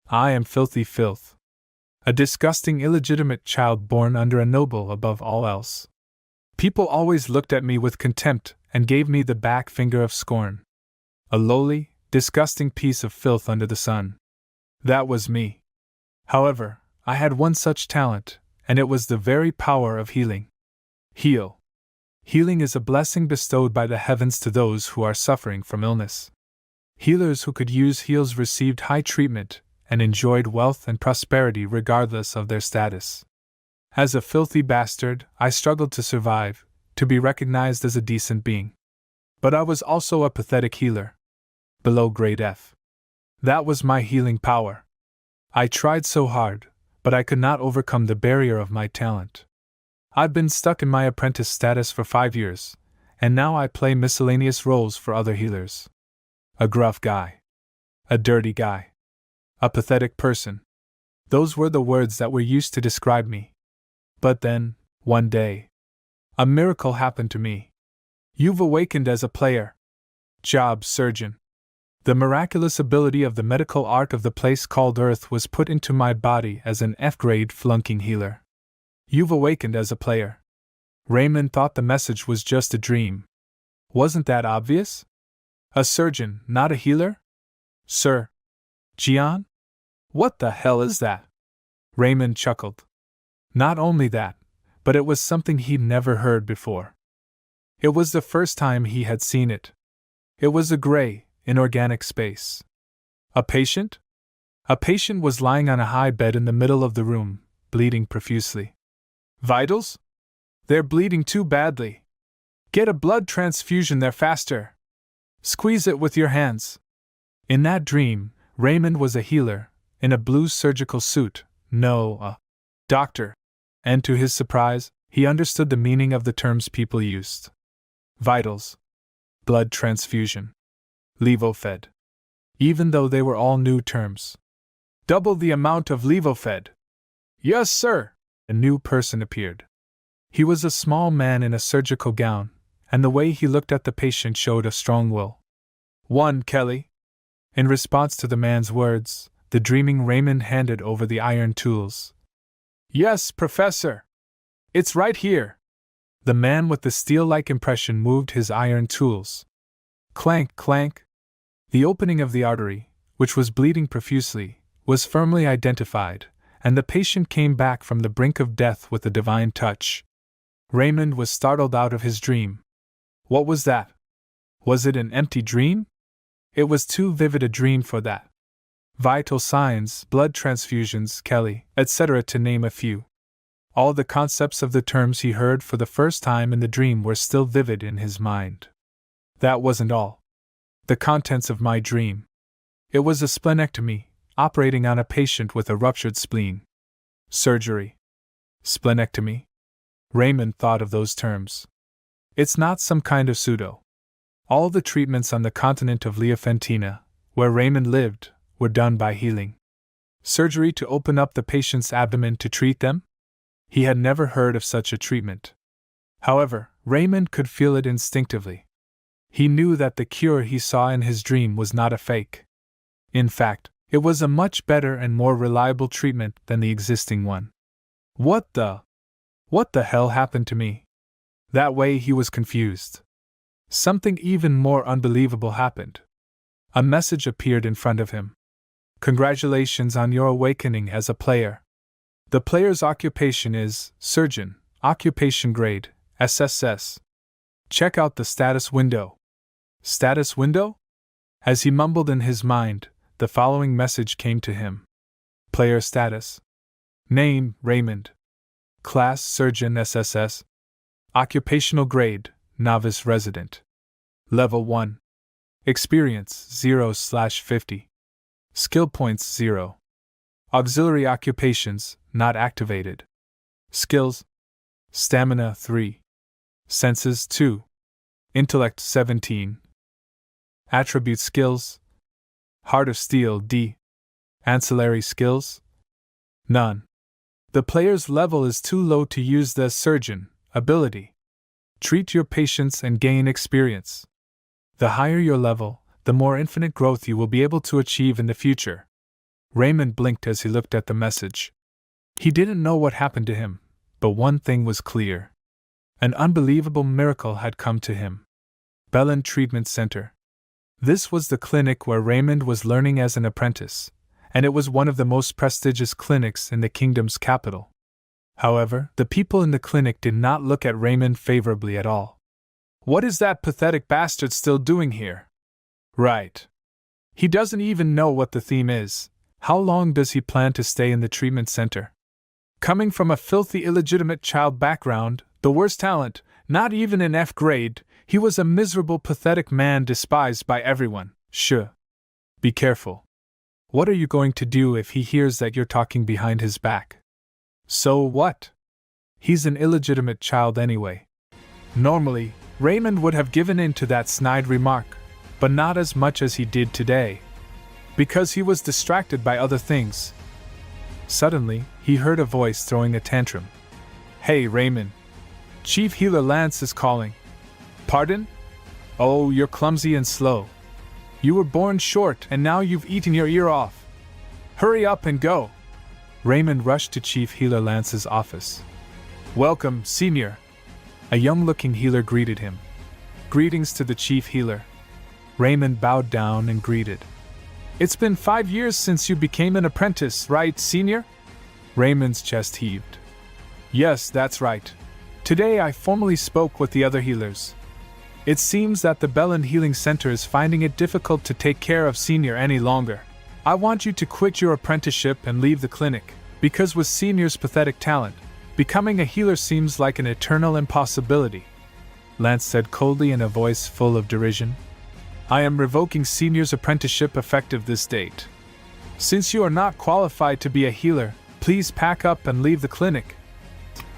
I am filthy filth. A disgusting illegitimate child born under a noble above all else. People always looked at me with contempt and gave me the back finger of scorn. A lowly, disgusting piece of filth under the sun. That was me. However, I had one such talent, and it was the very power of healing. Heal. Healing is a blessing bestowed by the heavens to those who are suffering from illness. Healers who could use heals received high treatment and enjoyed wealth and prosperity regardless of their status. As a filthy bastard, I struggled to survive, to be recognized as a decent being. But I was also a pathetic healer. Below grade F. That was my healing power. I tried so hard, but I could not overcome the barrier of my talent. I've been stuck in my apprentice status for 5 years, and now I play miscellaneous roles for other healers. A gruff guy. A dirty guy. A pathetic person. Those were the words that were used to describe me. But then, one day, a miracle happened to me. You've awakened as a player. Job surgeon. The miraculous ability of the medical art of the place called Earth was put into my body as an F-grade flunking healer. You've awakened as a player. Raymond thought the message was just a dream. Wasn't that obvious? A surgeon, not a healer? Sir. Jian? What the hell is that? Raymond chuckled. Not only that, but it was something he'd never heard before. It was the first time he had seen it. It was a gray, inorganic space. A patient? A patient was lying on a high bed in the middle of the room, bleeding profusely. Vitals? They're bleeding too badly. Get a blood transfusion there faster. Squeeze it with your hands. In that dream, Raymond was a healer, in a blue surgical suit, a doctor, and to his surprise, he understood the meaning of the terms people used. Vitals. Blood transfusion. Levofed. Even though they were all new terms. Double the amount of Levofed. Yes, sir. A new person appeared. He was a small man in a surgical gown, and the way he looked at the patient showed a strong will. 1, Kelly. In response to the man's words, the dreaming Raymond handed over the iron tools. Yes, Professor. It's right here. The man with the steel-like impression moved his iron tools. Clank, clank. The opening of the artery, which was bleeding profusely, was firmly identified, and the patient came back from the brink of death with a divine touch. Raymond was startled out of his dream. What was that? Was it an empty dream? It was too vivid a dream for that. Vital signs, blood transfusions, Kelly, etc., to name a few. All the concepts of the terms he heard for the first time in the dream were still vivid in his mind. That wasn't all. The contents of my dream. It was a splenectomy, operating on a patient with a ruptured spleen. Surgery. Splenectomy. Raymond thought of those terms. It's not some kind of pseudo. All the treatments on the continent of Leofantina, where Raymond lived, were done by healing. Surgery to open up the patient's abdomen to treat them? He had never heard of such a treatment. However, Raymond could feel it instinctively. He knew that the cure he saw in his dream was not a fake. In fact, it was a much better and more reliable treatment than the existing one. What the hell happened to me? That way he was confused. Something even more unbelievable happened. A message appeared in front of him. Congratulations on your awakening as a player. The player's occupation is Surgeon, Occupation Grade, SSS. Check out the status window. Status window? As he mumbled in his mind, the following message came to him. Player status. Name, Raymond. Class, Surgeon SSS. Occupational grade, Novice Resident. Level 1. Experience 0/50. Skill points 0. Auxiliary occupations, not activated. Skills. Stamina 3. Senses 2. Intellect 17. Attribute skills. Heart of Steel D. Ancillary skills. None. The player's level is too low to use the Surgeon ability. Treat your patients and gain experience. The higher your level, the more infinite growth you will be able to achieve in the future. Raymond blinked as he looked at the message. He didn't know what happened to him, but one thing was clear. An unbelievable miracle had come to him. Bellin Treatment Center. This was the clinic where Raymond was learning as an apprentice, and it was one of the most prestigious clinics in the kingdom's capital. However, the people in the clinic did not look at Raymond favorably at all. What is that pathetic bastard still doing here? Right. He doesn't even know what the theme is. How long does he plan to stay in the treatment center? Coming from a filthy illegitimate child background, the worst talent, not even in F grade, he was a miserable pathetic man despised by everyone. Shh. Be careful. What are you going to do if he hears that you're talking behind his back? So what? He's an illegitimate child anyway. Normally, Raymond would have given in to that snide remark, but not as much as he did today. Because he was distracted by other things. Suddenly, he heard a voice throwing a tantrum. Hey, Raymond. Chief Healer Lance is calling. Pardon? Oh, you're clumsy and slow. You were born short and now you've eaten your ear off. Hurry up and go. Raymond rushed to Chief Healer Lance's office. Welcome, Senior. A young-looking healer greeted him. Greetings to the Chief Healer. Raymond bowed down and greeted. It's been 5 years since you became an apprentice, right, Senior? Raymond's chest heaved. Yes, that's right. Today I formally spoke with the other healers. It seems that the Bellin Healing Center is finding it difficult to take care of Senior any longer. I want you to quit your apprenticeship and leave the clinic, because with Senior's pathetic talent, becoming a healer seems like an eternal impossibility. Lance said coldly in a voice full of derision. I am revoking Senior's apprenticeship effective this date. Since you are not qualified to be a healer, please pack up and leave the clinic.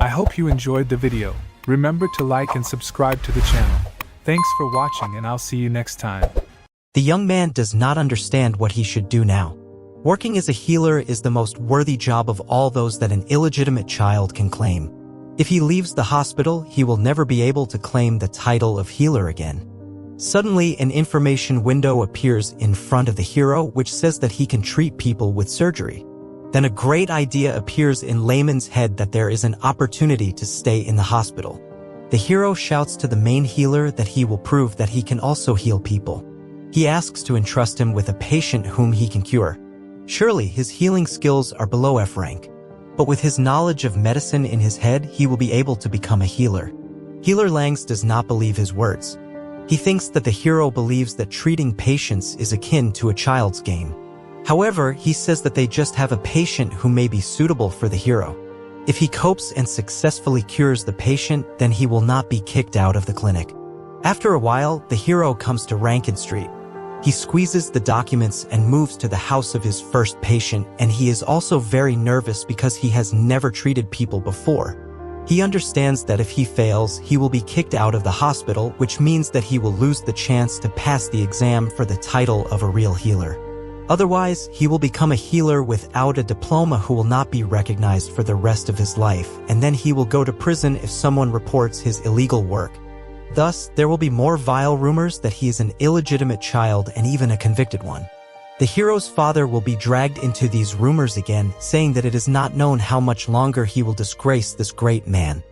I hope you enjoyed the video. Remember to like and subscribe to the channel. Thanks for watching and I'll see you next time. The young man does not understand what he should do now. Working as a healer is the most worthy job of all those that an illegitimate child can claim. If he leaves the hospital, he will never be able to claim the title of healer again. Suddenly, an information window appears in front of the hero which says that he can treat people with surgery. Then a great idea appears in Layman's head that there is an opportunity to stay in the hospital. The hero shouts to the main healer that he will prove that he can also heal people. He asks to entrust him with a patient whom he can cure. Surely his healing skills are below F rank, but with his knowledge of medicine in his head, he will be able to become a healer. Healer Langs does not believe his words. He thinks that the hero believes that treating patients is akin to a child's game. However, he says that they just have a patient who may be suitable for the hero. If he copes and successfully cures the patient, then he will not be kicked out of the clinic. After a while, the hero comes to Rankin Street. He squeezes the documents and moves to the house of his first patient, and he is also very nervous because he has never treated people before. He understands that if he fails, he will be kicked out of the hospital, which means that he will lose the chance to pass the exam for the title of a real healer. Otherwise, he will become a healer without a diploma who will not be recognized for the rest of his life, and then he will go to prison if someone reports his illegal work. Thus, there will be more vile rumors that he is an illegitimate child and even a convicted one. The hero's father will be dragged into these rumors again, saying that it is not known how much longer he will disgrace this great man.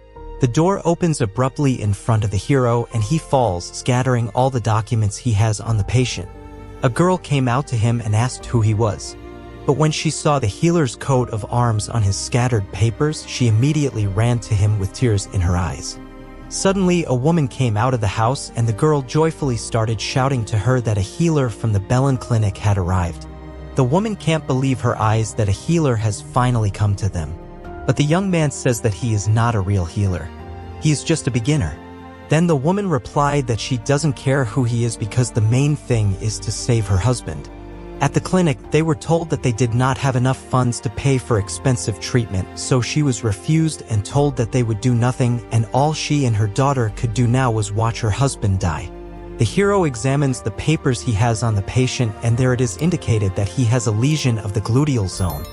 The door opens abruptly in front of the hero and he falls, scattering all the documents he has on the patient. A girl came out to him and asked who he was. But when she saw the healer's coat of arms on his scattered papers, she immediately ran to him with tears in her eyes. Suddenly, a woman came out of the house and the girl joyfully started shouting to her that a healer from the Bellin Clinic had arrived. The woman can't believe her eyes that a healer has finally come to them. But the young man says that he is not a real healer. He is just a beginner. Then the woman replied that she doesn't care who he is because the main thing is to save her husband. At the clinic, they were told that they did not have enough funds to pay for expensive treatment, so she was refused and told that they would do nothing, and all she and her daughter could do now was watch her husband die. The hero examines the papers he has on the patient, and there it is indicated that he has a lesion of the gluteal zone.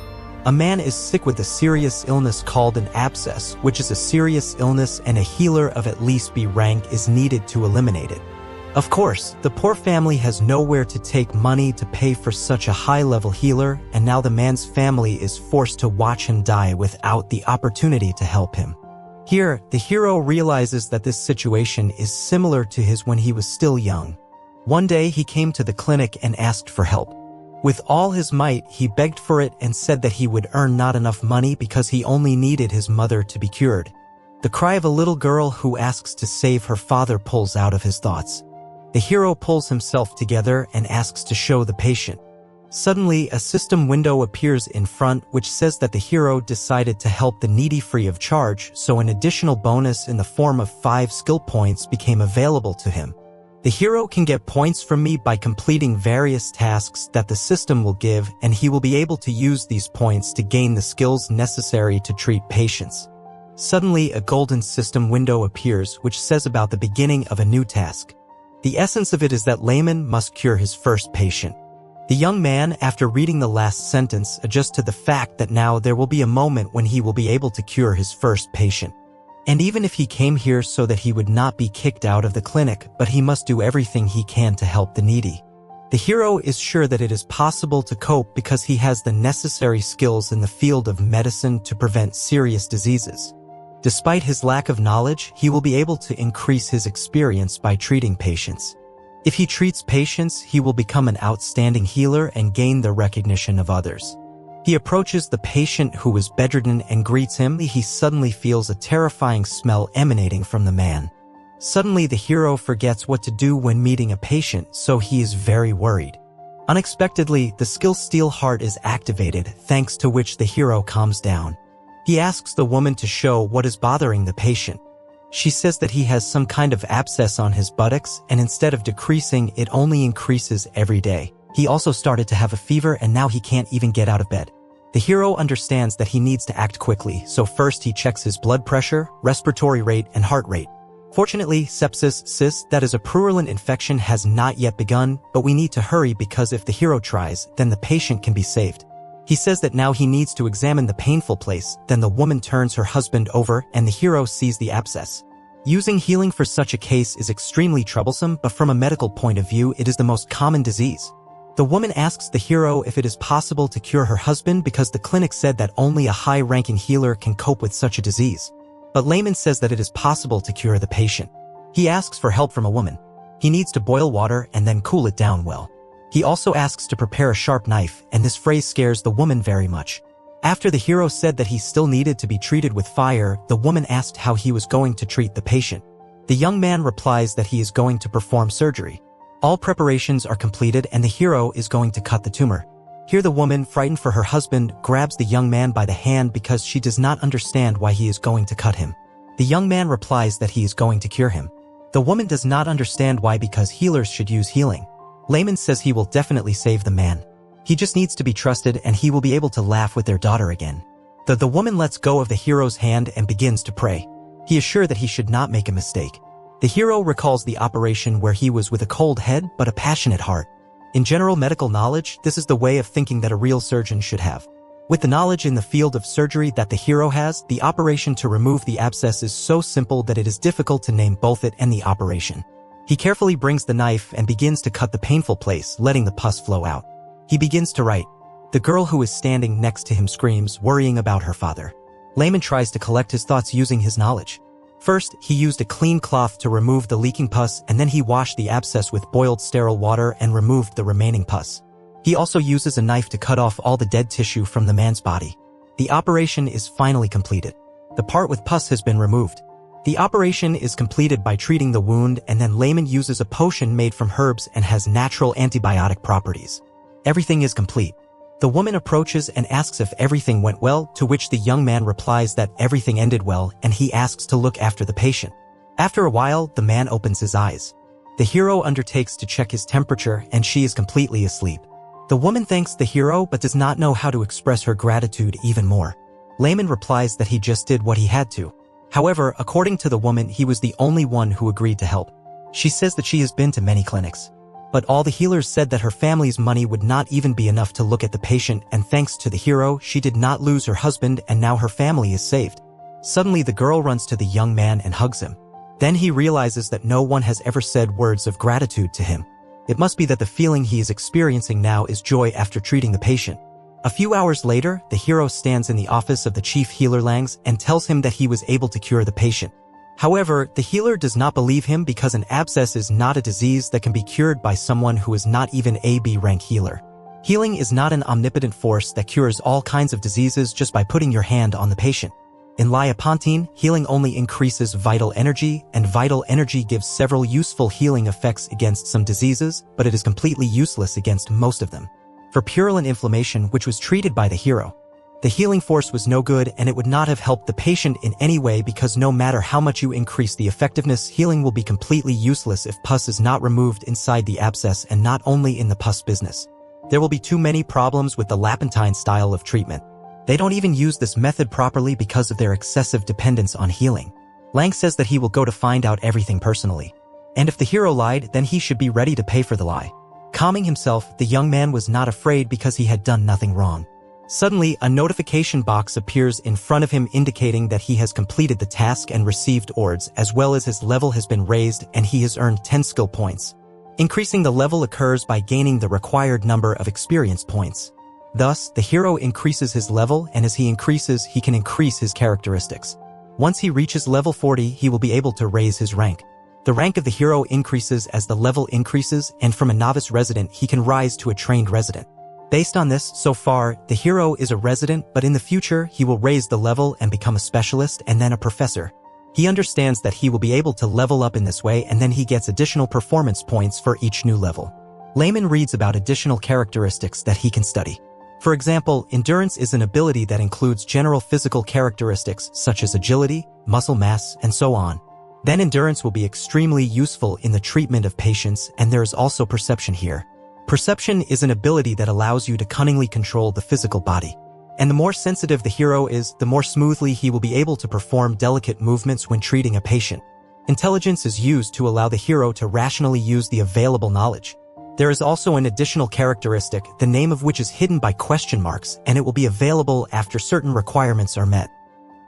A man is sick with a serious illness called an abscess, which is a serious illness and a healer of at least B rank is needed to eliminate it. Of course, the poor family has nowhere to take money to pay for such a high-level healer, and now the man's family is forced to watch him die without the opportunity to help him. Here, the hero realizes that this situation is similar to his when he was still young. One day, he came to the clinic and asked for help. With all his might, he begged for it and said that he would earn not enough money because he only needed his mother to be cured. The cry of a little girl who asks to save her father pulls out of his thoughts. The hero pulls himself together and asks to show the patient. Suddenly, a system window appears in front which says that the hero decided to help the needy free of charge, so an additional bonus in the form of 5 skill points became available to him. The hero can get points from me by completing various tasks that the system will give, and he will be able to use these points to gain the skills necessary to treat patients. Suddenly, a golden system window appears which says about the beginning of a new task. The essence of it is that Layman must cure his first patient. The young man, after reading the last sentence, adjusts to the fact that now there will be a moment when he will be able to cure his first patient. And even if he came here so that he would not be kicked out of the clinic, but he must do everything he can to help the needy. The hero is sure that it is possible to cope because he has the necessary skills in the field of medicine to prevent serious diseases. Despite his lack of knowledge, he will be able to increase his experience by treating patients. If he treats patients, he will become an outstanding healer and gain the recognition of others. He approaches the patient who is bedridden and greets him. He suddenly feels a terrifying smell emanating from the man. Suddenly, the hero forgets what to do when meeting a patient, so he is very worried. Unexpectedly, the skill Steel Heart is activated, thanks to which the hero calms down. He asks the woman to show what is bothering the patient. She says that he has some kind of abscess on his buttocks, and instead of decreasing, it only increases every day. He also started to have a fever, and now he can't even get out of bed. The hero understands that he needs to act quickly, so first he checks his blood pressure, respiratory rate, and heart rate. Fortunately, sepsis, that is a purulent infection, has not yet begun, but we need to hurry because if the hero tries, then the patient can be saved. He says that now he needs to examine the painful place, then the woman turns her husband over and the hero sees the abscess. Using healing for such a case is extremely troublesome, but from a medical point of view, it is the most common disease. The woman asks the hero if it is possible to cure her husband because the clinic said that only a high-ranking healer can cope with such a disease. But Layman says that it is possible to cure the patient. He asks for help from a woman. He needs to boil water and then cool it down well. He also asks to prepare a sharp knife, and this phrase scares the woman very much. After the hero said that he still needed to be treated with fire, the woman asked how he was going to treat the patient. The young man replies that he is going to perform surgery. All preparations are completed and the hero is going to cut the tumor. Here the woman, frightened for her husband, grabs the young man by the hand because she does not understand why he is going to cut him. The young man replies that he is going to cure him. The woman does not understand why because healers should use healing. Layman says he will definitely save the man. He just needs to be trusted and he will be able to laugh with their daughter again. The woman lets go of the hero's hand and begins to pray. He is sure that he should not make a mistake. The hero recalls the operation where he was with a cold head but a passionate heart. In general medical knowledge, this is the way of thinking that a real surgeon should have. With the knowledge in the field of surgery that the hero has, the operation to remove the abscess is so simple that it is difficult to name both it and the operation. He carefully brings the knife and begins to cut the painful place, letting the pus flow out. He begins to write. The girl who is standing next to him screams, worrying about her father. Layman tries to collect his thoughts using his knowledge. First, he used a clean cloth to remove the leaking pus, and then he washed the abscess with boiled sterile water and removed the remaining pus. He also uses a knife to cut off all the dead tissue from the man's body. The operation is finally completed. The part with pus has been removed. The operation is completed by treating the wound, and then Layman uses a potion made from herbs and has natural antibiotic properties. Everything is complete. The woman approaches and asks if everything went well, to which the young man replies that everything ended well, and he asks to look after the patient. After a while, the man opens his eyes. The hero undertakes to check his temperature, and she is completely asleep. The woman thanks the hero but does not know how to express her gratitude even more. Layman replies that he just did what he had to. However, according to the woman, he was the only one who agreed to help. She says that she has been to many clinics. But all the healers said that her family's money would not even be enough to look at the patient, and thanks to the hero, she did not lose her husband and now her family is saved. Suddenly the girl runs to the young man and hugs him. Then he realizes that no one has ever said words of gratitude to him. It must be that the feeling he is experiencing now is joy after treating the patient. A few hours later, the hero stands in the office of the chief healer Langs and tells him that he was able to cure the patient. However, the healer does not believe him because an abscess is not a disease that can be cured by someone who is not even a B-rank healer. Healing is not an omnipotent force that cures all kinds of diseases just by putting your hand on the patient. In Liapontine, healing only increases vital energy, and vital energy gives several useful healing effects against some diseases, but it is completely useless against most of them. For purulent inflammation, which was treated by the hero, the healing force was no good and it would not have helped the patient in any way because no matter how much you increase the effectiveness, healing will be completely useless if pus is not removed inside the abscess and not only in the pus business. There will be too many problems with the Liapontine style of treatment. They don't even use this method properly because of their excessive dependence on healing. Lang says that he will go to find out everything personally. And if the hero lied, then he should be ready to pay for the lie. Calming himself, the young man was not afraid because he had done nothing wrong. Suddenly, a notification box appears in front of him indicating that he has completed the task and received ords, as well as his level has been raised and he has earned 10 skill points. Increasing the level occurs by gaining the required number of experience points. Thus, the hero increases his level, and as he increases, he can increase his characteristics. Once he reaches level 40, he will be able to raise his rank. The rank of the hero increases as the level increases, and from a novice resident, he can rise to a trained resident. Based on this, so far, the hero is a resident, but in the future, he will raise the level and become a specialist and then a professor. He understands that he will be able to level up in this way and then he gets additional performance points for each new level. Layman reads about additional characteristics that he can study. For example, endurance is an ability that includes general physical characteristics such as agility, muscle mass, and so on. Then endurance will be extremely useful in the treatment of patients, and there is also perception here. Perception is an ability that allows you to cunningly control the physical body. And the more sensitive the hero is, the more smoothly he will be able to perform delicate movements when treating a patient. Intelligence is used to allow the hero to rationally use the available knowledge. There is also an additional characteristic, the name of which is hidden by question marks, and it will be available after certain requirements are met.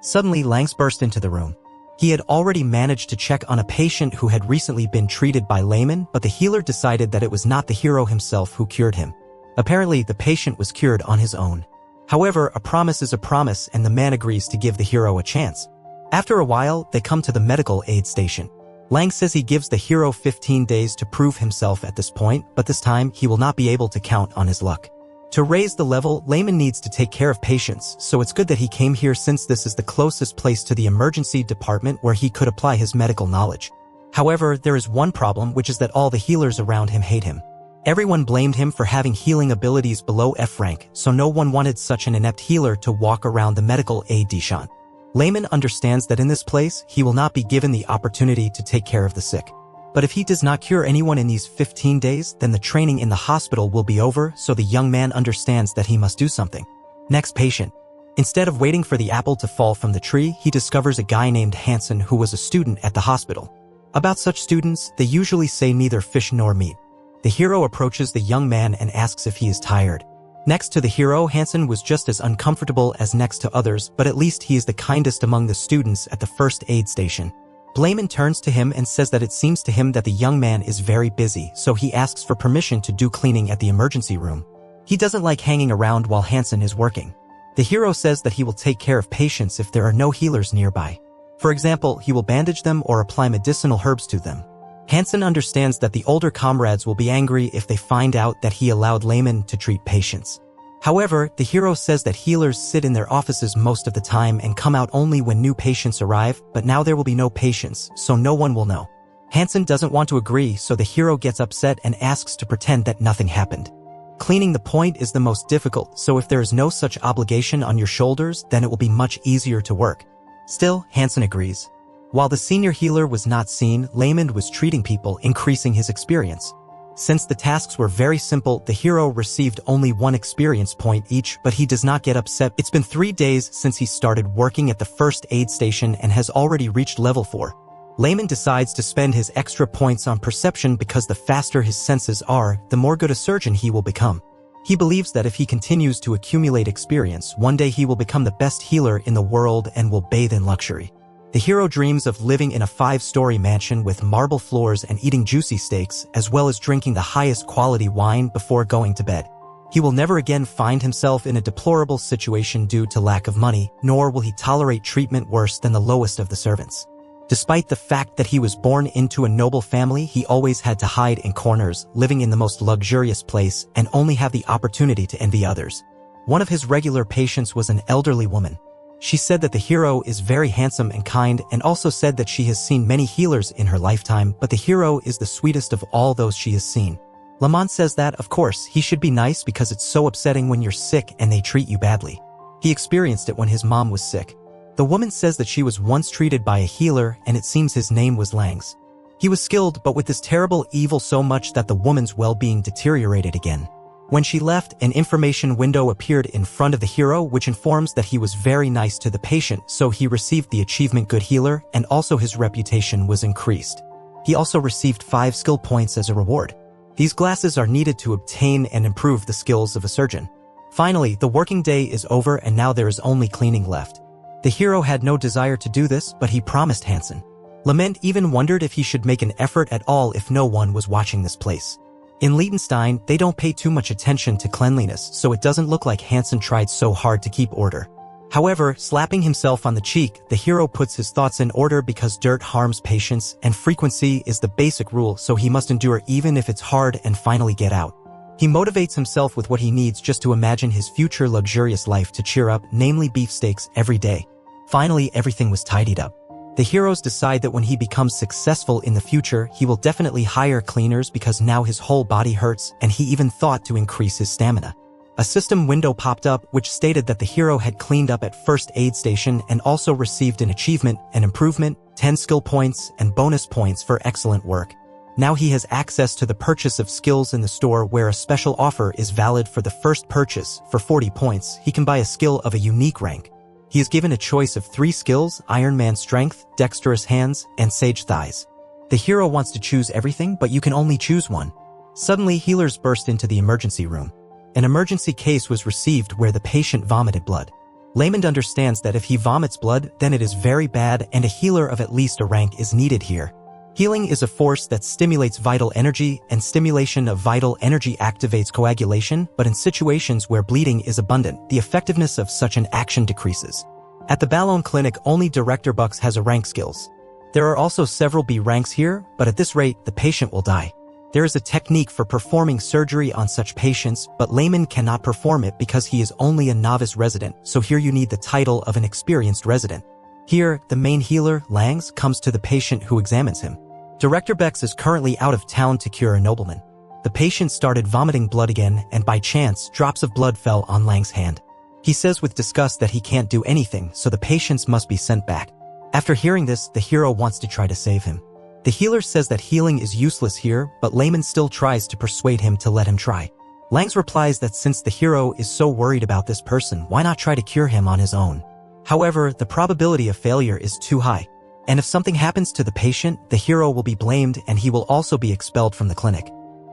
Suddenly, Langs burst into the room. He had already managed to check on a patient who had recently been treated by Layman, but the healer decided that it was not the hero himself who cured him. Apparently, the patient was cured on his own. However, a promise is a promise and the man agrees to give the hero a chance. After a while, they come to the medical aid station. Lang says he gives the hero 15 days to prove himself at this point, but this time he will not be able to count on his luck. To raise the level, Layman needs to take care of patients, so it's good that he came here since this is the closest place to the emergency department where he could apply his medical knowledge. However, there is one problem, which is that all the healers around him hate him. Everyone blamed him for having healing abilities below F rank, so no one wanted such an inept healer to walk around the medical aid station. Layman understands that in this place, he will not be given the opportunity to take care of the sick. But if he does not cure anyone in these 15 days, then the training in the hospital will be over, so the young man understands that he must do something. Next patient. Instead of waiting for the apple to fall from the tree, he discovers a guy named Hansen who was a student at the hospital. About such students, they usually say neither fish nor meat. The hero approaches the young man and asks if he is tired. Next to the hero, Hansen was just as uncomfortable as next to others, but at least he is the kindest among the students at the first aid station. Layman turns to him and says that it seems to him that the young man is very busy, so he asks for permission to do cleaning at the emergency room. He doesn't like hanging around while Hansen is working. The hero says that he will take care of patients if there are no healers nearby. For example, he will bandage them or apply medicinal herbs to them. Hansen understands that the older comrades will be angry if they find out that he allowed Layman to treat patients. However, the hero says that healers sit in their offices most of the time and come out only when new patients arrive, but now there will be no patients, so no one will know. Hansen doesn't want to agree, so the hero gets upset and asks to pretend that nothing happened. Cleaning the point is the most difficult, so if there is no such obligation on your shoulders, then it will be much easier to work. Still, Hansen agrees. While the senior healer was not seen, Layman was treating people, increasing his experience. Since the tasks were very simple, the hero received only 1 experience point each, but he does not get upset. It's been 3 days since he started working at the first aid station and has already reached level 4. Layman decides to spend his extra points on perception because the faster his senses are, the more good a surgeon he will become. He believes that if he continues to accumulate experience, one day he will become the best healer in the world and will bathe in luxury. The hero dreams of living in a 5-story mansion with marble floors and eating juicy steaks, as well as drinking the highest quality wine before going to bed. He will never again find himself in a deplorable situation due to lack of money, nor will he tolerate treatment worse than the lowest of the servants. Despite the fact that he was born into a noble family, he always had to hide in corners, living in the most luxurious place, and only have the opportunity to envy others. One of his regular patients was an elderly woman. She said that the hero is very handsome and kind, and also said that she has seen many healers in her lifetime, but the hero is the sweetest of all those she has seen. Lamont says that, of course, he should be nice because it's so upsetting when you're sick and they treat you badly. He experienced it when his mom was sick. The woman says that she was once treated by a healer, and it seems his name was Langs. He was skilled, but with this terrible evil so much that the woman's well-being deteriorated again. When she left, an information window appeared in front of the hero which informs that he was very nice to the patient, so he received the achievement Good Healer, and also his reputation was increased. He also received 5 skill points as a reward. These glasses are needed to obtain and improve the skills of a surgeon. Finally, the working day is over and now there is only cleaning left. The hero had no desire to do this, but he promised Hansen. Lament even wondered if he should make an effort at all if no one was watching this place. In Liechtenstein, they don't pay too much attention to cleanliness, so it doesn't look like Hansen tried so hard to keep order. However, slapping himself on the cheek, the hero puts his thoughts in order because dirt harms patients, and frequency is the basic rule, so he must endure even if it's hard and finally get out. He motivates himself with what he needs just to imagine his future luxurious life to cheer up, namely beefsteaks every day. Finally, everything was tidied up. The heroes decide that when he becomes successful in the future, he will definitely hire cleaners because now his whole body hurts, and he even thought to increase his stamina. A system window popped up which stated that the hero had cleaned up at first aid station and also received an achievement, an improvement, 10 skill points, and bonus points for excellent work. Now he has access to the purchase of skills in the store where a special offer is valid for the first purchase. For 40 points, he can buy a skill of a unique rank. He is given a choice of 3 skills: Iron Man Strength, Dexterous Hands, and Sage Thighs. The hero wants to choose everything, but you can only choose one. Suddenly, healers burst into the emergency room. An emergency case was received where the patient vomited blood. Layman understands that if he vomits blood, then it is very bad and a healer of at least a rank is needed here. Healing is a force that stimulates vital energy, and stimulation of vital energy activates coagulation, but in situations where bleeding is abundant, the effectiveness of such an action decreases. At the Ballon Clinic, only Director Bucks has a rank skills. There are also several B ranks here, but at this rate, the patient will die. There is a technique for performing surgery on such patients, but Layman cannot perform it because he is only a novice resident, so here you need the title of an experienced resident. Here, the main healer, Langs, comes to the patient who examines him. Director Bex is currently out of town to cure a nobleman. The patient started vomiting blood again, and by chance, drops of blood fell on Lang's hand. He says with disgust that he can't do anything, so the patients must be sent back. After hearing this, the hero wants to try to save him. The healer says that healing is useless here, but Layman still tries to persuade him to let him try. Langs replies that since the hero is so worried about this person, why not try to cure him on his own? However, the probability of failure is too high. And if something happens to the patient, the hero will be blamed and he will also be expelled from the clinic.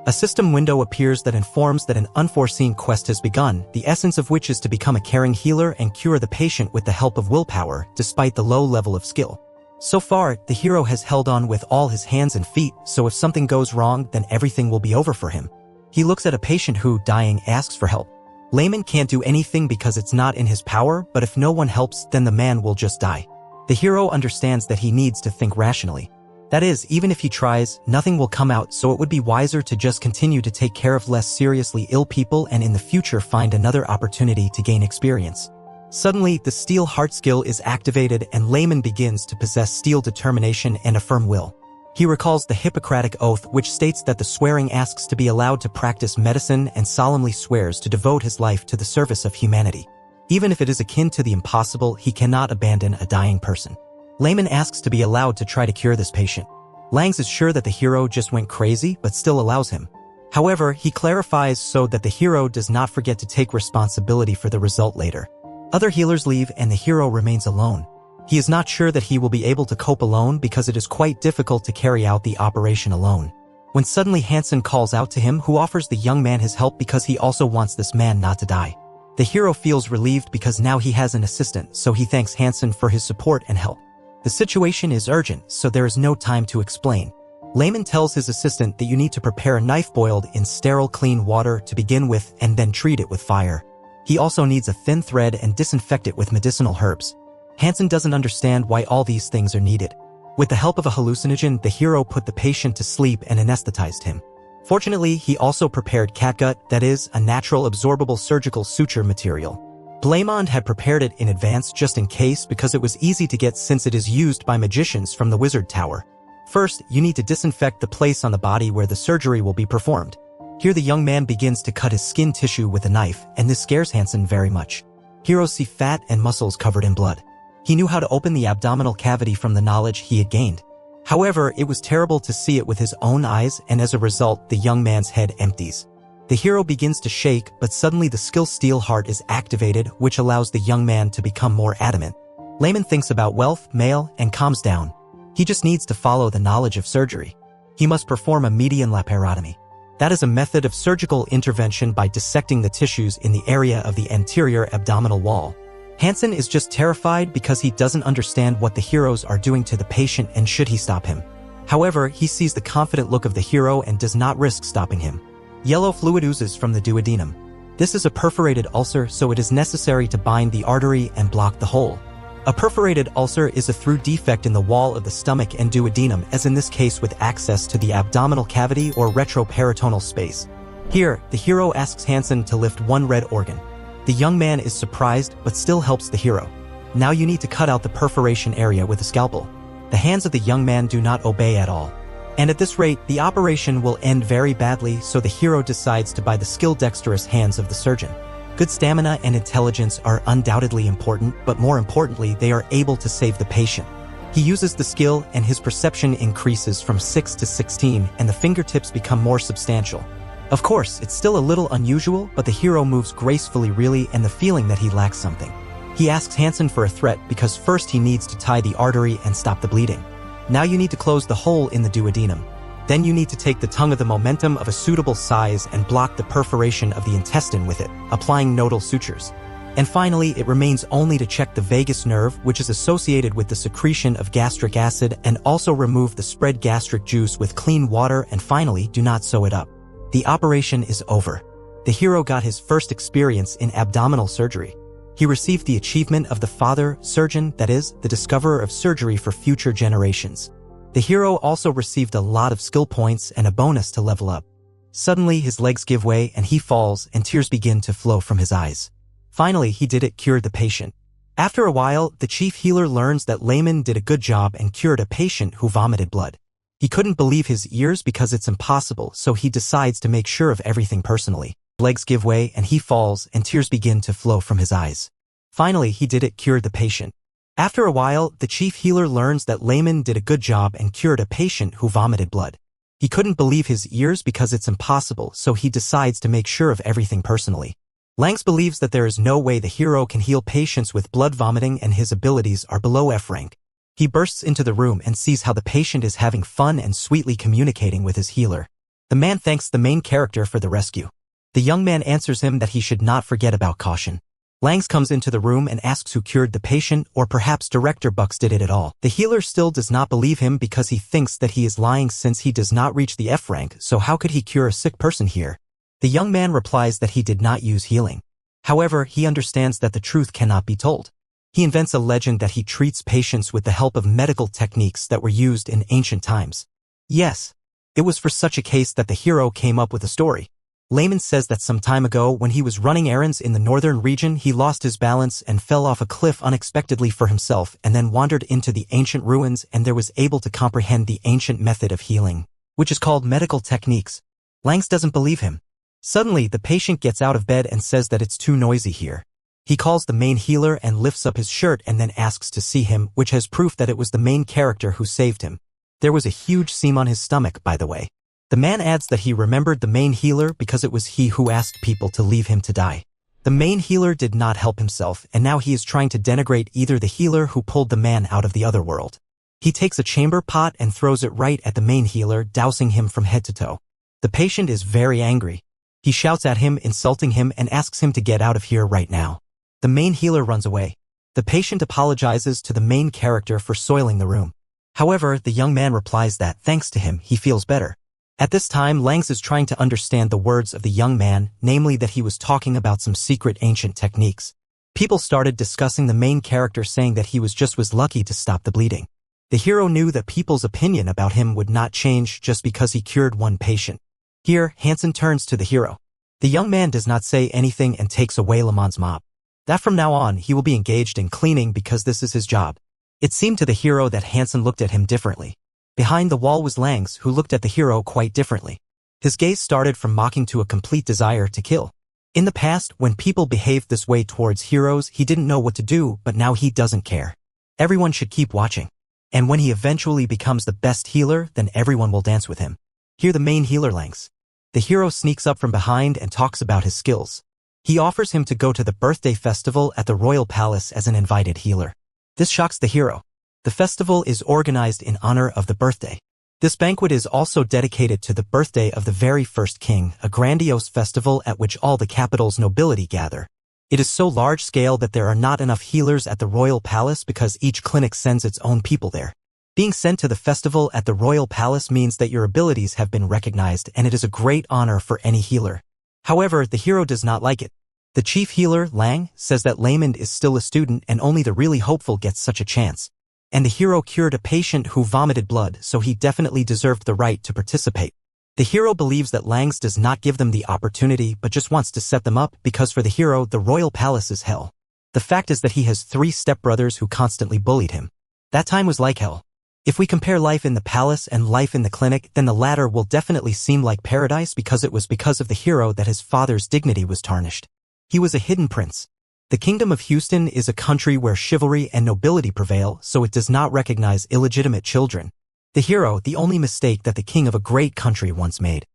A system window appears that informs that an unforeseen quest has begun, the essence of which is to become a caring healer and cure the patient with the help of willpower, despite the low level of skill. So far, the hero has held on with all his hands and feet, so if something goes wrong, then everything will be over for him. He looks at a patient who, dying, asks for help. Layman can't do anything because it's not in his power, but if no one helps, then the man will just die. The hero understands that he needs to think rationally. That is, even if he tries, nothing will come out, so it would be wiser to just continue to take care of less seriously ill people and in the future find another opportunity to gain experience. Suddenly, the Steel Heart skill is activated and Layman begins to possess steel determination and a firm will. He recalls the Hippocratic Oath, which states that the swearing asks to be allowed to practice medicine and solemnly swears to devote his life to the service of humanity. Even if it is akin to the impossible, he cannot abandon a dying person. Layman asks to be allowed to try to cure this patient. Langs is sure that the hero just went crazy, but still allows him. However, he clarifies so that the hero does not forget to take responsibility for the result later. Other healers leave and the hero remains alone. He is not sure that he will be able to cope alone because it is quite difficult to carry out the operation alone. When suddenly Hansen calls out to him, who offers the young man his help because he also wants this man not to die. The hero feels relieved because now he has an assistant, so he thanks Hansen for his support and help. The situation is urgent, so there is no time to explain. Layman tells his assistant that you need to prepare a knife boiled in sterile clean water to begin with and then treat it with fire. He also needs a thin thread and disinfect it with medicinal herbs. Hansen doesn't understand why all these things are needed. With the help of a hallucinogen, the hero put the patient to sleep and anesthetized him. Fortunately, he also prepared catgut, that is, a natural absorbable surgical suture material. Blamond had prepared it in advance just in case because it was easy to get since it is used by magicians from the wizard tower. First, you need to disinfect the place on the body where the surgery will be performed. Here the young man begins to cut his skin tissue with a knife, and this scares Hansen very much. Heroes see fat and muscles covered in blood. He knew how to open the abdominal cavity from the knowledge he had gained. However, it was terrible to see it with his own eyes, and as a result, the young man's head empties. The hero begins to shake, but suddenly the skill steel heart is activated, which allows the young man to become more adamant. Layman thinks about wealth, mail, and calms down. He just needs to follow the knowledge of surgery. He must perform a median laparotomy. That is a method of surgical intervention by dissecting the tissues in the area of the anterior abdominal wall. Hansen is just terrified because he doesn't understand what the heroes are doing to the patient and should he stop him. However, he sees the confident look of the hero and does not risk stopping him. Yellow fluid oozes from the duodenum. This is a perforated ulcer, so it is necessary to bind the artery and block the hole. A perforated ulcer is a through defect in the wall of the stomach and duodenum, as in this case with access to the abdominal cavity or retroperitoneal space. Here, the hero asks Hansen to lift one red organ. The young man is surprised but still helps the hero. Now you need to cut out the perforation area with a scalpel. The hands of the young man do not obey at all. And at this rate, the operation will end very badly, so the hero decides to buy the skill-dexterous hands of the surgeon. Good stamina and intelligence are undoubtedly important, but more importantly, they are able to save the patient. He uses the skill and his perception increases from 6 to 16 and the fingertips become more substantial. Of course, it's still a little unusual, but the hero moves gracefully really and the feeling that he lacks something. He asks Hansen for a threat because first he needs to tie the artery and stop the bleeding. Now you need to close the hole in the duodenum. Then you need to take the tongue of the momentum of a suitable size and block the perforation of the intestine with it, applying nodal sutures. And finally, it remains only to check the vagus nerve, which is associated with the secretion of gastric acid, and also remove the spread gastric juice with clean water, and finally, do not sew it up. The operation is over. The hero got his first experience in abdominal surgery. He received the achievement of the father surgeon, that is, the discoverer of surgery for future generations. The hero also received a lot of skill points and a bonus to level up. Suddenly, his legs give way and he falls and tears begin to flow from his eyes. Finally, he did it, cured the patient. After a while, the chief healer learns that Layman did a good job and cured a patient who vomited blood. He couldn't believe his ears because it's impossible, so he decides to make sure of everything personally. Legs give way and he falls and tears begin to flow from his eyes. Finally, he did it, cured the patient. After a while, the chief healer learns that Layman did a good job and cured a patient who vomited blood. He couldn't believe his ears because it's impossible, so he decides to make sure of everything personally. Langs believes that there is no way the hero can heal patients with blood vomiting and his abilities are below F rank. He bursts into the room and sees how the patient is having fun and sweetly communicating with his healer. The man thanks the main character for the rescue. The young man answers him that he should not forget about caution. Langs comes into the room and asks who cured the patient, or perhaps Director Bucks did it at all. The healer still does not believe him because he thinks that he is lying since he does not reach the F rank, so how could he cure a sick person here? The young man replies that he did not use healing. However, he understands that the truth cannot be told. He invents a legend that he treats patients with the help of medical techniques that were used in ancient times. Yes, it was for such a case that the hero came up with a story. Layman says that some time ago when he was running errands in the northern region he lost his balance and fell off a cliff unexpectedly for himself and then wandered into the ancient ruins and there was able to comprehend the ancient method of healing, which is called medical techniques. Langs doesn't believe him. Suddenly the patient gets out of bed and says that it's too noisy here. He calls the main healer and lifts up his shirt and then asks to see him, which has proof that it was the main character who saved him. There was a huge seam on his stomach, by the way. The man adds that he remembered the main healer because it was he who asked people to leave him to die. The main healer did not help himself, and now he is trying to denigrate either the healer who pulled the man out of the other world. He takes a chamber pot and throws it right at the main healer, dousing him from head to toe. The patient is very angry. He shouts at him, insulting him, and asks him to get out of here right now. The main healer runs away. The patient apologizes to the main character for soiling the room. However, the young man replies that, thanks to him, he feels better. At this time, Langs is trying to understand the words of the young man, namely that he was talking about some secret ancient techniques. People started discussing the main character saying that he was lucky to stop the bleeding. The hero knew that people's opinion about him would not change just because he cured one patient. Here, Hansen turns to the hero. The young man does not say anything and takes away Lamont's mop. That from now on, he will be engaged in cleaning because this is his job. It seemed to the hero that Hansen looked at him differently. Behind the wall was Langs, who looked at the hero quite differently. His gaze started from mocking to a complete desire to kill. In the past, when people behaved this way towards heroes, he didn't know what to do, but now he doesn't care. Everyone should keep watching. And when he eventually becomes the best healer, then everyone will dance with him. Hear the main healer Langs. The hero sneaks up from behind and talks about his skills. He offers him to go to the birthday festival at the royal palace as an invited healer. This shocks the hero. The festival is organized in honor of the birthday. This banquet is also dedicated to the birthday of the very first king, a grandiose festival at which all the capital's nobility gather. It is so large-scale that there are not enough healers at the royal palace because each clinic sends its own people there. Being sent to the festival at the royal palace means that your abilities have been recognized, and it is a great honor for any healer. However, the hero does not like it. The chief healer, Lang, says that Lamond is still a student and only the really hopeful gets such a chance. And the hero cured a patient who vomited blood, so he definitely deserved the right to participate. The hero believes that Langs does not give them the opportunity but just wants to set them up because for the hero, the royal palace is hell. The fact is that he has 3 stepbrothers who constantly bullied him. That time was like hell. If we compare life in the palace and life in the clinic, then the latter will definitely seem like paradise because it was because of the hero that his father's dignity was tarnished. He was a hidden prince. The Kingdom of Houston is a country where chivalry and nobility prevail, so it does not recognize illegitimate children. The hero, the only mistake that the king of a great country once made.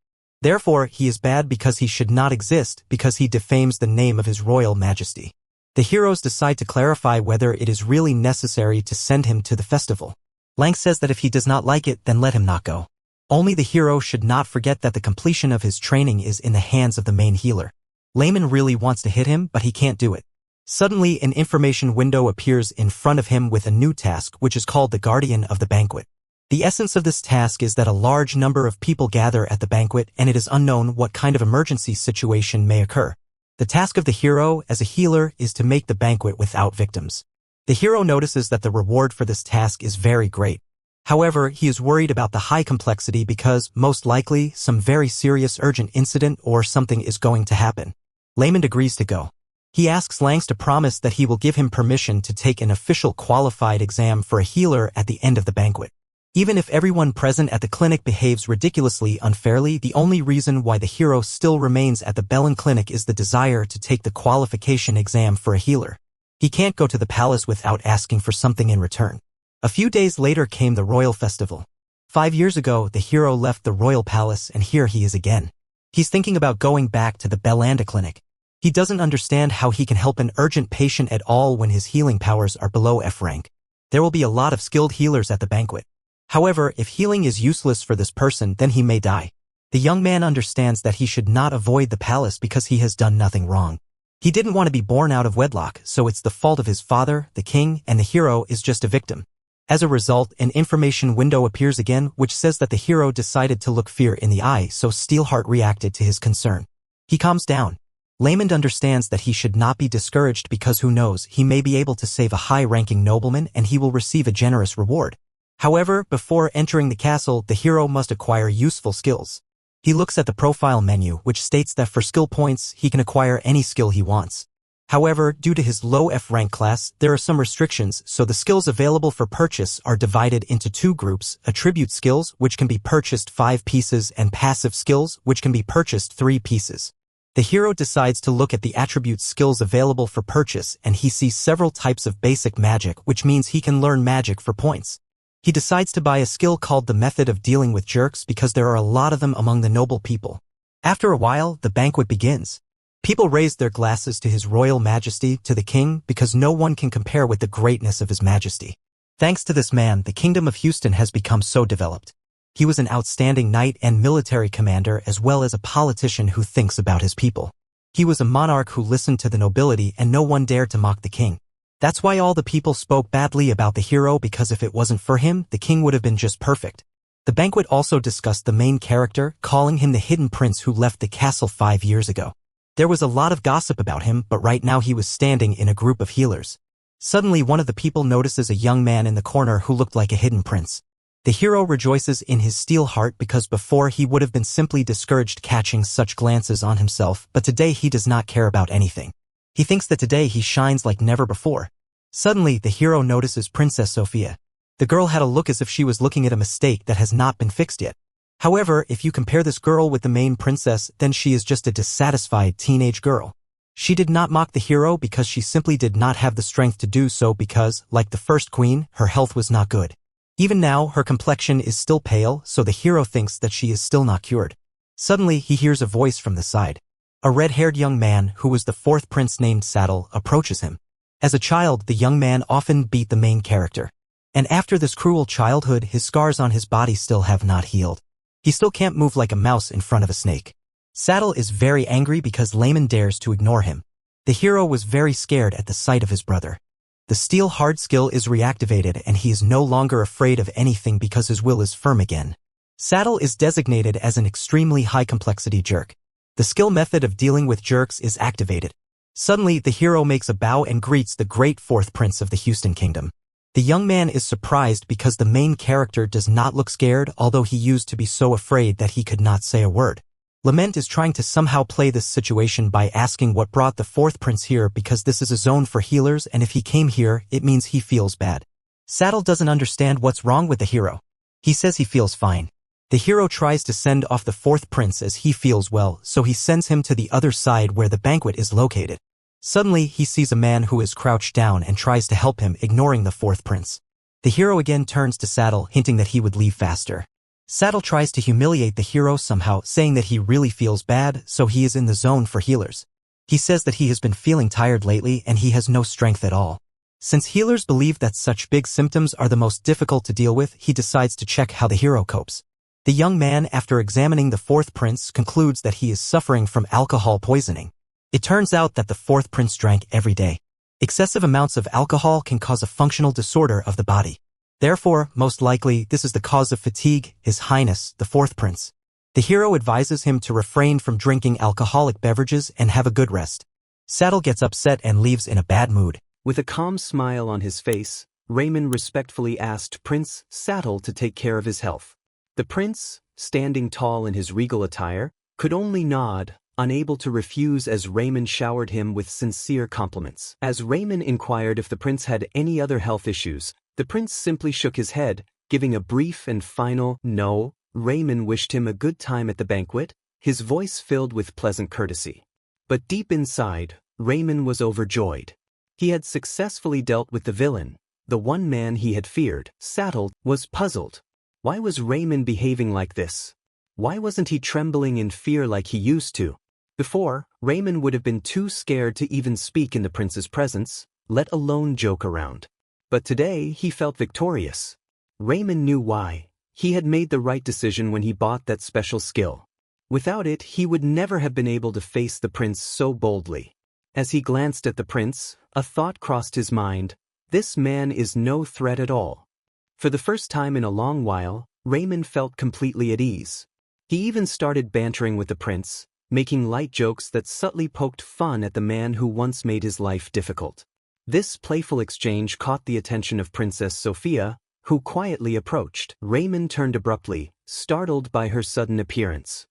Therefore, he is bad because he should not exist because he defames the name of his royal majesty. The heroes decide to clarify whether it is really necessary to send him to the festival. Lang says that if he does not like it, then let him not go. Only the hero should not forget that the completion of his training is in the hands of the main healer. Layman really wants to hit him, but he can't do it. Suddenly, an information window appears in front of him with a new task which is called the Guardian of the Banquet. The essence of this task is that a large number of people gather at the banquet and it is unknown what kind of emergency situation may occur. The task of the hero, as a healer, is to make the banquet without victims. The hero notices that the reward for this task is very great. However, he is worried about the high complexity because, most likely, some very serious urgent incident or something is going to happen. Layman agrees to go. He asks Langs to promise that he will give him permission to take an official qualified exam for a healer at the end of the banquet. Even if everyone present at the clinic behaves ridiculously unfairly, the only reason why the hero still remains at the Bellin clinic is the desire to take the qualification exam for a healer. He can't go to the palace without asking for something in return. A few days later came the royal festival. 5 years ago, the hero left the royal palace and here he is again. He's thinking about going back to the Bellanda clinic. He doesn't understand how he can help an urgent patient at all when his healing powers are below F rank. There will be a lot of skilled healers at the banquet. However, if healing is useless for this person, then he may die. The young man understands that he should not avoid the palace because he has done nothing wrong. He didn't want to be born out of wedlock, so it's the fault of his father, the king, and the hero is just a victim. As a result, an information window appears again which says that the hero decided to look fear in the eye, so Steelheart reacted to his concern. He calms down. Lamond understands that he should not be discouraged because who knows, he may be able to save a high-ranking nobleman and he will receive a generous reward. However, before entering the castle, the hero must acquire useful skills. He looks at the profile menu which states that for skill points, he can acquire any skill he wants. However, due to his low F rank class, there are some restrictions, so the skills available for purchase are divided into 2 groups, attribute skills which can be purchased 5 pieces and passive skills which can be purchased 3 pieces. The hero decides to look at the attribute skills available for purchase and he sees several types of basic magic, which means he can learn magic for points. He decides to buy a skill called the method of dealing with jerks because there are a lot of them among the noble people. After a while, the banquet begins. People raise their glasses to his royal majesty, to the king, because no one can compare with the greatness of his majesty. Thanks to this man, the Kingdom of Houston has become so developed. He was an outstanding knight and military commander as well as a politician who thinks about his people. He was a monarch who listened to the nobility and no one dared to mock the king. That's why all the people spoke badly about the hero, because if it wasn't for him, the king would have been just perfect. The banquet also discussed the main character, calling him the hidden prince who left the castle 5 years ago. There was a lot of gossip about him, but right now he was standing in a group of healers. Suddenly one of the people notices a young man in the corner who looked like a hidden prince. The hero rejoices in his steel heart because before he would have been simply discouraged catching such glances on himself, but today he does not care about anything. He thinks that today he shines like never before. Suddenly the hero notices Princess Sophia. The girl had a look as if she was looking at a mistake that has not been fixed yet. However, if you compare this girl with the main princess, then she is just a dissatisfied teenage girl. She did not mock the hero because she simply did not have the strength to do so because, like the first queen, her health was not good. Even now, her complexion is still pale, so the hero thinks that she is still not cured. Suddenly, he hears a voice from the side. A red-haired young man, who was the fourth prince named Saddle, approaches him. As a child, the young man often beat the main character. And after this cruel childhood, his scars on his body still have not healed. He still can't move like a mouse in front of a snake. Saddle is very angry because Layman dares to ignore him. The hero was very scared at the sight of his brother. The steel hard skill is reactivated and he is no longer afraid of anything because his will is firm again. Saddle is designated as an extremely high complexity jerk. The skill method of dealing with jerks is activated. Suddenly, the hero makes a bow and greets the great fourth prince of the Houston Kingdom. The young man is surprised because the main character does not look scared, although he used to be so afraid that he could not say a word. Lament is trying to somehow play this situation by asking what brought the fourth prince here because this is a zone for healers and if he came here, it means he feels bad. Saddle doesn't understand what's wrong with the hero. He says he feels fine. The hero tries to send off the fourth prince as he feels well, so he sends him to the other side where the banquet is located. Suddenly, he sees a man who is crouched down and tries to help him, ignoring the fourth prince. The hero again turns to Saddle, hinting that he would leave faster. Saddle tries to humiliate the hero somehow, saying that he really feels bad, so he is in the zone for healers. He says that he has been feeling tired lately and he has no strength at all. Since healers believe that such big symptoms are the most difficult to deal with, he decides to check how the hero copes. The young man, after examining the fourth prince, concludes that he is suffering from alcohol poisoning. It turns out that the fourth prince drank every day. Excessive amounts of alcohol can cause a functional disorder of the body. Therefore, most likely, this is the cause of fatigue, His Highness, the fourth prince. The hero advises him to refrain from drinking alcoholic beverages and have a good rest. Saddle gets upset and leaves in a bad mood. With a calm smile on his face, Raymond respectfully asked Prince Saddle to take care of his health. The prince, standing tall in his regal attire, could only nod, unable to refuse as Raymond showered him with sincere compliments. As Raymond inquired if the prince had any other health issues, the prince simply shook his head, giving a brief and final no. Raymond wished him a good time at the banquet, his voice filled with pleasant courtesy. But deep inside, Raymond was overjoyed. He had successfully dealt with the villain, the one man he had feared. Saddle was puzzled. Why was Raymond behaving like this? Why wasn't he trembling in fear like he used to? Before, Raymond would have been too scared to even speak in the prince's presence, let alone joke around. But today he felt victorious. Raymond knew why. He had made the right decision when he bought that special skill. Without it, he would never have been able to face the prince so boldly. As he glanced at the prince, a thought crossed his mind. This man is no threat at all. For the first time in a long while, Raymond felt completely at ease. He even started bantering with the prince, making light jokes that subtly poked fun at the man who once made his life difficult. This playful exchange caught the attention of Princess Sophia, who quietly approached. Raymond turned abruptly, startled by her sudden appearance.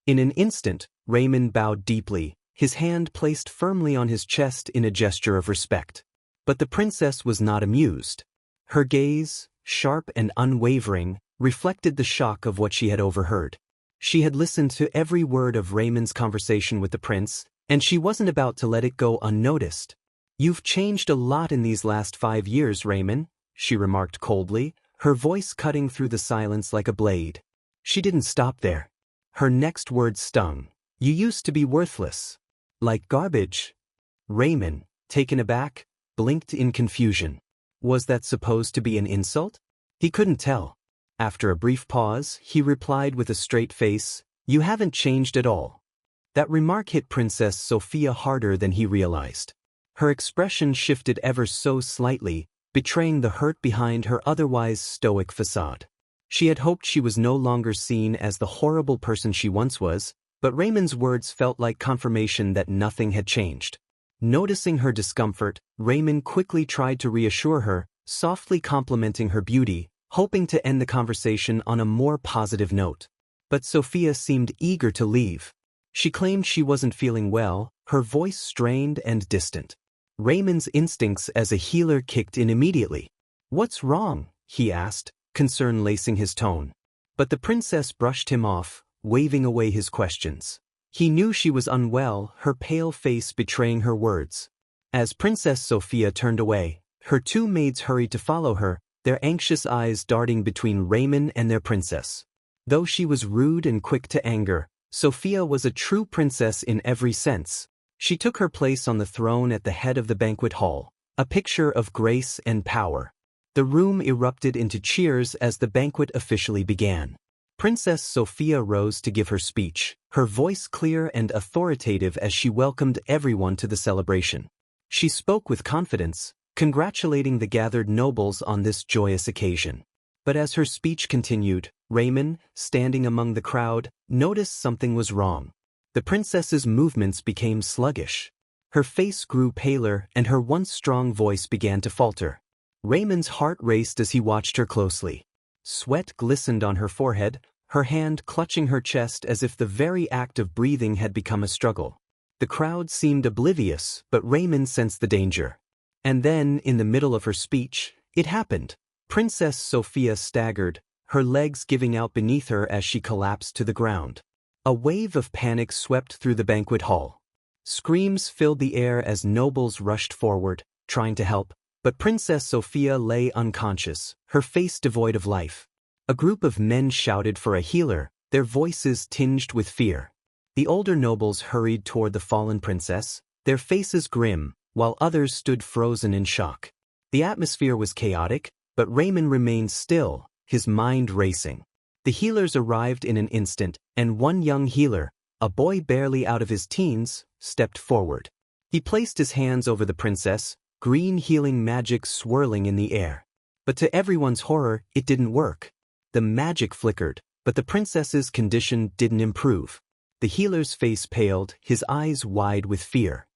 In an instant, Raymond bowed deeply, his hand placed firmly on his chest in a gesture of respect. But the princess was not amused. Her gaze, sharp and unwavering, reflected the shock of what she had overheard. She had listened to every word of Raymond's conversation with the prince, and she wasn't about to let it go unnoticed. "You've changed a lot in these last 5 years, Raymond," she remarked coldly, her voice cutting through the silence like a blade. She didn't stop there. Her next word stung. "You used to be worthless. Like garbage." Raymond, taken aback, blinked in confusion. Was that supposed to be an insult? He couldn't tell. After a brief pause, he replied with a straight face, "You haven't changed at all." That remark hit Princess Sophia harder than he realized. Her expression shifted ever so slightly, betraying the hurt behind her otherwise stoic facade. She had hoped she was no longer seen as the horrible person she once was, but Raymond's words felt like confirmation that nothing had changed. Noticing her discomfort, Raymond quickly tried to reassure her, softly complimenting her beauty, hoping to end the conversation on a more positive note. But Sophia seemed eager to leave. She claimed she wasn't feeling well, her voice strained and distant. Raymond's instincts as a healer kicked in immediately. "What's wrong?" he asked, concern lacing his tone. But the princess brushed him off, waving away his questions. He knew she was unwell, her pale face betraying her words. As Princess Sophia turned away, her two maids hurried to follow her, their anxious eyes darting between Raymond and their princess. Though she was rude and quick to anger, Sophia was a true princess in every sense. She took her place on the throne at the head of the banquet hall, a picture of grace and power. The room erupted into cheers as the banquet officially began. Princess Sophia rose to give her speech, her voice clear and authoritative as she welcomed everyone to the celebration. She spoke with confidence, congratulating the gathered nobles on this joyous occasion. But as her speech continued, Raymond, standing among the crowd, noticed something was wrong. The princess's movements became sluggish. Her face grew paler and her once strong voice began to falter. Raymond's heart raced as he watched her closely. Sweat glistened on her forehead, her hand clutching her chest as if the very act of breathing had become a struggle. The crowd seemed oblivious, but Raymond sensed the danger. And then, in the middle of her speech, it happened. Princess Sophia staggered, her legs giving out beneath her as she collapsed to the ground. A wave of panic swept through the banquet hall. Screams filled the air as nobles rushed forward, trying to help, but Princess Sophia lay unconscious, her face devoid of life. A group of men shouted for a healer, their voices tinged with fear. The older nobles hurried toward the fallen princess, their faces grim, while others stood frozen in shock. The atmosphere was chaotic, but Raymond remained still, his mind racing. The healers arrived in an instant, and one young healer, a boy barely out of his teens, stepped forward. He placed his hands over the princess, green healing magic swirling in the air. But to everyone's horror, it didn't work. The magic flickered, but the princess's condition didn't improve. The healer's face paled, his eyes wide with fear.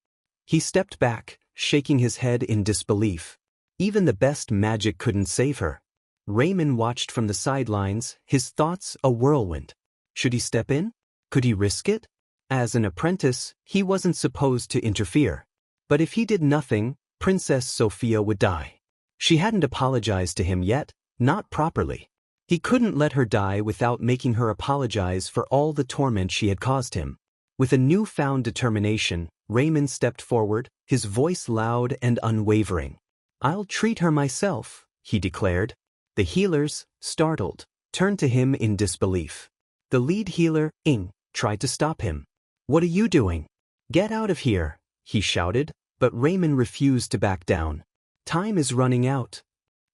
He stepped back, shaking his head in disbelief. Even the best magic couldn't save her. Raymond watched from the sidelines, his thoughts a whirlwind. Should he step in? Could he risk it? As an apprentice, he wasn't supposed to interfere. But if he did nothing, Princess Sophia would die. She hadn't apologized to him yet, not properly. He couldn't let her die without making her apologize for all the torment she had caused him. With a newfound determination, Raymond stepped forward, his voice loud and unwavering. "I'll treat her myself," he declared. The healers, startled, turned to him in disbelief. The lead healer, Ing, tried to stop him. "What are you doing? Get out of here," he shouted, but Raymond refused to back down. "Time is running out,"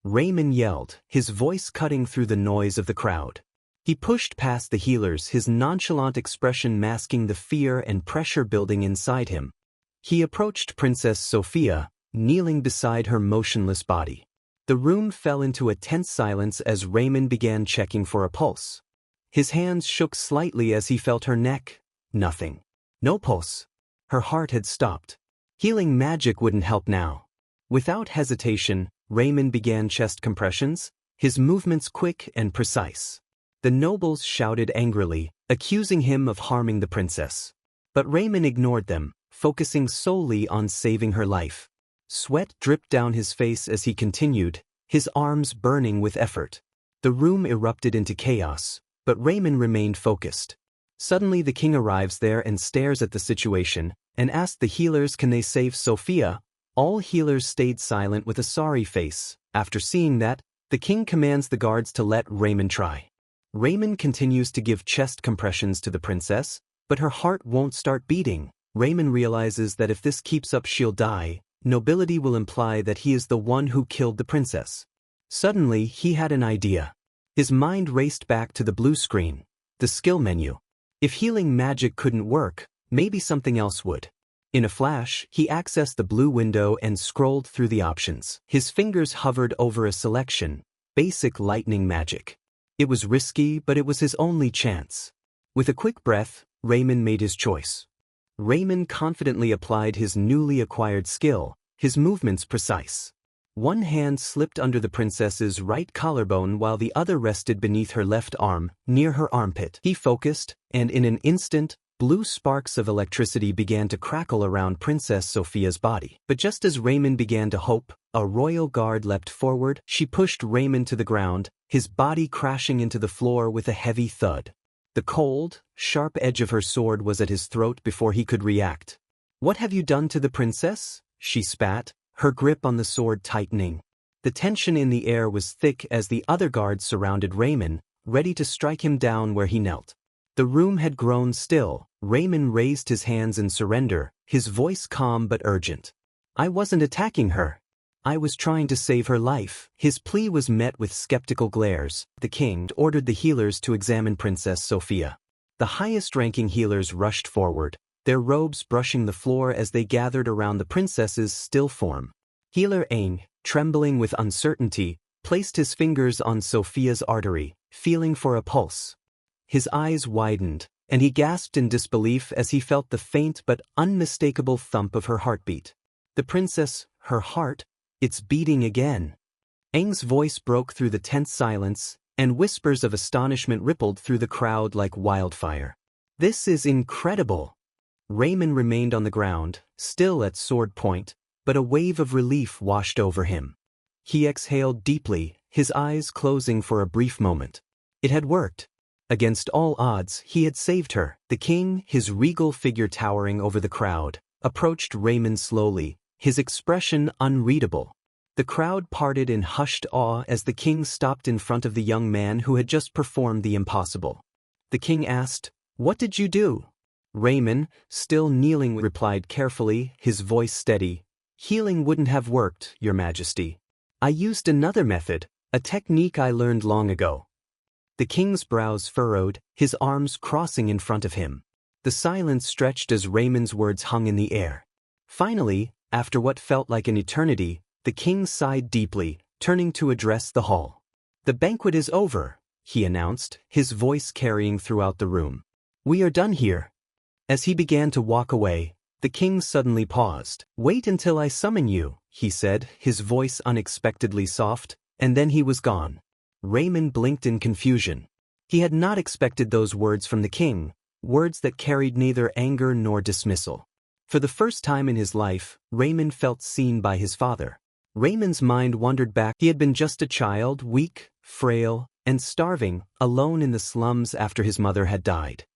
Raymond yelled, his voice cutting through the noise of the crowd. He pushed past the healers, his nonchalant expression masking the fear and pressure building inside him. He approached Princess Sophia, kneeling beside her motionless body. The room fell into a tense silence as Raymond began checking for a pulse. His hands shook slightly as he felt her neck. Nothing. No pulse. Her heart had stopped. Healing magic wouldn't help now. Without hesitation, Raymond began chest compressions, his movements quick and precise. The nobles shouted angrily, accusing him of harming the princess. But Raymond ignored them, focusing solely on saving her life. Sweat dripped down his face as he continued, his arms burning with effort. The room erupted into chaos, but Raymond remained focused. Suddenly the king arrives there and stares at the situation, and asks the healers can they save Sophia. All healers stayed silent with a sorry face. After seeing that, the king commands the guards to let Raymond try. Raymond continues to give chest compressions to the princess, but her heart won't start beating. Raymond realizes that if this keeps up she'll die. Nobility will imply that he is the one who killed the princess. Suddenly, he had an idea. His mind raced back to the blue screen, the skill menu. If healing magic couldn't work, maybe something else would. In a flash, he accessed the blue window and scrolled through the options. His fingers hovered over a selection: basic lightning magic. It was risky, but it was his only chance. With a quick breath, Raymond made his choice. Raymond confidently applied his newly acquired skill, his movements precise. One hand slipped under the princess's right collarbone while the other rested beneath her left arm, near her armpit. He focused, and in an instant, blue sparks of electricity began to crackle around Princess Sophia's body. But just as Raymond began to hope, a royal guard leapt forward. She pushed Raymond to the ground, his body crashing into the floor with a heavy thud. The cold, sharp edge of her sword was at his throat before he could react. "What have you done to the princess?" she spat, her grip on the sword tightening. The tension in the air was thick as the other guards surrounded Raymond, ready to strike him down where he knelt. The room had grown still. Raymond raised his hands in surrender, his voice calm but urgent. "I wasn't attacking her. I was trying to save her life." His plea was met with skeptical glares. The king ordered the healers to examine Princess Sophia. The highest-ranking healers rushed forward, their robes brushing the floor as they gathered around the princess's still form. Healer Aang, trembling with uncertainty, placed his fingers on Sophia's artery, feeling for a pulse. His eyes widened, and he gasped in disbelief as he felt the faint but unmistakable thump of her heartbeat. The princess, her heart, it's beating again. Aang's voice broke through the tense silence, and whispers of astonishment rippled through the crowd like wildfire. "This is incredible." Raymond remained on the ground, still at sword point, but a wave of relief washed over him. He exhaled deeply, his eyes closing for a brief moment. It had worked. Against all odds, he had saved her. The king, his regal figure towering over the crowd, approached Raymond slowly, his expression unreadable. The crowd parted in hushed awe as the king stopped in front of the young man who had just performed the impossible. The king asked, "What did you do?" Raymond, still kneeling, replied carefully, his voice steady, "Healing wouldn't have worked, Your Majesty. I used another method, a technique I learned long ago." The king's brows furrowed, his arms crossing in front of him. The silence stretched as Raymond's words hung in the air. Finally, after what felt like an eternity, the king sighed deeply, turning to address the hall. "The banquet is over," he announced, his voice carrying throughout the room. "We are done here." As he began to walk away, the king suddenly paused. "Wait until I summon you," he said, his voice unexpectedly soft, and then he was gone. Raymond blinked in confusion. He had not expected those words from the king, words that carried neither anger nor dismissal. For the first time in his life, Raymond felt seen by his father. Raymond's mind wandered back. He had been just a child, weak, frail, and starving, alone in the slums after his mother had died.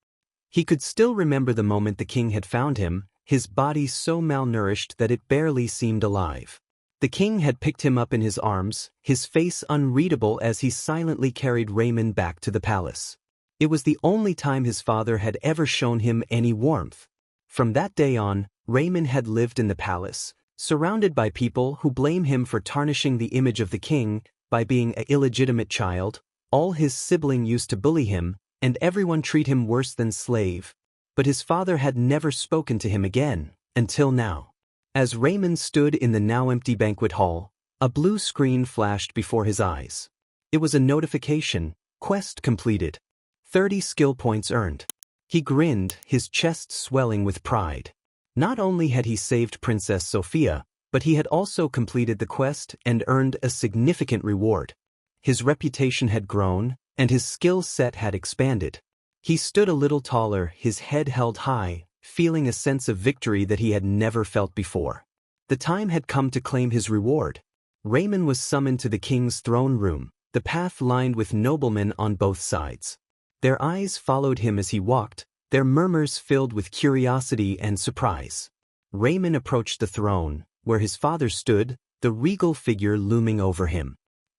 He could still remember the moment the king had found him, his body so malnourished that it barely seemed alive. The king had picked him up in his arms, his face unreadable as he silently carried Raymond back to the palace. It was the only time his father had ever shown him any warmth. From that day on, Raymond had lived in the palace, surrounded by people who blame him for tarnishing the image of the king by being an illegitimate child. All his siblings used to bully him, and everyone treat him worse than slave. But his father had never spoken to him again, until now. As Raymond stood in the now empty banquet hall, a blue screen flashed before his eyes. It was a notification: quest completed. 30 skill points earned. He grinned, his chest swelling with pride. Not only had he saved Princess Sophia, but he had also completed the quest and earned a significant reward. His reputation had grown, and his skill set had expanded. He stood a little taller, his head held high, feeling a sense of victory that he had never felt before. The time had come to claim his reward. Raymond was summoned to the king's throne room, the path lined with noblemen on both sides. Their eyes followed him as he walked, their murmurs filled with curiosity and surprise. Raymond approached the throne, where his father stood, the regal figure looming over him.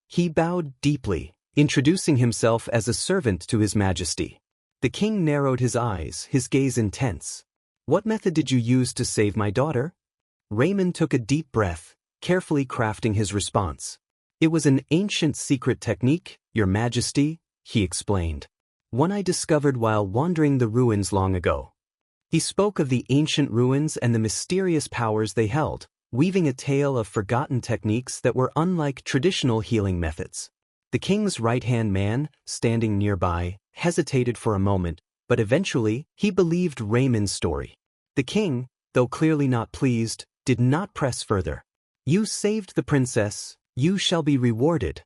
He bowed deeply, introducing himself as a servant to His Majesty. The king narrowed his eyes, his gaze intense. "What method did you use to save my daughter?" Raymond took a deep breath, carefully crafting his response. "It was an ancient secret technique, Your Majesty," he explained. "One I discovered while wandering the ruins long ago." He spoke of the ancient ruins and the mysterious powers they held, weaving a tale of forgotten techniques that were unlike traditional healing methods. The king's right-hand man, standing nearby, hesitated for a moment, but eventually, he believed Raymond's story. The king, though clearly not pleased, did not press further. "You saved the princess, you shall be rewarded."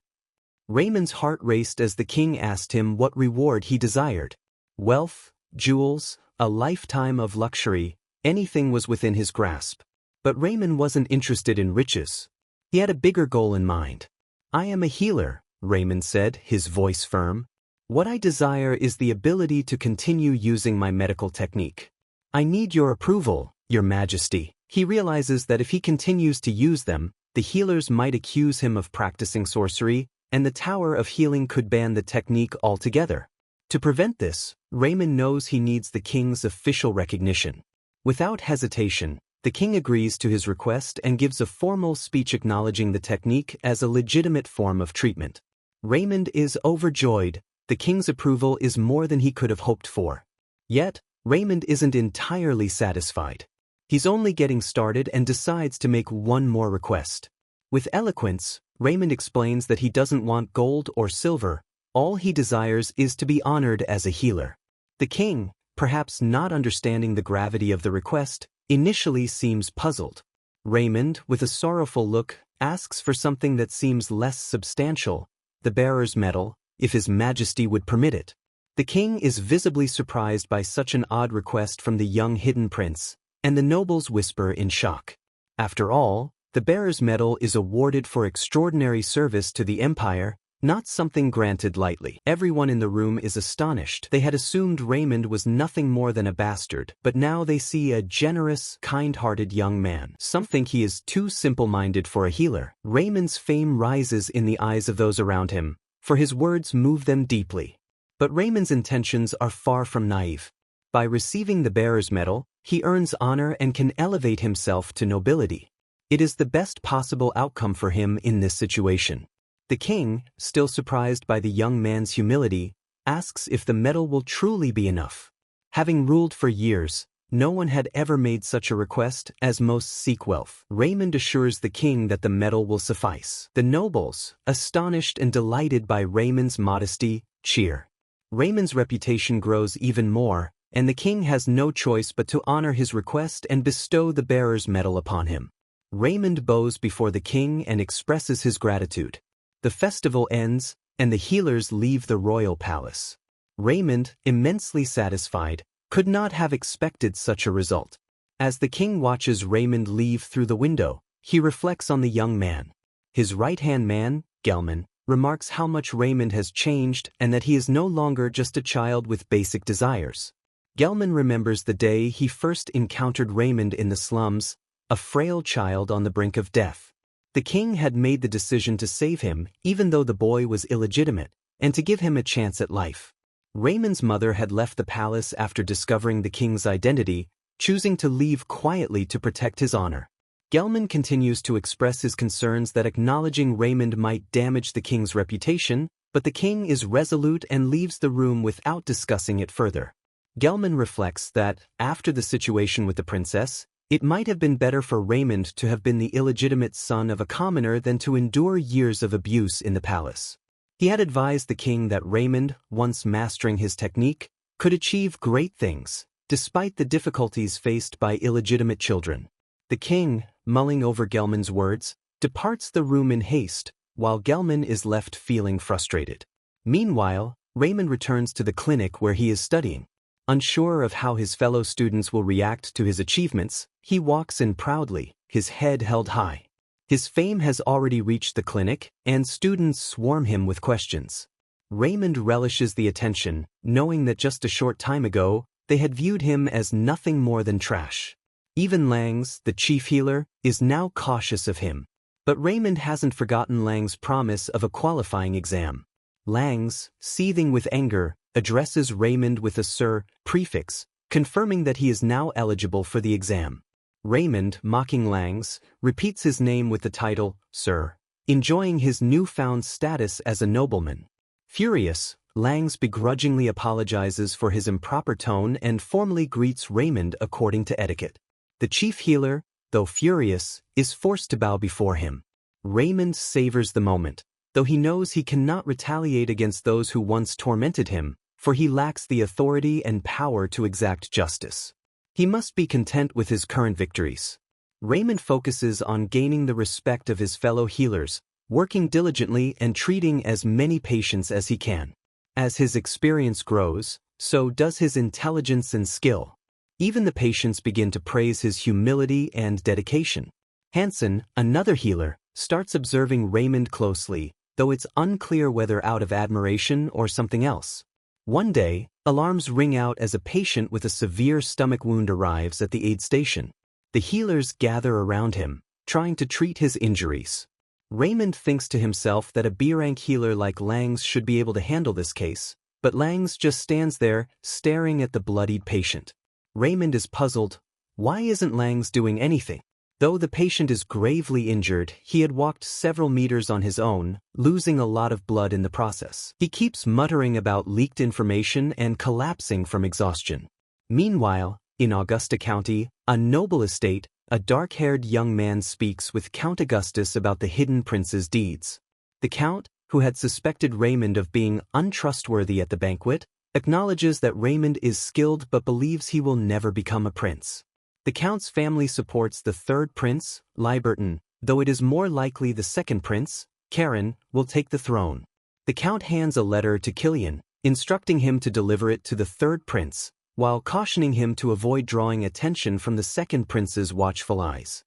Raymond's heart raced as the king asked him what reward he desired. Wealth, jewels, a lifetime of luxury, anything was within his grasp. But Raymond wasn't interested in riches. He had a bigger goal in mind. "I am a healer," Raymond said, his voice firm. "What I desire is the ability to continue using my medical technique. I need your approval, Your Majesty." He realizes that if he continues to use them, the healers might accuse him of practicing sorcery, and the Tower of Healing could ban the technique altogether. To prevent this, Raymond knows he needs the king's official recognition. Without hesitation, the king agrees to his request and gives a formal speech acknowledging the technique as a legitimate form of treatment. Raymond is overjoyed. The king's approval is more than he could have hoped for. Yet, Raymond isn't entirely satisfied. He's only getting started and decides to make one more request. With eloquence, Raymond explains that he doesn't want gold or silver. All he desires is to be honored as a healer. The king, perhaps not understanding the gravity of the request, initially seems puzzled. Raymond, with a sorrowful look, asks for something that seems less substantial, the bearer's medal, if His Majesty would permit it. The king is visibly surprised by such an odd request from the young hidden prince, and the nobles whisper in shock. After all, the bearer's medal is awarded for extraordinary service to the empire, not something granted lightly. Everyone in the room is astonished. They had assumed Raymond was nothing more than a bastard, but now they see a generous, kind-hearted young man. Some think he is too simple-minded for a healer. Raymond's fame rises in the eyes of those around him, for his words move them deeply. But Raymond's intentions are far from naive. By receiving the bearer's medal, he earns honor and can elevate himself to nobility. It is the best possible outcome for him in this situation. The king, still surprised by the young man's humility, asks if the medal will truly be enough. Having ruled for years, no one had ever made such a request, as most seek wealth. Raymond assures the king that the medal will suffice. The nobles, astonished and delighted by Raymond's modesty, cheer. Raymond's reputation grows even more, and the king has no choice but to honor his request and bestow the bearer's medal upon him. Raymond bows before the king and expresses his gratitude. The festival ends, and the healers leave the royal palace. Raymond, immensely satisfied, could not have expected such a result. As the king watches Raymond leave through the window, he reflects on the young man. His right-hand man, Gelman, remarks how much Raymond has changed and that he is no longer just a child with basic desires. Gelman remembers the day he first encountered Raymond in the slums, a frail child on the brink of death. The king had made the decision to save him, even though the boy was illegitimate, and to give him a chance at life. Raymond's mother had left the palace after discovering the king's identity, choosing to leave quietly to protect his honor. Gelman continues to express his concerns that acknowledging Raymond might damage the king's reputation, but the king is resolute and leaves the room without discussing it further. Gelman reflects that, after the situation with the princess, it might have been better for Raymond to have been the illegitimate son of a commoner than to endure years of abuse in the palace. He had advised the king that Raymond, once mastering his technique, could achieve great things, despite the difficulties faced by illegitimate children. The king, mulling over Gelman's words, departs the room in haste, while Gelman is left feeling frustrated. Meanwhile, Raymond returns to the clinic where he is studying. Unsure of how his fellow students will react to his achievements, he walks in proudly, his head held high. His fame has already reached the clinic, and students swarm him with questions. Raymond relishes the attention, knowing that just a short time ago, they had viewed him as nothing more than trash. Even Langs, the chief healer, is now cautious of him. But Raymond hasn't forgotten Lang's promise of a qualifying exam. Langs, seething with anger, addresses Raymond with a Sir prefix, confirming that he is now eligible for the exam. Raymond, mocking Langs, repeats his name with the title, Sir, enjoying his newfound status as a nobleman. Furious, Langs begrudgingly apologizes for his improper tone and formally greets Raymond according to etiquette. The chief healer, though furious, is forced to bow before him. Raymond savors the moment, though he knows he cannot retaliate against those who once tormented him, for he lacks the authority and power to exact justice. He must be content with his current victories. Raymond focuses on gaining the respect of his fellow healers, working diligently and treating as many patients as he can. As his experience grows, so does his intelligence and skill. Even the patients begin to praise his humility and dedication. Hansen, another healer, starts observing Raymond closely, though it's unclear whether out of admiration or something else. One day, alarms ring out as a patient with a severe stomach wound arrives at the aid station. The healers gather around him, trying to treat his injuries. Raymond thinks to himself that a B-rank healer like Langs should be able to handle this case, but Langs just stands there, staring at the bloodied patient. Raymond is puzzled. Why isn't Langs doing anything? Though the patient is gravely injured, he had walked several meters on his own, losing a lot of blood in the process. He keeps muttering about leaked information and collapsing from exhaustion. Meanwhile, in Augusta County, a noble estate, a dark-haired young man speaks with Count Augustus about the hidden prince's deeds. The count, who had suspected Raymond of being untrustworthy at the banquet, acknowledges that Raymond is skilled but believes he will never become a prince. The count's family supports the third prince, Liberton, though it is more likely the second prince, Karen, will take the throne. The count hands a letter to Killian, instructing him to deliver it to the third prince, while cautioning him to avoid drawing attention from the second prince's watchful eyes.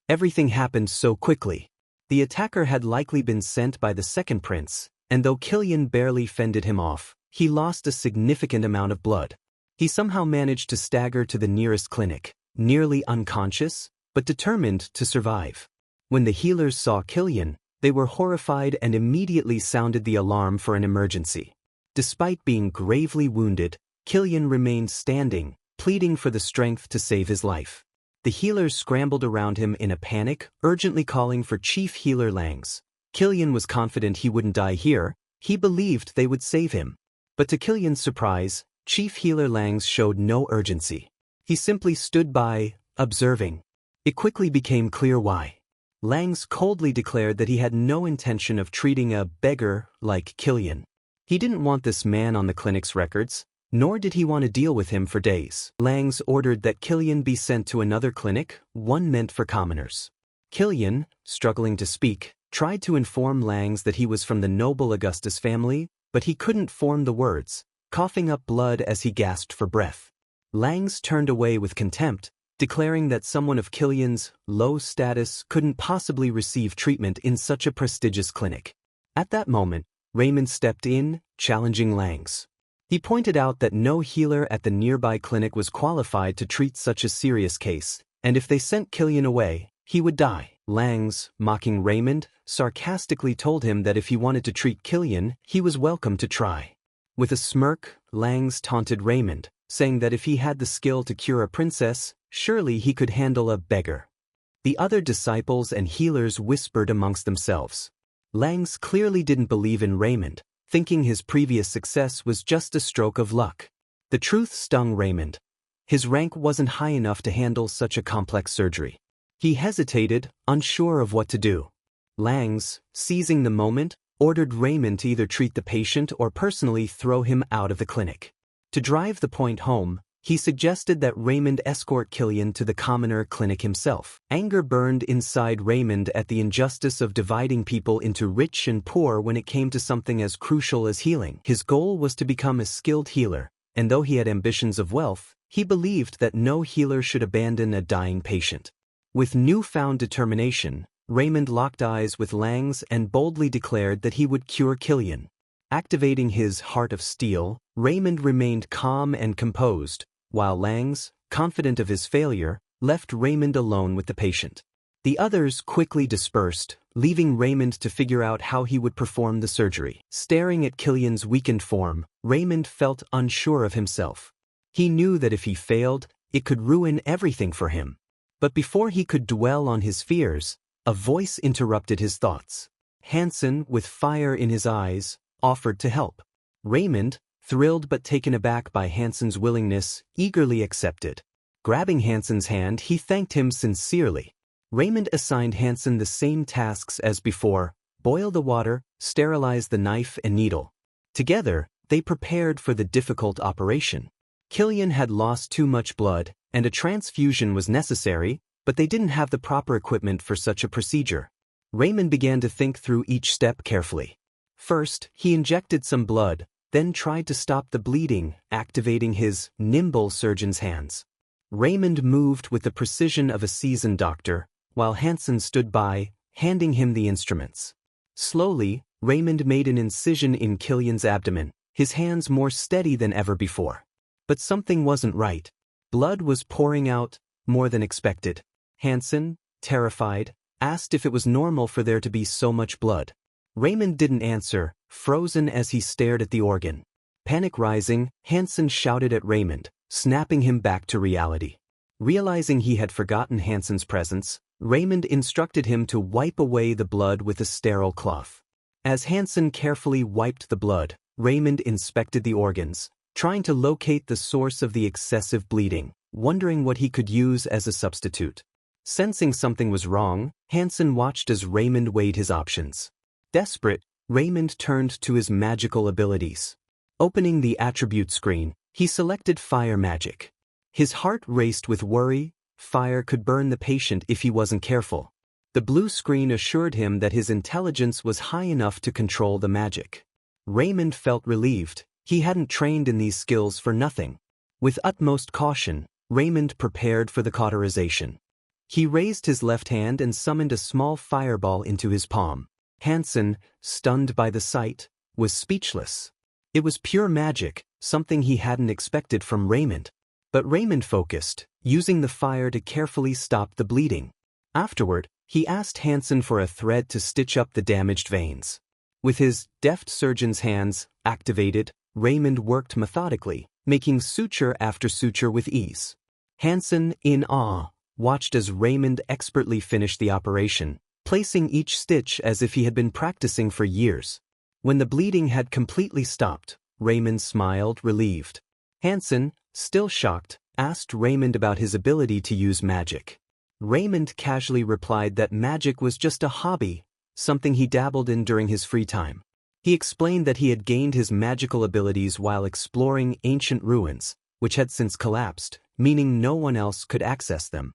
Everything happened so quickly. The attacker had likely been sent by the second prince, and though Killian barely fended him off, he lost a significant amount of blood. He somehow managed to stagger to the nearest clinic, nearly unconscious, but determined to survive. When the healers saw Killian, they were horrified and immediately sounded the alarm for an emergency. Despite being gravely wounded, Killian remained standing, pleading for the strength to save his life. The healers scrambled around him in a panic, urgently calling for Chief Healer Langs. Killian was confident he wouldn't die here. He believed they would save him. But to Killian's surprise, Chief Healer Langs showed no urgency. He simply stood by, observing. It quickly became clear why. Langs coldly declared that he had no intention of treating a beggar like Killian. He didn't want this man on the clinic's records, nor did he want to deal with him for days. Langs ordered that Killian be sent to another clinic, one meant for commoners. Killian, struggling to speak, tried to inform Langs that he was from the noble Augustus family, but he couldn't form the words, coughing up blood as he gasped for breath. Langs turned away with contempt, declaring that someone of Killian's low status couldn't possibly receive treatment in such a prestigious clinic. At that moment, Raymond stepped in, challenging Langs. He pointed out that no healer at the nearby clinic was qualified to treat such a serious case, and if they sent Killian away, he would die. Langs, mocking Raymond, sarcastically told him that if he wanted to treat Killian, he was welcome to try. With a smirk, Langs taunted Raymond, saying that if he had the skill to cure a princess, surely he could handle a beggar. The other disciples and healers whispered amongst themselves. Langs clearly didn't believe in Raymond, thinking his previous success was just a stroke of luck. The truth stung Raymond. His rank wasn't high enough to handle such a complex surgery. He hesitated, unsure of what to do. Langs, seizing the moment, ordered Raymond to either treat the patient or personally throw him out of the clinic. To drive the point home, he suggested that Raymond escort Killian to the commoner clinic himself. Anger burned inside Raymond at the injustice of dividing people into rich and poor when it came to something as crucial as healing. His goal was to become a skilled healer, and though he had ambitions of wealth, he believed that no healer should abandon a dying patient. With newfound determination, Raymond locked eyes with Langs and boldly declared that he would cure Killian. Activating his heart of steel, Raymond remained calm and composed, while Langs, confident of his failure, left Raymond alone with the patient. The others quickly dispersed, leaving Raymond to figure out how he would perform the surgery. Staring at Killian's weakened form, Raymond felt unsure of himself. He knew that if he failed, it could ruin everything for him. But before he could dwell on his fears, a voice interrupted his thoughts. Hansen, with fire in his eyes, offered to help. Raymond, thrilled but taken aback by Hansen's willingness, eagerly accepted. Grabbing Hansen's hand, he thanked him sincerely. Raymond assigned Hansen the same tasks as before: boil the water, sterilize the knife and needle. Together, they prepared for the difficult operation. Killian had lost too much blood, and a transfusion was necessary, but they didn't have the proper equipment for such a procedure. Raymond began to think through each step carefully. First, he injected some blood, then tried to stop the bleeding, activating his nimble surgeon's hands. Raymond moved with the precision of a seasoned doctor, while Hansen stood by, handing him the instruments. Slowly, Raymond made an incision in Killian's abdomen, his hands more steady than ever before. But something wasn't right. Blood was pouring out, more than expected. Hansen, terrified, asked if it was normal for there to be so much blood. Raymond didn't answer, frozen as he stared at the organ. Panic rising, Hansen shouted at Raymond, snapping him back to reality. Realizing he had forgotten Hansen's presence, Raymond instructed him to wipe away the blood with a sterile cloth. As Hansen carefully wiped the blood, Raymond inspected the organs, trying to locate the source of the excessive bleeding, wondering what he could use as a substitute. Sensing something was wrong, Hansen watched as Raymond weighed his options. Desperate, Raymond turned to his magical abilities. Opening the attribute screen, he selected fire magic. His heart raced with worry. Fire could burn the patient if he wasn't careful. The blue screen assured him that his intelligence was high enough to control the magic. Raymond felt relieved. He hadn't trained in these skills for nothing. With utmost caution, Raymond prepared for the cauterization. He raised his left hand and summoned a small fireball into his palm. Hansen, stunned by the sight, was speechless. It was pure magic, something he hadn't expected from Raymond. But Raymond focused, using the fire to carefully stop the bleeding. Afterward, he asked Hansen for a thread to stitch up the damaged veins. With his deft surgeon's hands activated, Raymond worked methodically, making suture after suture with ease. Hansen, in awe, watched as Raymond expertly finished the operation, placing each stitch as if he had been practicing for years. When the bleeding had completely stopped, Raymond smiled, relieved. Hansen, still shocked, asked Raymond about his ability to use magic. Raymond casually replied that magic was just a hobby, something he dabbled in during his free time. He explained that he had gained his magical abilities while exploring ancient ruins, which had since collapsed, meaning no one else could access them.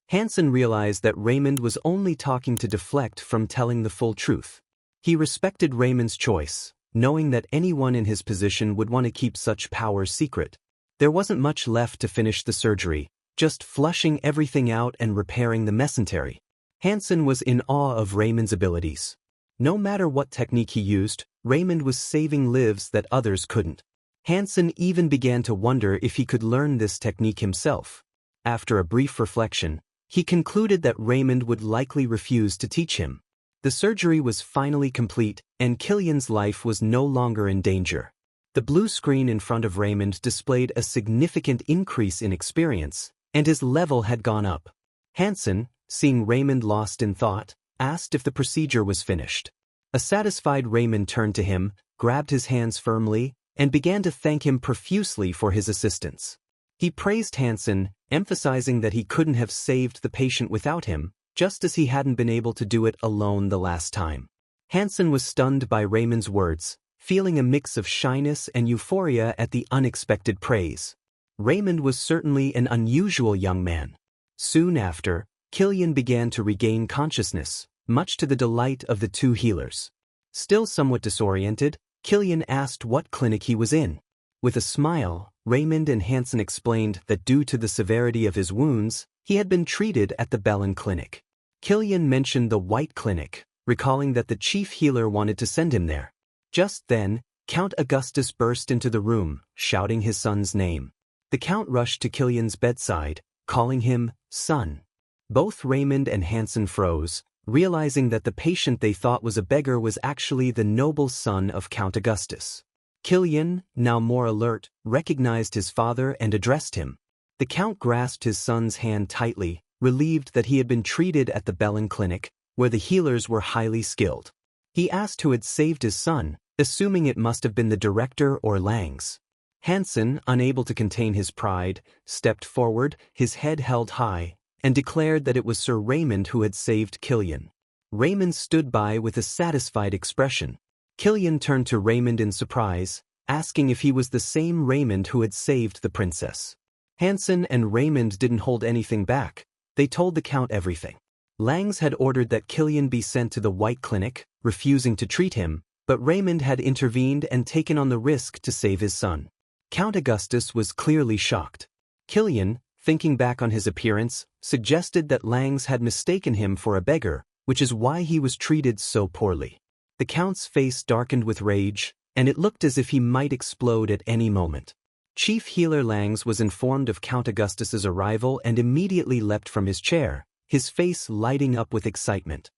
Hansen realized that Raymond was only talking to deflect from telling the full truth. He respected Raymond's choice, knowing that anyone in his position would want to keep such power secret. There wasn't much left to finish the surgery, just flushing everything out and repairing the mesentery. Hansen was in awe of Raymond's abilities. No matter what technique he used, Raymond was saving lives that others couldn't. Hansen even began to wonder if he could learn this technique himself. After a brief reflection, he concluded that Raymond would likely refuse to teach him. The surgery was finally complete, and Killian's life was no longer in danger. The blue screen in front of Raymond displayed a significant increase in experience, and his level had gone up. Hansen, seeing Raymond lost in thought, asked if the procedure was finished. A satisfied Raymond turned to him, grabbed his hands firmly, and began to thank him profusely for his assistance. He praised Hansen, emphasizing that he couldn't have saved the patient without him, just as he hadn't been able to do it alone the last time. Hansen was stunned by Raymond's words, feeling a mix of shyness and euphoria at the unexpected praise. Raymond was certainly an unusual young man. Soon after, Killian began to regain consciousness, much to the delight of the two healers. Still somewhat disoriented, Killian asked what clinic he was in. With a smile, Raymond and Hansen explained that due to the severity of his wounds, he had been treated at the Bellin Clinic. Killian mentioned the White Clinic, recalling that the chief healer wanted to send him there. Just then, Count Augustus burst into the room, shouting his son's name. The Count rushed to Killian's bedside, calling him son. Both Raymond and Hansen froze, realizing that the patient they thought was a beggar was actually the noble son of Count Augustus. Killian, now more alert, recognized his father and addressed him. The Count grasped his son's hand tightly, relieved that he had been treated at the Bellin Clinic, where the healers were highly skilled. He asked who had saved his son, assuming it must have been the director or Langs. Hansen, unable to contain his pride, stepped forward, his head held high, and declared that it was Sir Raymond who had saved Killian. Raymond stood by with a satisfied expression. Killian turned to Raymond in surprise, asking if he was the same Raymond who had saved the princess. Hansen and Raymond didn't hold anything back. They told the Count everything. Langs had ordered that Killian be sent to the White Clinic, refusing to treat him, but Raymond had intervened and taken on the risk to save his son. Count Augustus was clearly shocked. Killian, thinking back on his appearance, suggested that Langs had mistaken him for a beggar, which is why he was treated so poorly. The Count's face darkened with rage, and it looked as if he might explode at any moment. Chief Healer Langs was informed of Count Augustus's arrival and immediately leapt from his chair, his face lighting up with excitement.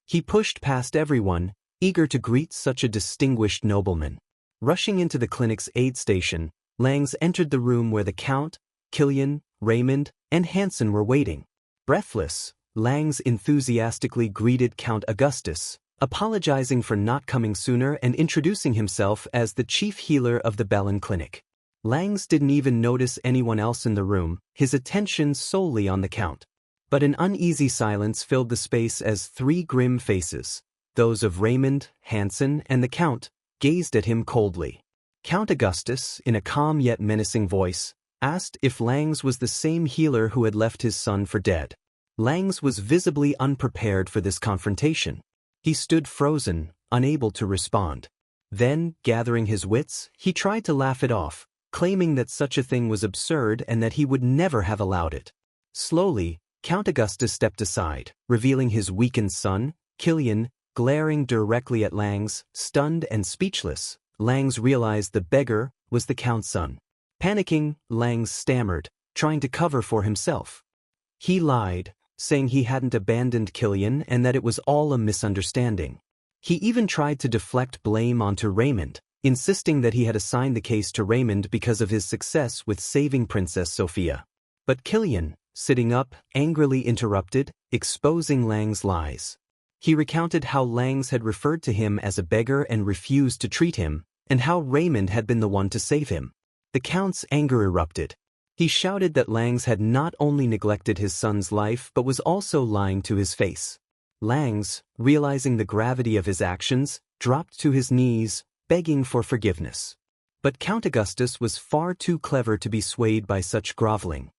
He pushed past everyone, eager to greet such a distinguished nobleman. Rushing into the clinic's aid station, Langs entered the room where the Count, Killian, Raymond, and Hansen were waiting. Breathless, Langs enthusiastically greeted Count Augustus, apologizing for not coming sooner and introducing himself as the chief healer of the Bellin Clinic. Langs didn't even notice anyone else in the room, his attention solely on the Count. But an uneasy silence filled the space as three grim faces, those of Raymond, Hansen, and the Count, gazed at him coldly. Count Augustus, in a calm yet menacing voice, asked if Langs was the same healer who had left his son for dead. Langs was visibly unprepared for this confrontation. He stood frozen, unable to respond. Then, gathering his wits, he tried to laugh it off, claiming that such a thing was absurd and that he would never have allowed it. Slowly, Count Augustus stepped aside, revealing his weakened son, Killian, glaring directly at Langs, stunned and speechless. Langs realized the beggar was the Count's son. Panicking, Langs stammered, trying to cover for himself. He lied, saying he hadn't abandoned Killian and that it was all a misunderstanding. He even tried to deflect blame onto Raymond, insisting that he had assigned the case to Raymond because of his success with saving Princess Sophia. But Killian, sitting up, angrily interrupted, exposing Langs' lies. He recounted how Langs had referred to him as a beggar and refused to treat him, and how Raymond had been the one to save him. The Count's anger erupted. He shouted that Langs had not only neglected his son's life but was also lying to his face. Langs, realizing the gravity of his actions, dropped to his knees, begging for forgiveness. But Count Augustus was far too clever to be swayed by such groveling.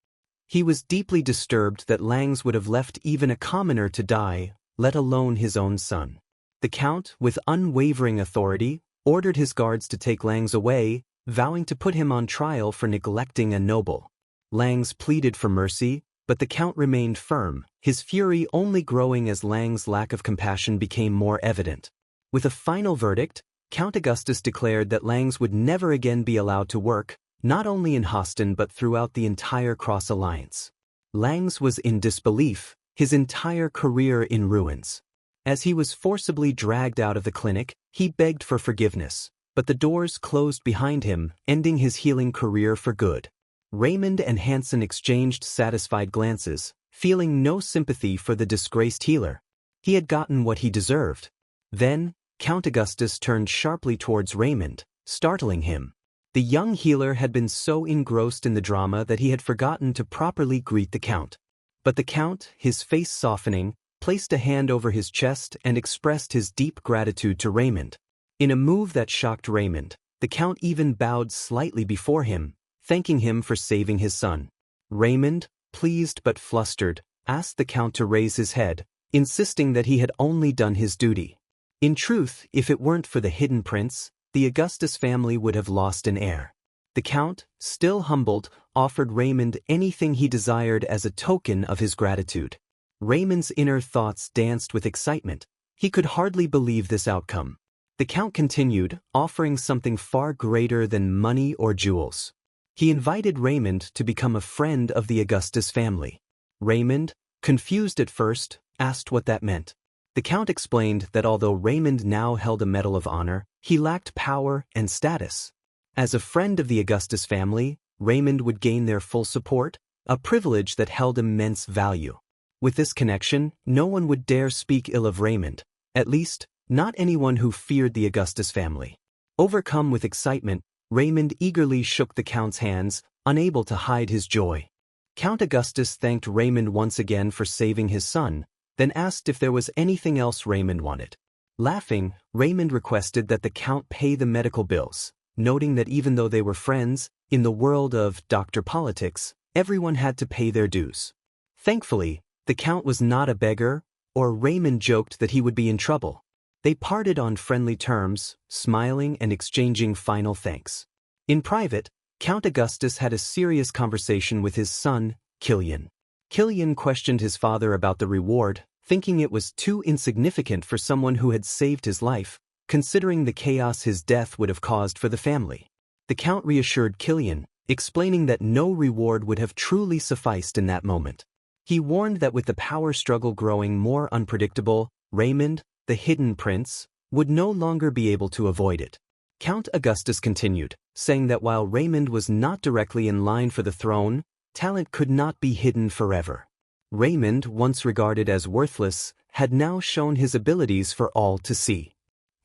He was deeply disturbed that Langs would have left even a commoner to die, let alone his own son. The Count, with unwavering authority, ordered his guards to take Langs away, vowing to put him on trial for neglecting a noble. Langs pleaded for mercy, but the Count remained firm, his fury only growing as Langs' lack of compassion became more evident. With a final verdict, Count Augustus declared that Langs would never again be allowed to work, not only in Hoston but throughout the entire Cross Alliance. Langs was in disbelief, his entire career in ruins. As he was forcibly dragged out of the clinic, he begged for forgiveness, but the doors closed behind him, ending his healing career for good. Raymond and Hansen exchanged satisfied glances, feeling no sympathy for the disgraced healer. He had gotten what he deserved. Then, Count Augustus turned sharply towards Raymond, startling him. The young healer had been so engrossed in the drama that he had forgotten to properly greet the Count. But the Count, his face softening, placed a hand over his chest and expressed his deep gratitude to Raymond. In a move that shocked Raymond, the Count even bowed slightly before him, thanking him for saving his son. Raymond, pleased but flustered, asked the Count to raise his head, insisting that he had only done his duty. In truth, if it weren't for the hidden prince, the Augustus family would have lost an heir. The Count, still humbled, offered Raymond anything he desired as a token of his gratitude. Raymond's inner thoughts danced with excitement. He could hardly believe this outcome. The Count continued, offering something far greater than money or jewels. He invited Raymond to become a friend of the Augustus family. Raymond, confused at first, asked what that meant. The Count explained that although Raymond now held a Medal of Honor, he lacked power and status. As a friend of the Augustus family, Raymond would gain their full support, a privilege that held immense value. With this connection, no one would dare speak ill of Raymond, at least, not anyone who feared the Augustus family. Overcome with excitement, Raymond eagerly shook the Count's hands, unable to hide his joy. Count Augustus thanked Raymond once again for saving his son, then asked if there was anything else Raymond wanted. Laughing, Raymond requested that the Count pay the medical bills, noting that even though they were friends, in the world of doctor politics, everyone had to pay their dues. Thankfully, the Count was not a beggar, or Raymond joked that he would be in trouble. They parted on friendly terms, smiling and exchanging final thanks. In private, Count Augustus had a serious conversation with his son, Kilian. Kilian questioned his father about the reward, thinking it was too insignificant for someone who had saved his life, considering the chaos his death would have caused for the family. The Count reassured Kilian, explaining that no reward would have truly sufficed in that moment. He warned that with the power struggle growing more unpredictable, Raymond, the hidden prince, would no longer be able to avoid it. Count Augustus continued, saying that while Raymond was not directly in line for the throne, talent could not be hidden forever. Raymond, once regarded as worthless, had now shown his abilities for all to see.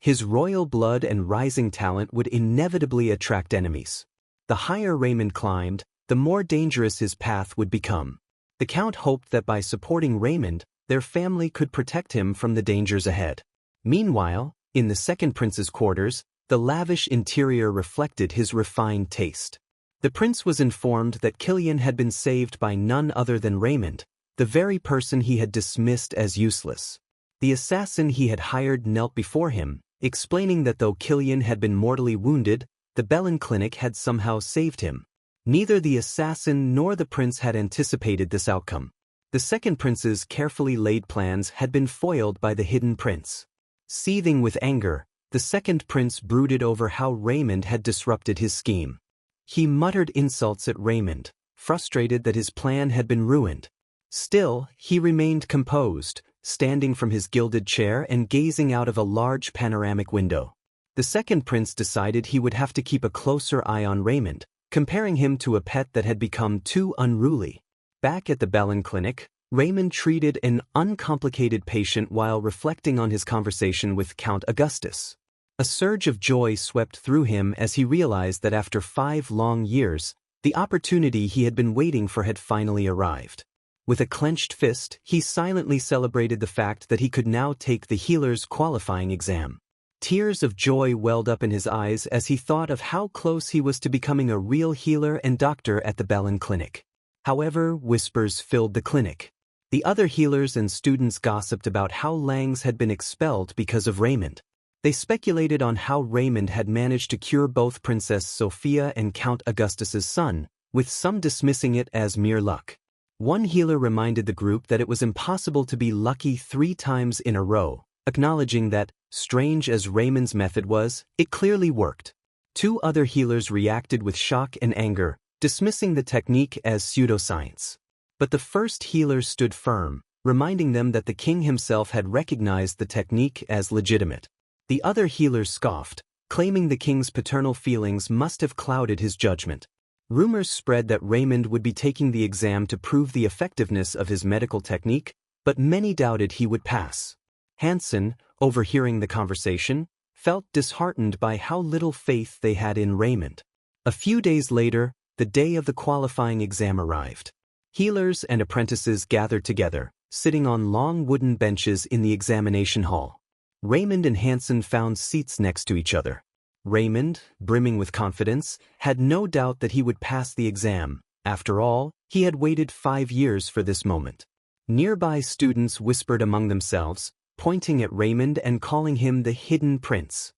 His royal blood and rising talent would inevitably attract enemies. The higher Raymond climbed, the more dangerous his path would become. The Count hoped that by supporting Raymond, their family could protect him from the dangers ahead. Meanwhile, in the second prince's quarters, the lavish interior reflected his refined taste. The prince was informed that Kilian had been saved by none other than Raymond, the very person he had dismissed as useless. The assassin he had hired knelt before him, explaining that though Kilian had been mortally wounded, the Bellin Clinic had somehow saved him. Neither the assassin nor the prince had anticipated this outcome. The second prince's carefully laid plans had been foiled by the hidden prince. Seething with anger, the second prince brooded over how Raymond had disrupted his scheme. He muttered insults at Raymond, frustrated that his plan had been ruined. Still, he remained composed, standing from his gilded chair and gazing out of a large panoramic window. The second prince decided he would have to keep a closer eye on Raymond, comparing him to a pet that had become too unruly. Back at the Bellin Clinic, Raymond treated an uncomplicated patient while reflecting on his conversation with Count Augustus. A surge of joy swept through him as he realized that after 5 long years, the opportunity he had been waiting for had finally arrived. With a clenched fist, he silently celebrated the fact that he could now take the healer's qualifying exam. Tears of joy welled up in his eyes as he thought of how close he was to becoming a real healer and doctor at the Bellin Clinic. However, whispers filled the clinic. The other healers and students gossiped about how Langs had been expelled because of Raymond. They speculated on how Raymond had managed to cure both Princess Sophia and Count Augustus's son, with some dismissing it as mere luck. One healer reminded the group that it was impossible to be lucky 3 times in a row, acknowledging that, strange as Raymond's method was, it clearly worked. 2 other healers reacted with shock and anger, dismissing the technique as pseudoscience. But the first healer stood firm, reminding them that the king himself had recognized the technique as legitimate. The other healers scoffed, claiming the king's paternal feelings must have clouded his judgment. Rumors spread that Raymond would be taking the exam to prove the effectiveness of his medical technique, but many doubted he would pass. Hansen, overhearing the conversation, felt disheartened by how little faith they had in Raymond. A few days later, the day of the qualifying exam arrived. Healers and apprentices gathered together, sitting on long wooden benches in the examination hall. Raymond and Hansen found seats next to each other. Raymond, brimming with confidence, had no doubt that he would pass the exam. After all, he had waited 5 years for this moment. Nearby students whispered among themselves, pointing at Raymond and calling him the hidden prince.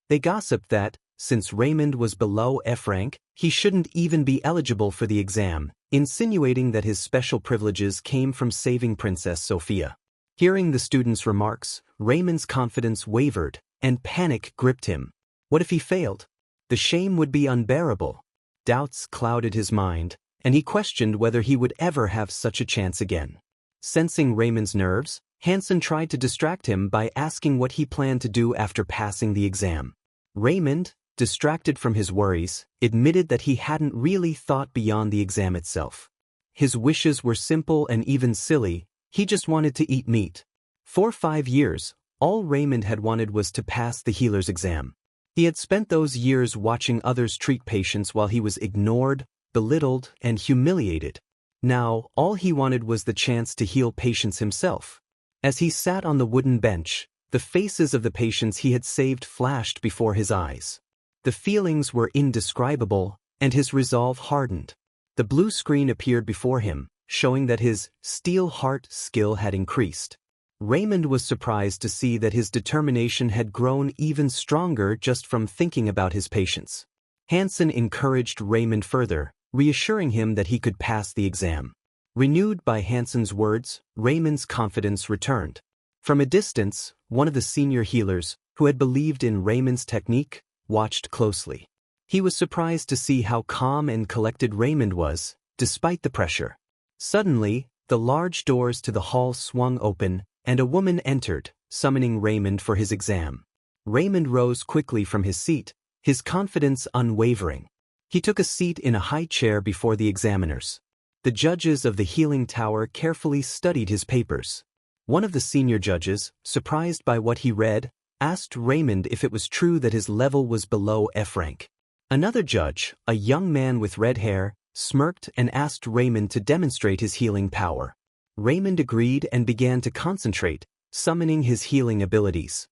They gossiped that, since Raymond was below F-rank, he shouldn't even be eligible for the exam, insinuating that his special privileges came from saving Princess Sophia. Hearing the students' remarks, Raymond's confidence wavered, and panic gripped him. What if he failed? The shame would be unbearable. Doubts clouded his mind, and he questioned whether he would ever have such a chance again. Sensing Raymond's nerves, Hansen tried to distract him by asking what he planned to do after passing the exam. Raymond, distracted from his worries, admitted that he hadn't really thought beyond the exam itself. His wishes were simple and even silly, he just wanted to eat meat. For 5 years, all Raymond had wanted was to pass the healer's exam. He had spent those years watching others treat patients while he was ignored, belittled, and humiliated. Now, all he wanted was the chance to heal patients himself. As he sat on the wooden bench, the faces of the patients he had saved flashed before his eyes. The feelings were indescribable, and his resolve hardened. The blue screen appeared before him, showing that his steel heart skill had increased. Raymond was surprised to see that his determination had grown even stronger just from thinking about his patients. Hansen encouraged Raymond further, reassuring him that he could pass the exam. Renewed by Hansen's words, Raymond's confidence returned. From a distance, one of the senior healers, who had believed in Raymond's technique, watched closely. He was surprised to see how calm and collected Raymond was, despite the pressure. Suddenly, the large doors to the hall swung open, and a woman entered, summoning Raymond for his exam. Raymond rose quickly from his seat, his confidence unwavering. He took a seat in a high chair before the examiners. The judges of the healing tower carefully studied his papers. One of the senior judges, surprised by what he read, asked Raymond if it was true that his level was below F rank. Another judge, a young man with red hair, smirked and asked Raymond to demonstrate his healing power. Raymond agreed and began to concentrate, summoning his healing abilities.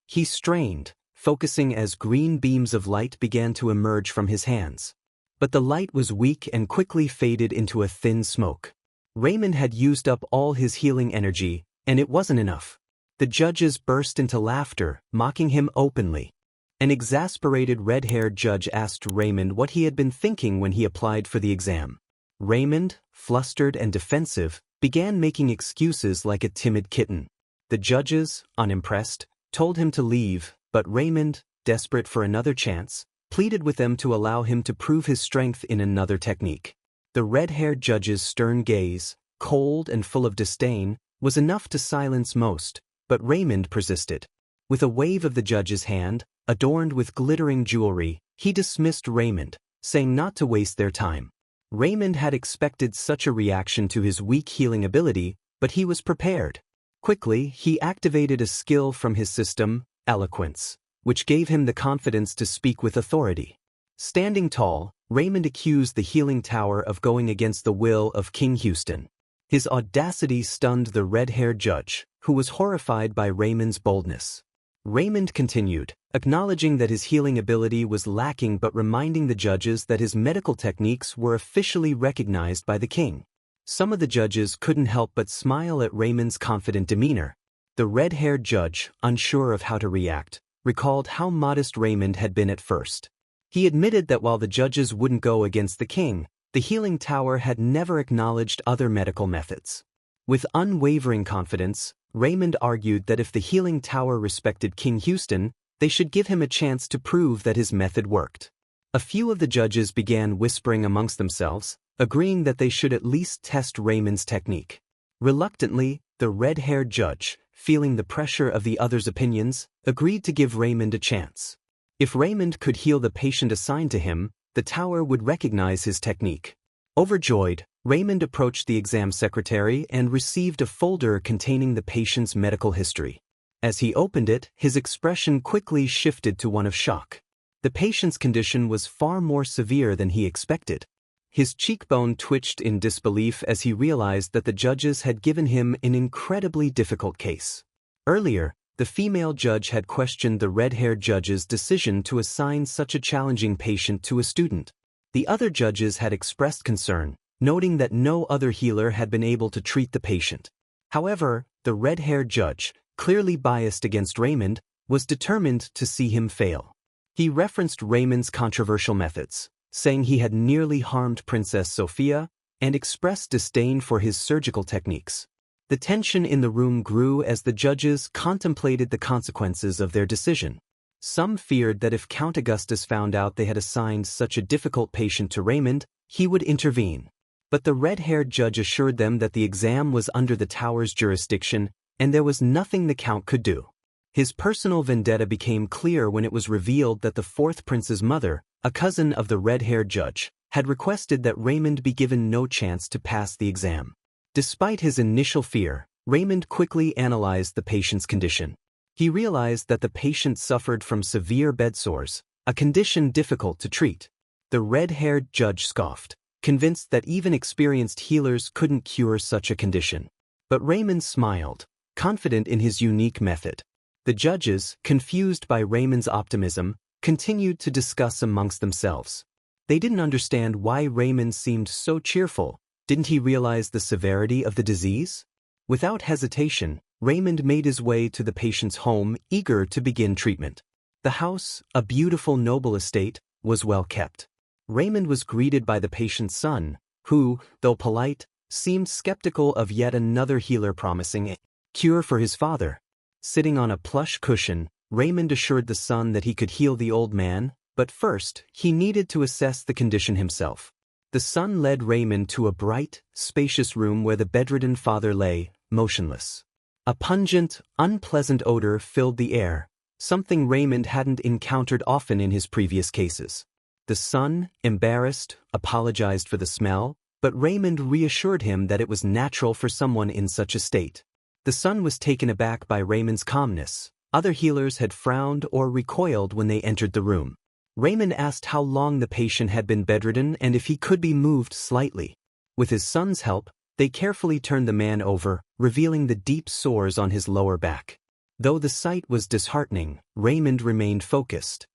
He strained, focusing as green beams of light began to emerge from his hands. But the light was weak and quickly faded into a thin smoke. Raymond had used up all his healing energy, and it wasn't enough. The judges burst into laughter, mocking him openly. An exasperated red-haired judge asked Raymond what he had been thinking when he applied for the exam. Raymond, flustered and defensive, began making excuses like a timid kitten. The judges, unimpressed, told him to leave, but Raymond, desperate for another chance, pleaded with them to allow him to prove his strength in another technique. The red-haired judge's stern gaze, cold and full of disdain, was enough to silence most, but Raymond persisted. With a wave of the judge's hand, adorned with glittering jewelry, he dismissed Raymond, saying not to waste their time. Raymond had expected such a reaction to his weak healing ability, but he was prepared. Quickly, he activated a skill from his system, eloquence, which gave him the confidence to speak with authority. Standing tall, Raymond accused the healing tower of going against the will of King Houston. His audacity stunned the red-haired judge, who was horrified by Raymond's boldness. Raymond continued, acknowledging that his healing ability was lacking but reminding the judges that his medical techniques were officially recognized by the king. Some of the judges couldn't help but smile at Raymond's confident demeanor. The red-haired judge, unsure of how to react, recalled how modest Raymond had been at first. He admitted that while the judges wouldn't go against the king, the healing tower had never acknowledged other medical methods. With unwavering confidence, Raymond argued that if the healing tower respected King Houston, they should give him a chance to prove that his method worked. A few of the judges began whispering amongst themselves, agreeing that they should at least test Raymond's technique. Reluctantly, the red-haired judge, feeling the pressure of the others' opinions, agreed to give Raymond a chance. If Raymond could heal the patient assigned to him, the tower would recognize his technique. Overjoyed, Raymond approached the exam secretary and received a folder containing the patient's medical history. As he opened it, his expression quickly shifted to one of shock. The patient's condition was far more severe than he expected. His cheekbone twitched in disbelief as he realized that the judges had given him an incredibly difficult case. Earlier, the female judge had questioned the red-haired judge's decision to assign such a challenging patient to a student. The other judges had expressed concern, noting that no other healer had been able to treat the patient. However, the red-haired judge, clearly biased against Raymond, was determined to see him fail. He referenced Raymond's controversial methods, saying he had nearly harmed Princess Sophia, and expressed disdain for his surgical techniques. The tension in the room grew as the judges contemplated the consequences of their decision. Some feared that if Count Augustus found out they had assigned such a difficult patient to Raymond, he would intervene. But the red-haired judge assured them that the exam was under the tower's jurisdiction, and there was nothing the Count could do. His personal vendetta became clear when it was revealed that the fourth prince's mother, a cousin of the red-haired judge, had requested that Raymond be given no chance to pass the exam. Despite his initial fear, Raymond quickly analyzed the patient's condition. He realized that the patient suffered from severe bed sores, a condition difficult to treat. The red-haired judge scoffed, convinced that even experienced healers couldn't cure such a condition. But Raymond smiled, confident in his unique method. The judges, confused by Raymond's optimism, continued to discuss amongst themselves. They didn't understand why Raymond seemed so cheerful. Didn't he realize the severity of the disease? Without hesitation, Raymond made his way to the patient's home, eager to begin treatment. The house, a beautiful noble estate, was well kept. Raymond was greeted by the patient's son, who, though polite, seemed skeptical of yet another healer promising a cure for his father. Sitting on a plush cushion, Raymond assured the son that he could heal the old man, but first, he needed to assess the condition himself. The son led Raymond to a bright, spacious room where the bedridden father lay, motionless. A pungent, unpleasant odor filled the air, something Raymond hadn't encountered often in his previous cases. The son, embarrassed, apologized for the smell, but Raymond reassured him that it was natural for someone in such a state. The son was taken aback by Raymond's calmness. Other healers had frowned or recoiled when they entered the room. Raymond asked how long the patient had been bedridden and if he could be moved slightly. With his son's help, they carefully turned the man over, revealing the deep sores on his lower back. Though the sight was disheartening, Raymond remained focused.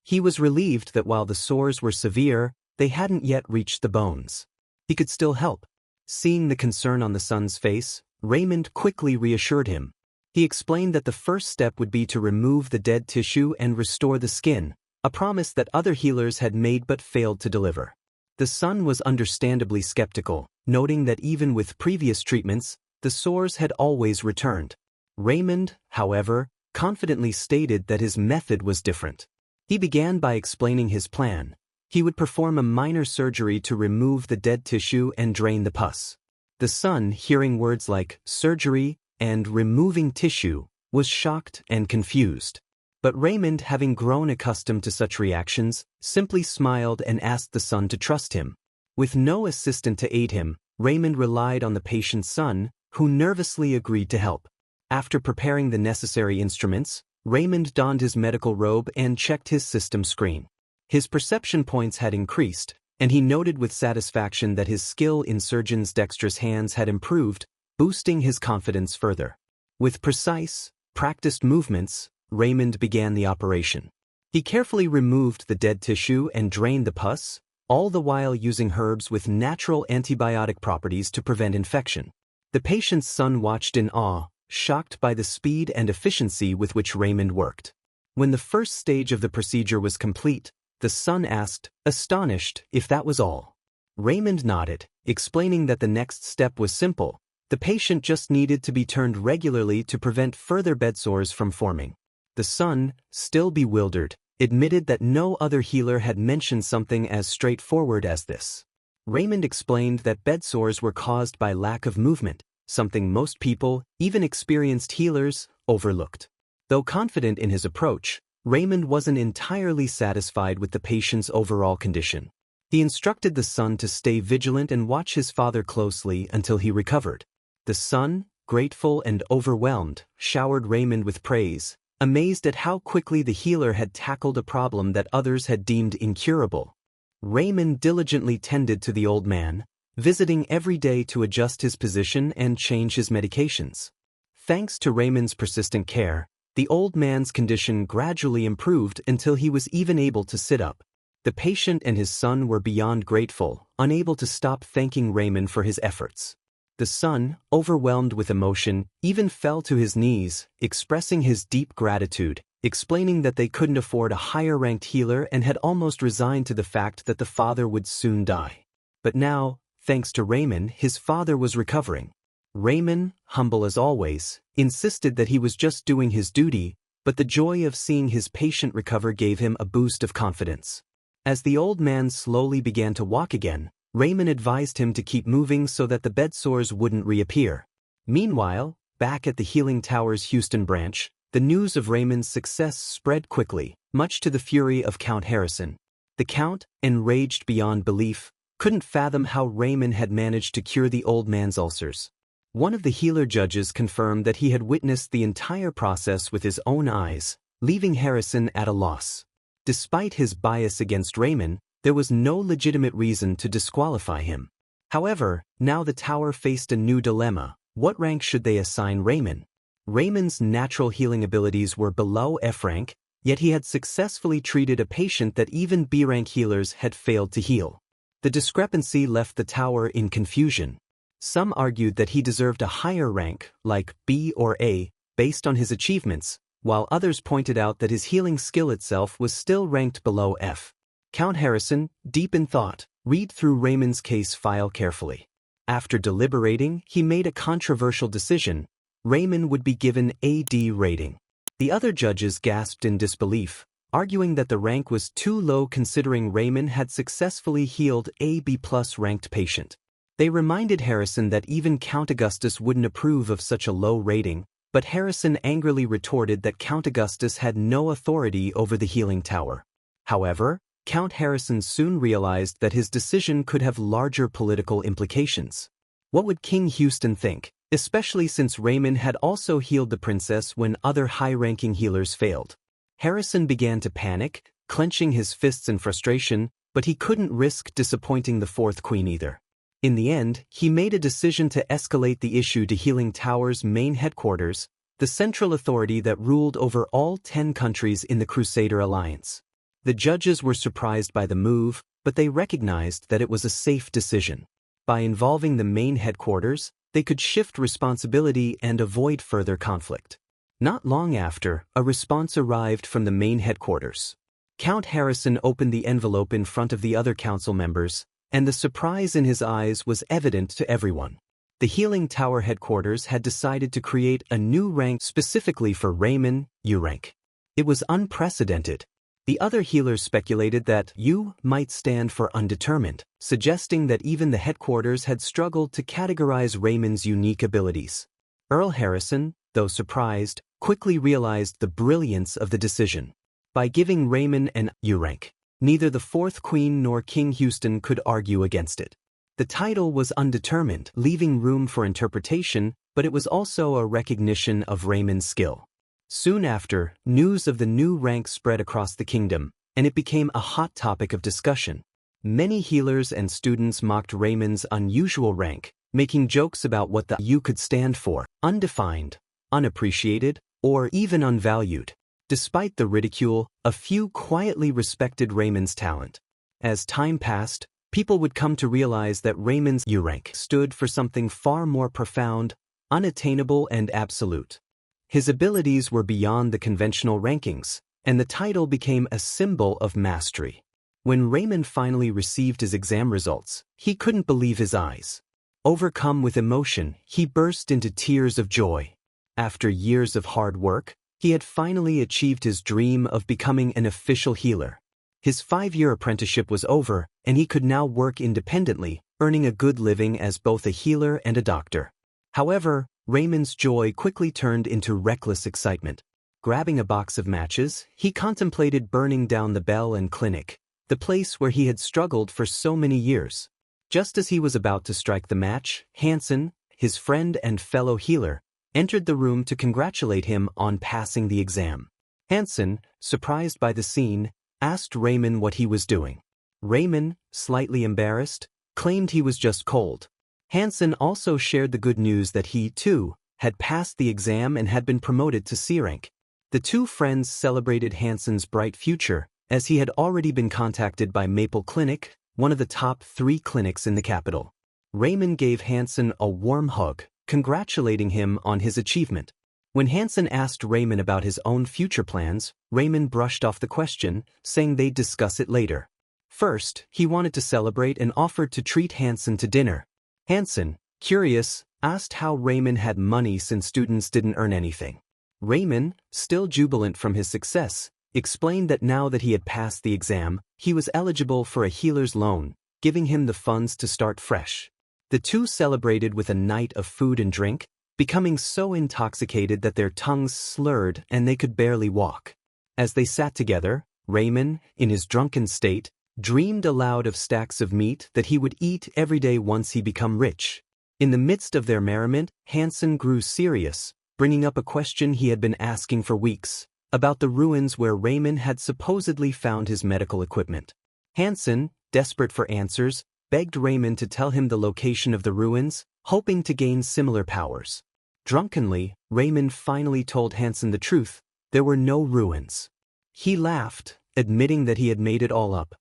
He was relieved that while the sores were severe, they hadn't yet reached the bones. He could still help. Seeing the concern on the son's face, Raymond quickly reassured him. He explained that the first step would be to remove the dead tissue and restore the skin, a promise that other healers had made but failed to deliver. The son was understandably skeptical, noting that even with previous treatments, the sores had always returned. Raymond, however, confidently stated that his method was different. He began by explaining his plan. He would perform a minor surgery to remove the dead tissue and drain the pus. The son, hearing words like surgery and removing tissue, was shocked and confused. But Raymond, having grown accustomed to such reactions, simply smiled and asked the son to trust him. With no assistant to aid him, Raymond relied on the patient's son, who nervously agreed to help. After preparing the necessary instruments, Raymond donned his medical robe and checked his system screen. His perception points had increased, and he noted with satisfaction that his skill in surgeon's dexterous hands had improved, boosting his confidence further. With precise, practiced movements, Raymond began the operation. He carefully removed the dead tissue and drained the pus, all the while using herbs with natural antibiotic properties to prevent infection. The patient's son watched in awe, shocked by the speed and efficiency with which Raymond worked. When the first stage of the procedure was complete, the son asked, astonished, if that was all. Raymond nodded, explaining that the next step was simple. The patient just needed to be turned regularly to prevent further bed sores from forming. The son, still bewildered, admitted that no other healer had mentioned something as straightforward as this. Raymond explained that bed sores were caused by lack of movement, something most people, even experienced healers, overlooked. Though confident in his approach, Raymond wasn't entirely satisfied with the patient's overall condition. He instructed the son to stay vigilant and watch his father closely until he recovered. The son, grateful and overwhelmed, showered Raymond with praise, amazed at how quickly the healer had tackled a problem that others had deemed incurable. Raymond diligently tended to the old man, visiting every day to adjust his position and change his medications. Thanks to Raymond's persistent care, the old man's condition gradually improved until he was even able to sit up. The patient and his son were beyond grateful, unable to stop thanking Raymond for his efforts. The son, overwhelmed with emotion, even fell to his knees, expressing his deep gratitude, explaining that they couldn't afford a higher-ranked healer and had almost resigned to the fact that the father would soon die. But now, thanks to Raymond, his father was recovering. Raymond, humble as always, insisted that he was just doing his duty, but the joy of seeing his patient recover gave him a boost of confidence. As the old man slowly began to walk again, Raymond advised him to keep moving so that the bed sores wouldn't reappear. Meanwhile, back at the Healing Tower's Houston branch, the news of Raymond's success spread quickly, much to the fury of Count Harrison. The Count, enraged beyond belief, couldn't fathom how Raymond had managed to cure the old man's ulcers. One of the healer judges confirmed that he had witnessed the entire process with his own eyes, leaving Harrison at a loss. Despite his bias against Raymond, there was no legitimate reason to disqualify him. However, now the tower faced a new dilemma. What rank should they assign Raymond? Raymond's natural healing abilities were below F rank, yet he had successfully treated a patient that even B rank healers had failed to heal. The discrepancy left the tower in confusion. Some argued that he deserved a higher rank, like B or A, based on his achievements, while others pointed out that his healing skill itself was still ranked below F. Count Harrison, deep in thought, read through Raymond's case file carefully. After deliberating, he made a controversial decision. Raymond would be given a D rating. The other judges gasped in disbelief, arguing that the rank was too low considering Raymond had successfully healed a B+ ranked patient. They reminded Harrison that even Count Augustus wouldn't approve of such a low rating, but Harrison angrily retorted that Count Augustus had no authority over the healing tower. However, Count Harrison soon realized that his decision could have larger political implications. What would King Houston think, especially since Raymond had also healed the princess when other high-ranking healers failed? Harrison began to panic, clenching his fists in frustration, but he couldn't risk disappointing the fourth queen either. In the end, he made a decision to escalate the issue to Healing Tower's main headquarters, the central authority that ruled over all 10 countries in the Crusader Alliance. The judges were surprised by the move, but they recognized that it was a safe decision. By involving the main headquarters, they could shift responsibility and avoid further conflict. Not long after, a response arrived from the main headquarters. Count Harrison opened the envelope in front of the other council members, and the surprise in his eyes was evident to everyone. The Healing Tower headquarters had decided to create a new rank specifically for Raymond, U rank. It was unprecedented. The other healers speculated that U might stand for undetermined, suggesting that even the headquarters had struggled to categorize Raymond's unique abilities. Earl Harrison, though surprised, quickly realized the brilliance of the decision. By giving Raymond an U rank, neither the fourth queen nor King Houston could argue against it. The title was undetermined, leaving room for interpretation, but it was also a recognition of Raymond's skill. Soon after, news of the new rank spread across the kingdom, and it became a hot topic of discussion. Many healers and students mocked Raymond's unusual rank, making jokes about what the U could stand for: undefined, unappreciated, or even unvalued. Despite the ridicule, a few quietly respected Raymond's talent. As time passed, people would come to realize that Raymond's U rank stood for something far more profound, unattainable, and absolute. His abilities were beyond the conventional rankings, and the title became a symbol of mastery. When Raymond finally received his exam results, he couldn't believe his eyes. Overcome with emotion, he burst into tears of joy. After years of hard work, he had finally achieved his dream of becoming an official healer. His 5-year apprenticeship was over, and he could now work independently, earning a good living as both a healer and a doctor. However, Raymond's joy quickly turned into reckless excitement. Grabbing a box of matches, he contemplated burning down the Bell and Clinic, the place where he had struggled for so many years. Just as he was about to strike the match, Hansen, his friend and fellow healer, entered the room to congratulate him on passing the exam. Hansen, surprised by the scene, asked Raymond what he was doing. Raymond, slightly embarrassed, claimed he was just cold. Hansen also shared the good news that he, too, had passed the exam and had been promoted to C rank. The two friends celebrated Hansen's bright future, as he had already been contacted by Maple Clinic, one of the top 3 clinics in the capital. Raymond gave Hansen a warm hug, congratulating him on his achievement. When Hansen asked Raymond about his own future plans, Raymond brushed off the question, saying they'd discuss it later. First, he wanted to celebrate and offered to treat Hansen to dinner. Hansen, curious, asked how Raymond had money since students didn't earn anything. Raymond, still jubilant from his success, explained that now that he had passed the exam, he was eligible for a healer's loan, giving him the funds to start fresh. The two celebrated with a night of food and drink, becoming so intoxicated that their tongues slurred and they could barely walk. As they sat together, Raymond, in his drunken state, dreamed aloud of stacks of meat that he would eat every day once he became rich. In the midst of their merriment, Hansen grew serious, bringing up a question he had been asking for weeks, about the ruins where Raymond had supposedly found his medical equipment. Hansen, desperate for answers, begged Raymond to tell him the location of the ruins, hoping to gain similar powers. Drunkenly, Raymond finally told Hansen the truth: there were no ruins. He laughed, admitting that he had made it all up.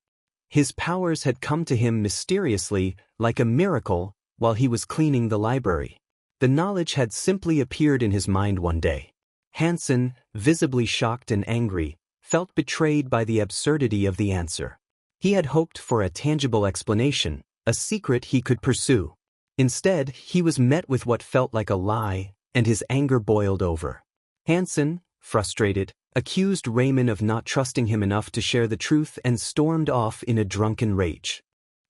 His powers had come to him mysteriously, like a miracle, while he was cleaning the library. The knowledge had simply appeared in his mind one day. Hansen, visibly shocked and angry, felt betrayed by the absurdity of the answer. He had hoped for a tangible explanation, a secret he could pursue. Instead, he was met with what felt like a lie, and his anger boiled over. Hansen, frustrated, accused Raymond of not trusting him enough to share the truth and stormed off in a drunken rage.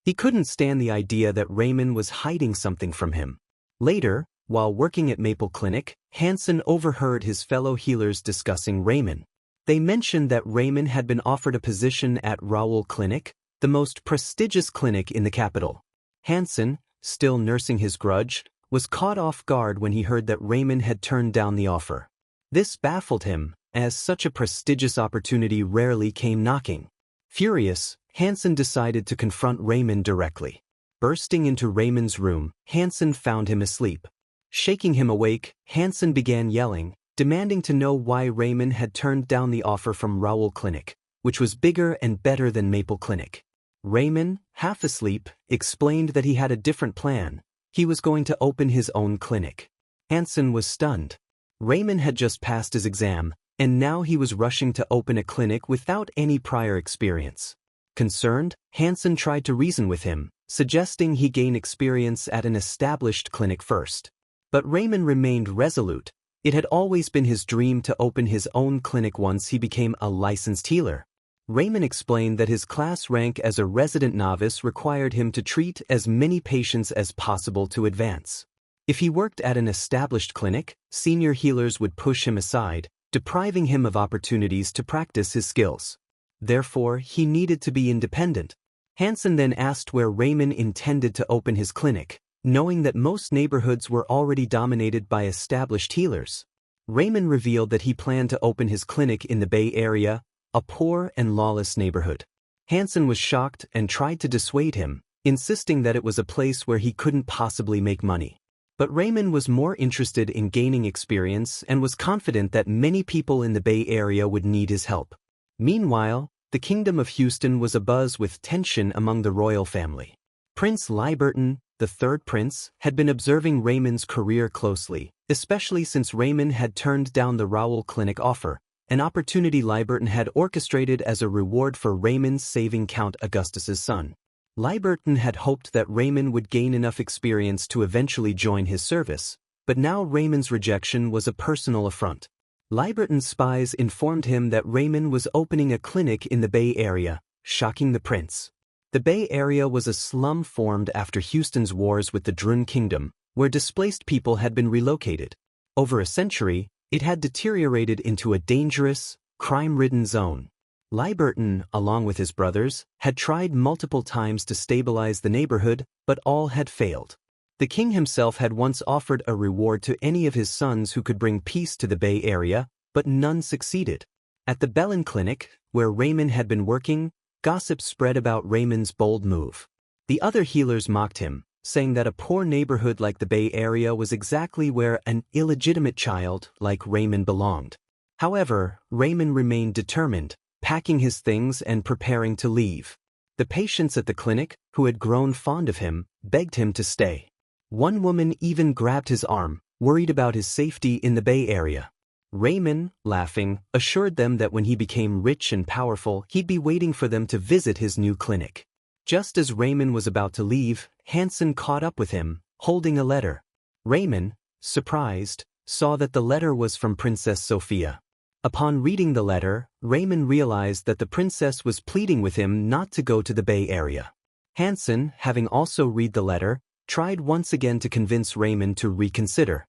He couldn't stand the idea that Raymond was hiding something from him. Later, while working at Maple Clinic, Hansen overheard his fellow healers discussing Raymond. They mentioned that Raymond had been offered a position at Raoul Clinic, the most prestigious clinic in the capital. Hansen, still nursing his grudge, was caught off guard when he heard that Raymond had turned down the offer. This baffled him, as such a prestigious opportunity rarely came knocking. Furious, Hansen decided to confront Raymond directly. Bursting into Raymond's room, Hansen found him asleep. Shaking him awake, Hansen began yelling, demanding to know why Raymond had turned down the offer from Raoul Clinic, which was bigger and better than Maple Clinic. Raymond, half asleep, explained that he had a different plan. He was going to open his own clinic. Hansen was stunned. Raymond had just passed his exam, and now he was rushing to open a clinic without any prior experience. Concerned, Hansen tried to reason with him, suggesting he gain experience at an established clinic first. But Raymond remained resolute. It had always been his dream to open his own clinic once he became a licensed healer. Raymond explained that his class rank as a resident novice required him to treat as many patients as possible to advance. If he worked at an established clinic, senior healers would push him aside, depriving him of opportunities to practice his skills. Therefore, he needed to be independent. Hansen then asked where Raymond intended to open his clinic, knowing that most neighborhoods were already dominated by established healers. Raymond revealed that he planned to open his clinic in the Bay Area, a poor and lawless neighborhood. Hansen was shocked and tried to dissuade him, insisting that it was a place where he couldn't possibly make money. But Raymond was more interested in gaining experience and was confident that many people in the Bay Area would need his help. Meanwhile, the Kingdom of Houston was abuzz with tension among the royal family. Prince Liberton, the third prince, had been observing Raymond's career closely, especially since Raymond had turned down the Raoul Clinic offer, an opportunity Liberton had orchestrated as a reward for Raymond saving Count Augustus's son. Liberton had hoped that Raymond would gain enough experience to eventually join his service, but now Raymond's rejection was a personal affront. Liberton's spies informed him that Raymond was opening a clinic in the Bay Area, shocking the prince. The Bay Area was a slum formed after Houston's wars with the Drun Kingdom, where displaced people had been relocated. Over a century, it had deteriorated into a dangerous, crime-ridden zone. Liberton, along with his brothers, had tried multiple times to stabilize the neighborhood, but all had failed. The king himself had once offered a reward to any of his sons who could bring peace to the Bay Area, but none succeeded. At the Bellin Clinic, where Raymond had been working, gossip spread about Raymond's bold move. The other healers mocked him, saying that a poor neighborhood like the Bay Area was exactly where an illegitimate child like Raymond belonged. However, Raymond remained determined, packing his things and preparing to leave. The patients at the clinic, who had grown fond of him, begged him to stay. One woman even grabbed his arm, worried about his safety in the Bay Area. Raymond, laughing, assured them that when he became rich and powerful, he'd be waiting for them to visit his new clinic. Just as Raymond was about to leave, Hansen caught up with him, holding a letter. Raymond, surprised, saw that the letter was from Princess Sophia. Upon reading the letter, Raymond realized that the princess was pleading with him not to go to the Bay Area. Hansen, having also read the letter, tried once again to convince Raymond to reconsider.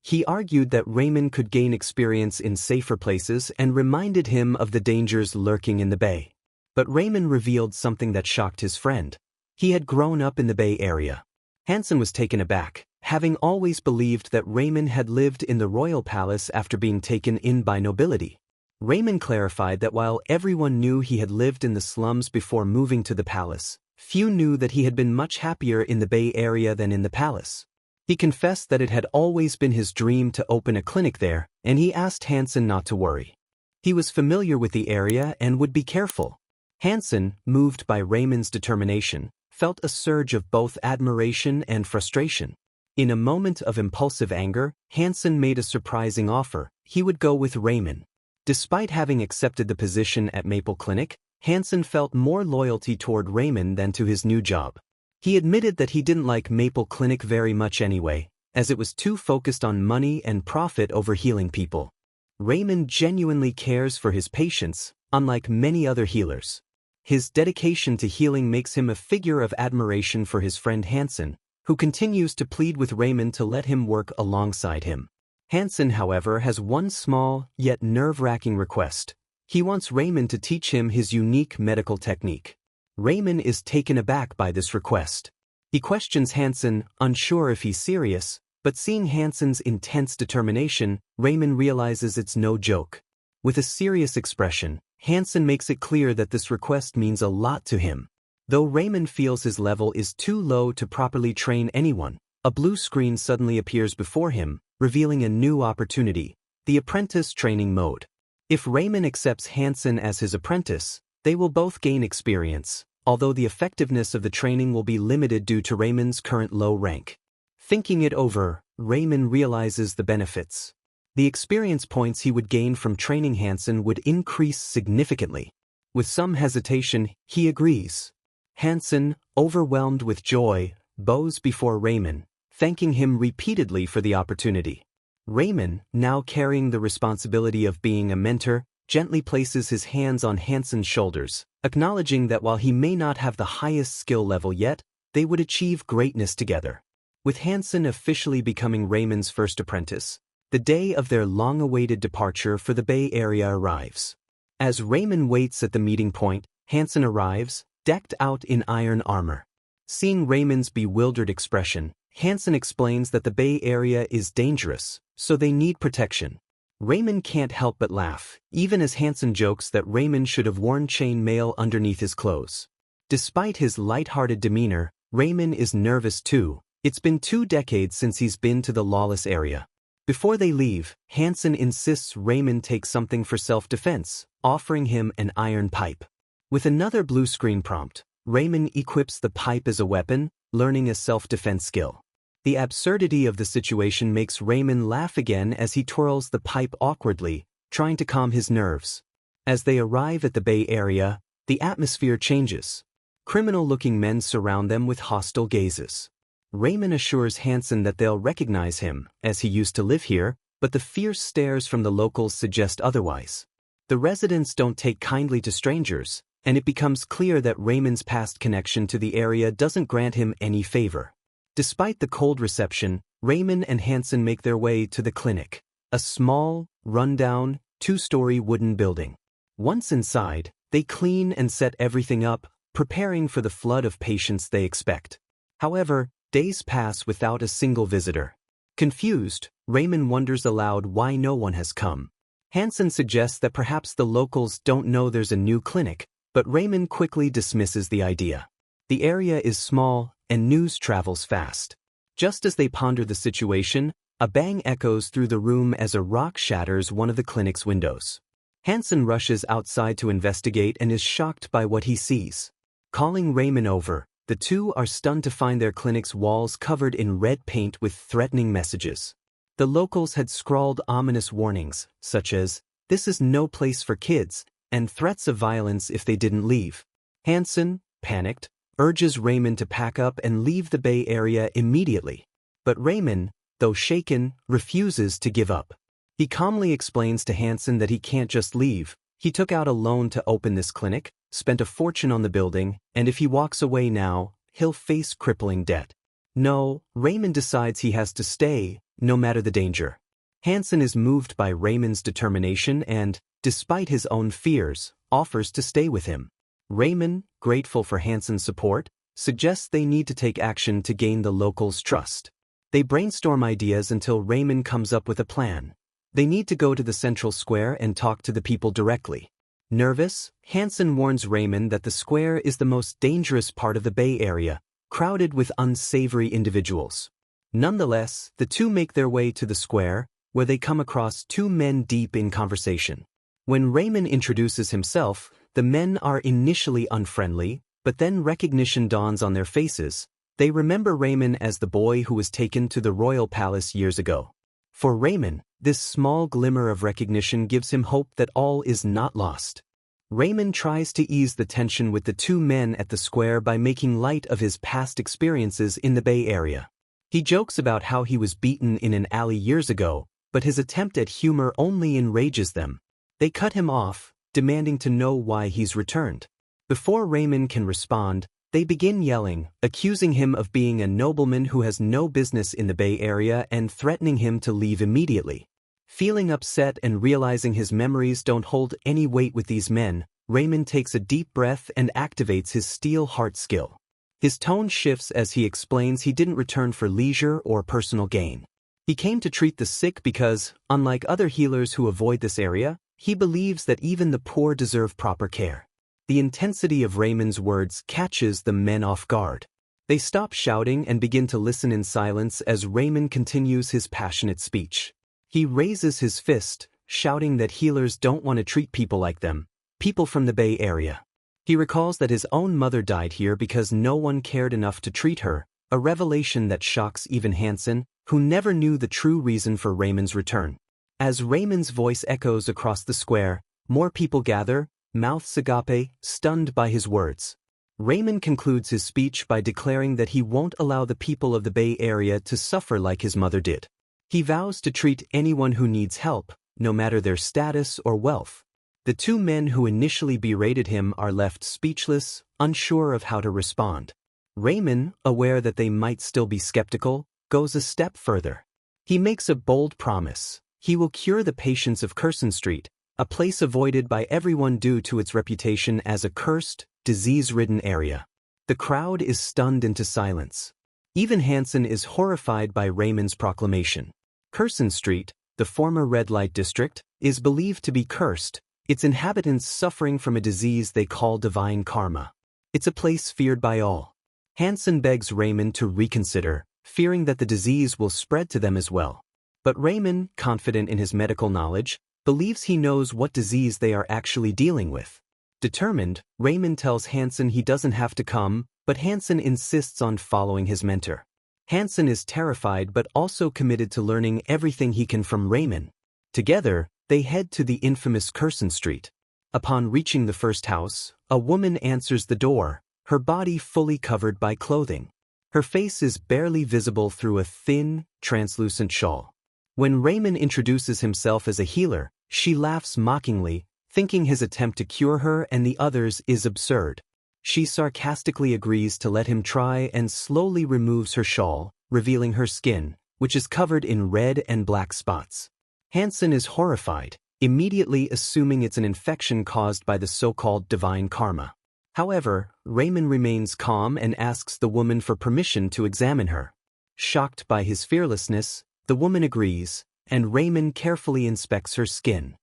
He argued that Raymond could gain experience in safer places and reminded him of the dangers lurking in the Bay. But Raymond revealed something that shocked his friend. He had grown up in the Bay Area. Hansen was taken aback, having always believed that Raymond had lived in the royal palace after being taken in by nobility. Raymond clarified that while everyone knew he had lived in the slums before moving to the palace, few knew that he had been much happier in the Bay Area than in the palace. He confessed that it had always been his dream to open a clinic there, and he asked Hansen not to worry. He was familiar with the area and would be careful. Hansen, moved by Raymond's determination, felt a surge of both admiration and frustration. In a moment of impulsive anger, Hansen made a surprising offer. He would go with Raymond. Despite having accepted the position at Maple Clinic, Hansen felt more loyalty toward Raymond than to his new job. He admitted that he didn't like Maple Clinic very much anyway, as it was too focused on money and profit over healing people. Raymond genuinely cares for his patients, unlike many other healers. His dedication to healing makes him a figure of admiration for his friend Hansen, who continues to plead with Raymond to let him work alongside him. Hansen, however, has one small, yet nerve-wracking request. He wants Raymond to teach him his unique medical technique. Raymond is taken aback by this request. He questions Hansen, unsure if he's serious, but seeing Hansen's intense determination, Raymond realizes it's no joke. With a serious expression, Hansen makes it clear that this request means a lot to him. Though Raymond feels his level is too low to properly train anyone, a blue screen suddenly appears before him, revealing a new opportunity, the apprentice training mode. If Raymond accepts Hansen as his apprentice, they will both gain experience, although the effectiveness of the training will be limited due to Raymond's current low rank. Thinking it over, Raymond realizes the benefits. The experience points he would gain from training Hansen would increase significantly. With some hesitation, he agrees. Hansen, overwhelmed with joy, bows before Raymond, thanking him repeatedly for the opportunity. Raymond, now carrying the responsibility of being a mentor, gently places his hands on Hansen's shoulders, acknowledging that while he may not have the highest skill level yet, they would achieve greatness together. With Hansen officially becoming Raymond's first apprentice, the day of their long-awaited departure for the Bay Area arrives. As Raymond waits at the meeting point, Hansen arrives, decked out in iron armor. Seeing Raymond's bewildered expression, Hansen explains that the Bay Area is dangerous, so they need protection. Raymond can't help but laugh, even as Hansen jokes that Raymond should have worn chain mail underneath his clothes. Despite his light-hearted demeanor, Raymond is nervous too. It's been 2 decades since he's been to the lawless area. Before they leave, Hansen insists Raymond take something for self-defense, offering him an iron pipe. With another blue screen prompt, Raymond equips the pipe as a weapon, learning a self-defense skill. The absurdity of the situation makes Raymond laugh again as he twirls the pipe awkwardly, trying to calm his nerves. As they arrive at the Bay Area, the atmosphere changes. Criminal-looking men surround them with hostile gazes. Raymond assures Hansen that they'll recognize him, as he used to live here, but the fierce stares from the locals suggest otherwise. The residents don't take kindly to strangers, and it becomes clear that Raymond's past connection to the area doesn't grant him any favor. Despite the cold reception, Raymond and Hansen make their way to the clinic, a small, run-down, 2-story wooden building. Once inside, they clean and set everything up, preparing for the flood of patients they expect. However, days pass without a single visitor. Confused, Raymond wonders aloud why no one has come. Hansen suggests that perhaps the locals don't know there's a new clinic, but Raymond quickly dismisses the idea. The area is small, and news travels fast. Just as they ponder the situation, a bang echoes through the room as a rock shatters one of the clinic's windows. Hansen rushes outside to investigate and is shocked by what he sees. Calling Raymond over, the two are stunned to find their clinic's walls covered in red paint with threatening messages. The locals had scrawled ominous warnings, such as, "This is no place for kids," and threats of violence if they didn't leave. Hansen, panicked, urges Raymond to pack up and leave the Bay Area immediately. But Raymond, though shaken, refuses to give up. He calmly explains to Hansen that he can't just leave. He took out a loan to open this clinic, spent a fortune on the building, and if he walks away now, he'll face crippling debt. No, Raymond decides he has to stay, no matter the danger. Hansen is moved by Raymond's determination and, despite his own fears, offers to stay with him. Raymond, grateful for Hansen's support, suggests they need to take action to gain the locals' trust. They brainstorm ideas until Raymond comes up with a plan. They need to go to the central square and talk to the people directly. Nervous, Hansen warns Raymond that the square is the most dangerous part of the Bay Area, crowded with unsavory individuals. Nonetheless, the two make their way to the square, where they come across two men deep in conversation. When Raymond introduces himself, the men are initially unfriendly, but then recognition dawns on their faces. They remember Raymond as the boy who was taken to the royal palace years ago. For Raymond, this small glimmer of recognition gives him hope that all is not lost. Raymond tries to ease the tension with the two men at the square by making light of his past experiences in the Bay Area. He jokes about how he was beaten in an alley years ago, but his attempt at humor only enrages them. They cut him off, demanding to know why he's returned. Before Raymond can respond, they begin yelling, accusing him of being a nobleman who has no business in the Bay Area and threatening him to leave immediately. Feeling upset and realizing his memories don't hold any weight with these men, Raymond takes a deep breath and activates his steel heart skill. His tone shifts as he explains he didn't return for leisure or personal gain. He came to treat the sick because, unlike other healers who avoid this area, he believes that even the poor deserve proper care. The intensity of Raymond's words catches the men off guard. They stop shouting and begin to listen in silence as Raymond continues his passionate speech. He raises his fist, shouting that healers don't want to treat people like them, people from the Bay Area. He recalls that his own mother died here because no one cared enough to treat her, a revelation that shocks even Hansen, who never knew the true reason for Raymond's return. As Raymond's voice echoes across the square, more people gather, mouths agape, stunned by his words. Raymond concludes his speech by declaring that he won't allow the people of the Bay Area to suffer like his mother did. He vows to treat anyone who needs help, no matter their status or wealth. The two men who initially berated him are left speechless, unsure of how to respond. Raymond, aware that they might still be skeptical, goes a step further. He makes a bold promise. He will cure the patients of Curson Street, a place avoided by everyone due to its reputation as a cursed, disease-ridden area. The crowd is stunned into silence. Even Hansen is horrified by Raymond's proclamation. Curson Street, the former red light district, is believed to be cursed, its inhabitants suffering from a disease they call divine karma. It's a place feared by all. Hansen begs Raymond to reconsider, fearing that the disease will spread to them as well. But Raymond, confident in his medical knowledge, believes he knows what disease they are actually dealing with. Determined, Raymond tells Hansen he doesn't have to come, but Hansen insists on following his mentor. Hansen is terrified but also committed to learning everything he can from Raymond. Together, they head to the infamous Curson Street. Upon reaching the first house, a woman answers the door, her body fully covered by clothing. Her face is barely visible through a thin, translucent shawl. When Raymond introduces himself as a healer, she laughs mockingly, thinking his attempt to cure her and the others is absurd. She sarcastically agrees to let him try and slowly removes her shawl, revealing her skin, which is covered in red and black spots. Hansen is horrified, immediately assuming it's an infection caused by the so-called divine karma. However, Raymond remains calm and asks the woman for permission to examine her. Shocked by his fearlessness, the woman agrees, and Raymond carefully inspects her skin.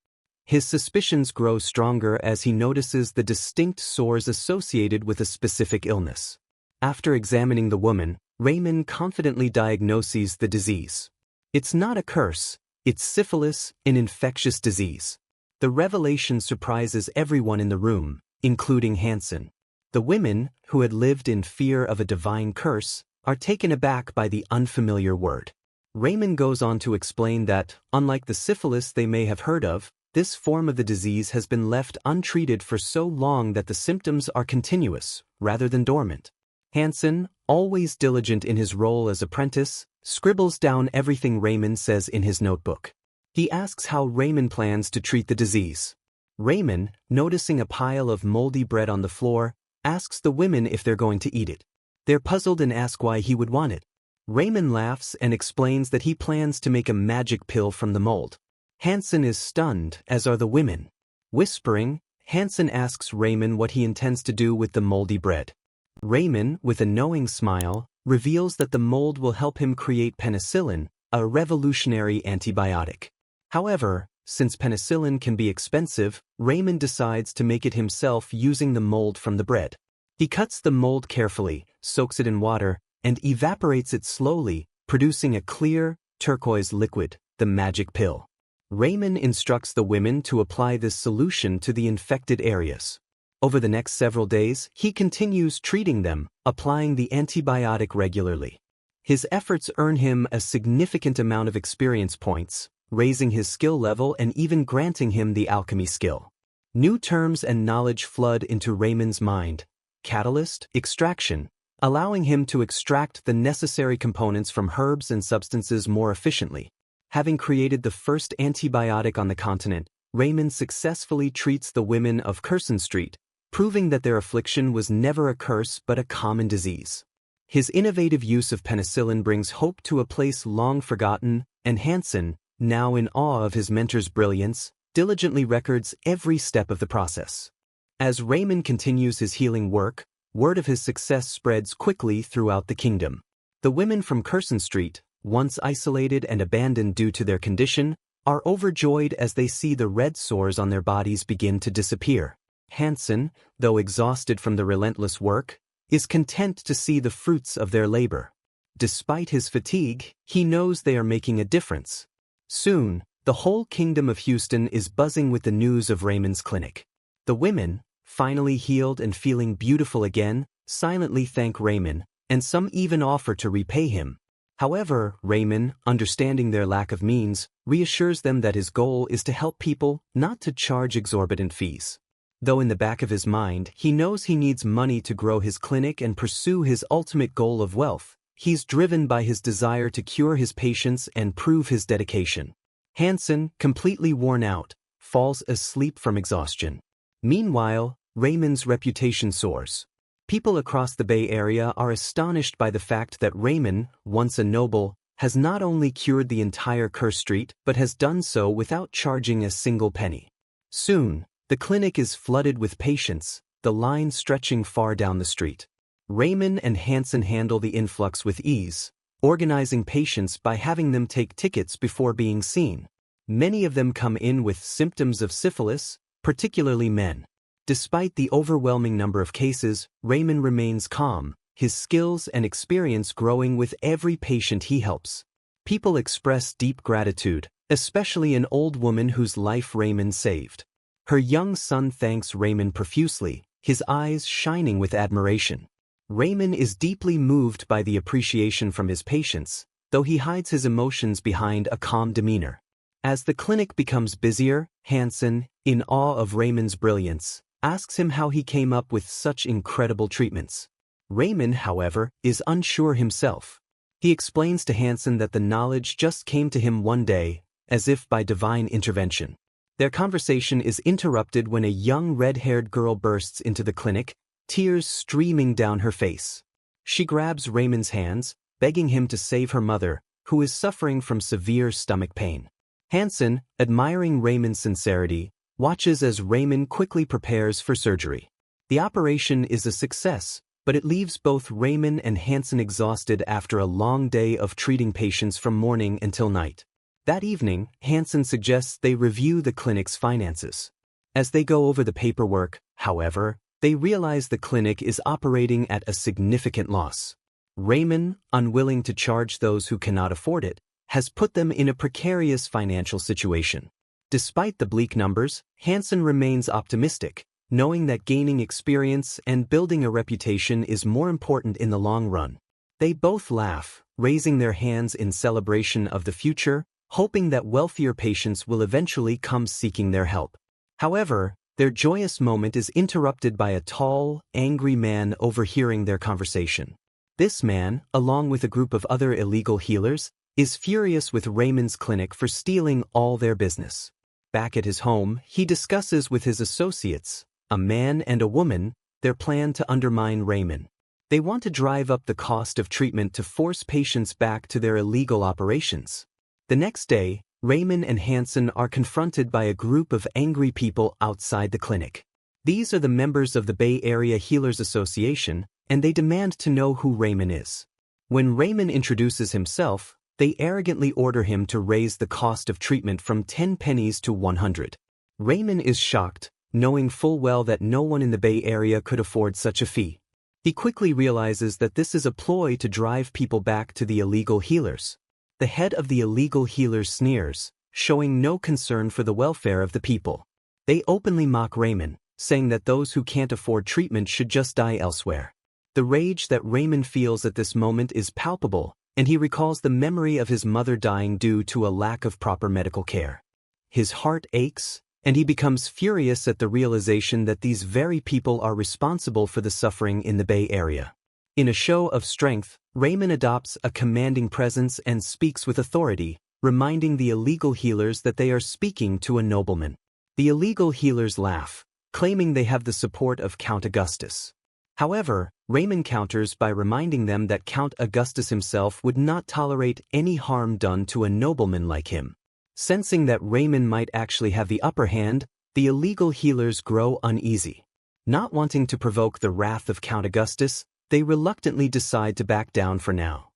His suspicions grow stronger as he notices the distinct sores associated with a specific illness. After examining the woman, Raymond confidently diagnoses the disease. It's not a curse, it's syphilis, an infectious disease. The revelation surprises everyone in the room, including Hansen. The women, who had lived in fear of a divine curse, are taken aback by the unfamiliar word. Raymond goes on to explain that, unlike the syphilis they may have heard of, this form of the disease has been left untreated for so long that the symptoms are continuous, rather than dormant. Hansen, always diligent in his role as apprentice, scribbles down everything Raymond says in his notebook. He asks how Raymond plans to treat the disease. Raymond, noticing a pile of moldy bread on the floor, asks the women if they're going to eat it. They're puzzled and ask why he would want it. Raymond laughs and explains that he plans to make a magic pill from the mold. Hansen is stunned, as are the women. Whispering, Hansen asks Raymond what he intends to do with the moldy bread. Raymond, with a knowing smile, reveals that the mold will help him create penicillin, a revolutionary antibiotic. However, since penicillin can be expensive, Raymond decides to make it himself using the mold from the bread. He cuts the mold carefully, soaks it in water, and evaporates it slowly, producing a clear, turquoise liquid, the magic pill. Raymond instructs the women to apply this solution to the infected areas. Over the next several days, he continues treating them, applying the antibiotic regularly. His efforts earn him a significant amount of experience points, raising his skill level and even granting him the alchemy skill. New terms and knowledge flood into Raymond's mind. Catalyst, extraction, allowing him to extract the necessary components from herbs and substances more efficiently. Having created the first antibiotic on the continent, Raymond successfully treats the women of Curson Street, proving that their affliction was never a curse but a common disease. His innovative use of penicillin brings hope to a place long forgotten, and Hansen, now in awe of his mentor's brilliance, diligently records every step of the process. As Raymond continues his healing work, word of his success spreads quickly throughout the kingdom. The women from Curson Street, once isolated and abandoned due to their condition, are overjoyed as they see the red sores on their bodies begin to disappear. Hansen, though exhausted from the relentless work, is content to see the fruits of their labor. Despite his fatigue, he knows they are making a difference. Soon, the whole kingdom of Houston is buzzing with the news of Raymond's clinic. The women, finally healed and feeling beautiful again, silently thank Raymond, and some even offer to repay him. However, Raymond, understanding their lack of means, reassures them that his goal is to help people, not to charge exorbitant fees. Though in the back of his mind, he knows he needs money to grow his clinic and pursue his ultimate goal of wealth, he's driven by his desire to cure his patients and prove his dedication. Hansen, completely worn out, falls asleep from exhaustion. Meanwhile, Raymond's reputation soars. People across the Bay Area are astonished by the fact that Raymond, once a noble, has not only cured the entire Curse Street but has done so without charging a single penny. Soon, the clinic is flooded with patients, the line stretching far down the street. Raymond and Hansen handle the influx with ease, organizing patients by having them take tickets before being seen. Many of them come in with symptoms of syphilis, particularly men. Despite the overwhelming number of cases, Raymond remains calm, his skills and experience growing with every patient he helps. People express deep gratitude, especially an old woman whose life Raymond saved. Her young son thanks Raymond profusely, his eyes shining with admiration. Raymond is deeply moved by the appreciation from his patients, though he hides his emotions behind a calm demeanor. As the clinic becomes busier, Hansen, in awe of Raymond's brilliance, asks him how he came up with such incredible treatments. Raymond, however, is unsure himself. He explains to Hansen that the knowledge just came to him one day, as if by divine intervention. Their conversation is interrupted when a young red-haired girl bursts into the clinic, tears streaming down her face. She grabs Raymond's hands, begging him to save her mother, who is suffering from severe stomach pain. Hansen, admiring Raymond's sincerity, watches as Raymond quickly prepares for surgery. The operation is a success, but it leaves both Raymond and Hansen exhausted after a long day of treating patients from morning until night. That evening, Hansen suggests they review the clinic's finances. As they go over the paperwork, however, they realize the clinic is operating at a significant loss. Raymond, unwilling to charge those who cannot afford it, has put them in a precarious financial situation. Despite the bleak numbers, Hansen remains optimistic, knowing that gaining experience and building a reputation is more important in the long run. They both laugh, raising their hands in celebration of the future, hoping that wealthier patients will eventually come seeking their help. However, their joyous moment is interrupted by a tall, angry man overhearing their conversation. This man, along with a group of other illegal healers, is furious with Raymond's clinic for stealing all their business. Back at his home, he discusses with his associates, a man and a woman, their plan to undermine Raymond. They want to drive up the cost of treatment to force patients back to their illegal operations. The next day, Raymond and Hansen are confronted by a group of angry people outside the clinic. These are the members of the Bay Area Healers Association, and they demand to know who Raymond is. When Raymond introduces himself, they arrogantly order him to raise the cost of treatment from 10 pennies to 100. Raymond is shocked, knowing full well that no one in the Bay Area could afford such a fee. He quickly realizes that this is a ploy to drive people back to the illegal healers. The head of the illegal healers sneers, showing no concern for the welfare of the people. They openly mock Raymond, saying that those who can't afford treatment should just die elsewhere. The rage that Raymond feels at this moment is palpable, and he recalls the memory of his mother dying due to a lack of proper medical care. His heart aches, and he becomes furious at the realization that these very people are responsible for the suffering in the Bay Area. In a show of strength, Raymond adopts a commanding presence and speaks with authority, reminding the illegal healers that they are speaking to a nobleman. The illegal healers laugh, claiming they have the support of Count Augustus. However, Raymond counters by reminding them that Count Augustus himself would not tolerate any harm done to a nobleman like him. Sensing that Raymond might actually have the upper hand, the illegal healers grow uneasy. Not wanting to provoke the wrath of Count Augustus, they reluctantly decide to back down for now.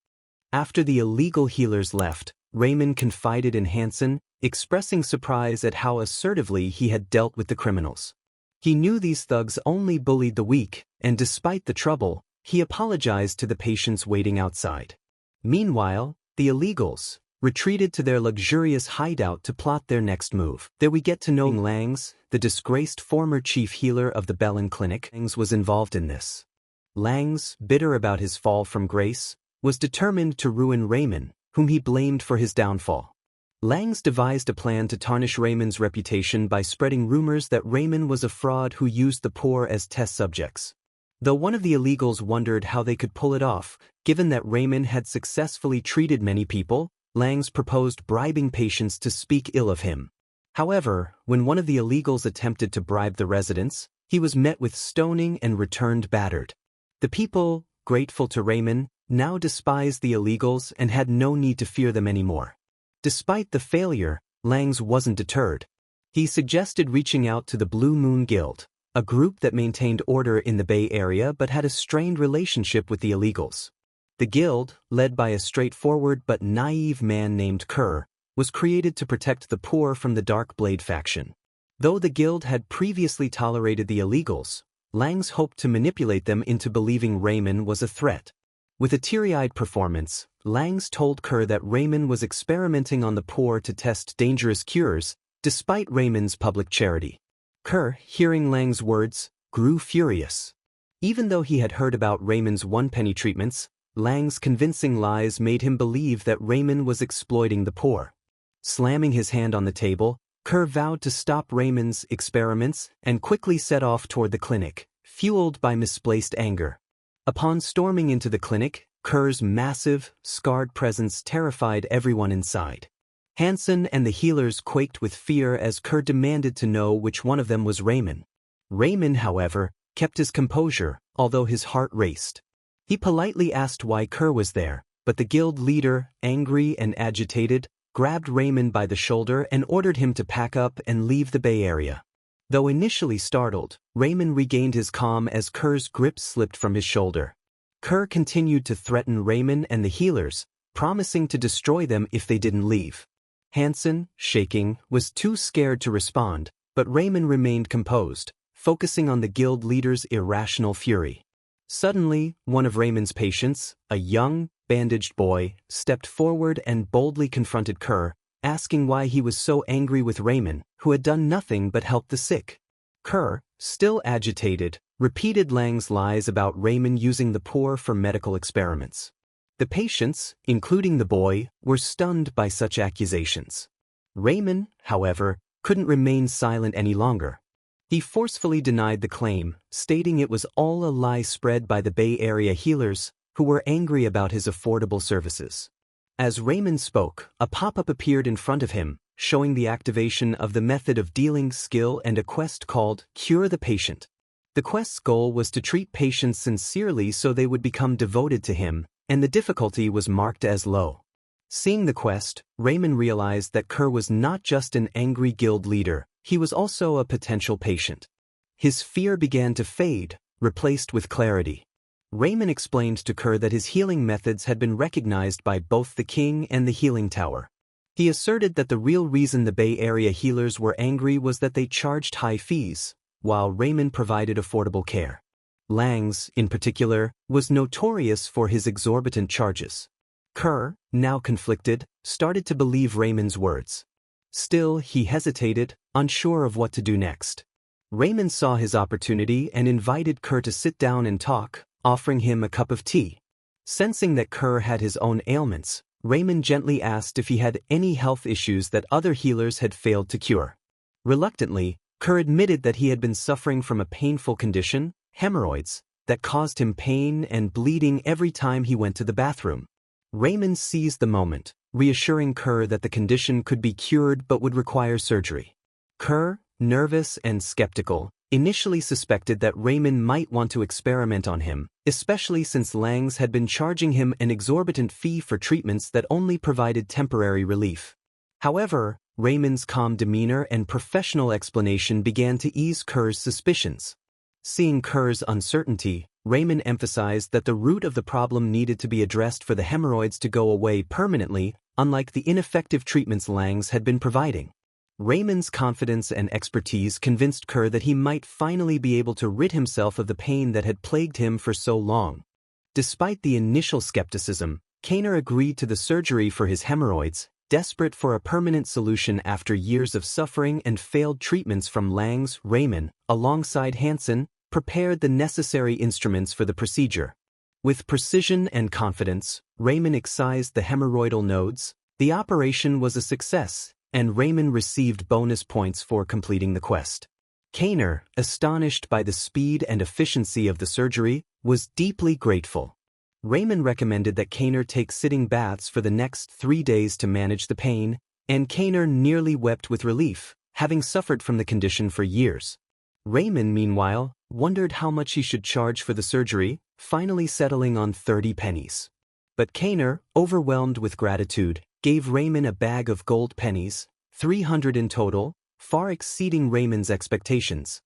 After the illegal healers left, Raymond confided in Hansen, expressing surprise at how assertively he had dealt with the criminals. He knew these thugs only bullied the weak, and despite the trouble, he apologized to the patients waiting outside. Meanwhile, the illegals retreated to their luxurious hideout to plot their next move. There we get to know Langs, the disgraced former chief healer of the Bellin Clinic. Langs was involved in this. Langs, bitter about his fall from grace, was determined to ruin Raymond, whom he blamed for his downfall. Langs devised a plan to tarnish Raymond's reputation by spreading rumors that Raymond was a fraud who used the poor as test subjects. Though one of the illegals wondered how they could pull it off, given that Raymond had successfully treated many people, Langs proposed bribing patients to speak ill of him. However, when one of the illegals attempted to bribe the residents, he was met with stoning and returned battered. The people, grateful to Raymond, now despised the illegals and had no need to fear them anymore. Despite the failure, Langs wasn't deterred. He suggested reaching out to the Blue Moon Guild, a group that maintained order in the Bay Area but had a strained relationship with the illegals. The guild, led by a straightforward but naive man named Kerr, was created to protect the poor from the Dark Blade faction. Though the guild had previously tolerated the illegals, Langs hoped to manipulate them into believing Raymond was a threat. With a teary-eyed performance, Langs told Kerr that Raymond was experimenting on the poor to test dangerous cures, despite Raymond's public charity. Kerr, hearing Langs' words, grew furious. Even though he had heard about Raymond's one-penny treatments, Langs' convincing lies made him believe that Raymond was exploiting the poor. Slamming his hand on the table, Kerr vowed to stop Raymond's experiments and quickly set off toward the clinic, fueled by misplaced anger. Upon storming into the clinic, Kerr's massive, scarred presence terrified everyone inside. Hansen and the healers quaked with fear as Kerr demanded to know which one of them was Raymond. Raymond, however, kept his composure, although his heart raced. He politely asked why Kerr was there, but the guild leader, angry and agitated, grabbed Raymond by the shoulder and ordered him to pack up and leave the Bay Area. Though initially startled, Raymond regained his calm as Kerr's grip slipped from his shoulder. Kerr continued to threaten Raymond and the healers, promising to destroy them if they didn't leave. Hansen, shaking, was too scared to respond, but Raymond remained composed, focusing on the guild leader's irrational fury. Suddenly, one of Raymond's patients, a young, bandaged boy, stepped forward and boldly confronted Kerr, asking why he was so angry with Raymond, who had done nothing but help the sick. Kerr, still agitated, repeated Langs' lies about Raymond using the poor for medical experiments. The patients, including the boy, were stunned by such accusations. Raymond, however, couldn't remain silent any longer. He forcefully denied the claim, stating it was all a lie spread by the Bay Area healers, who were angry about his affordable services. As Raymond spoke, a pop-up appeared in front of him, showing the activation of the method of dealing skill and a quest called Cure the Patient. The quest's goal was to treat patients sincerely so they would become devoted to him, and the difficulty was marked as low. Seeing the quest, Raymond realized that Kerr was not just an angry guild leader, he was also a potential patient. His fear began to fade, replaced with clarity. Raymond explained to Kerr that his healing methods had been recognized by both the king and the healing tower. He asserted that the real reason the Bay Area healers were angry was that they charged high fees, while Raymond provided affordable care. Langs, in particular, was notorious for his exorbitant charges. Kerr, now conflicted, started to believe Raymond's words. Still, he hesitated, unsure of what to do next. Raymond saw his opportunity and invited Kerr to sit down and talk, offering him a cup of tea. Sensing that Kerr had his own ailments, Raymond gently asked if he had any health issues that other healers had failed to cure. Reluctantly, Kerr admitted that he had been suffering from a painful condition, hemorrhoids, that caused him pain and bleeding every time he went to the bathroom. Raymond seized the moment, reassuring Kerr that the condition could be cured but would require surgery. Kerr, nervous and skeptical, initially suspected that Raymond might want to experiment on him, especially since Langs had been charging him an exorbitant fee for treatments that only provided temporary relief. However, Raymond's calm demeanor and professional explanation began to ease Kerr's suspicions. Seeing Kerr's uncertainty, Raymond emphasized that the root of the problem needed to be addressed for the hemorrhoids to go away permanently, unlike the ineffective treatments Langs had been providing. Raymond's confidence and expertise convinced Kerr that he might finally be able to rid himself of the pain that had plagued him for so long. Despite the initial skepticism, Kaner agreed to the surgery for his hemorrhoids, desperate for a permanent solution after years of suffering and failed treatments from Langs. Raymond, alongside Hansen, prepared the necessary instruments for the procedure. With precision and confidence, Raymond excised the hemorrhoidal nodes. The operation was a success, and Raymond received bonus points for completing the quest. Kaner, astonished by the speed and efficiency of the surgery, was deeply grateful. Raymond recommended that Kaner take sitting baths for the next 3 days to manage the pain, and Kaner nearly wept with relief, having suffered from the condition for years. Raymond, meanwhile, wondered how much he should charge for the surgery, finally settling on 30 pennies. But Kaner, overwhelmed with gratitude, gave Raymond a bag of gold pennies, 300 in total, far exceeding Raymond's expectations.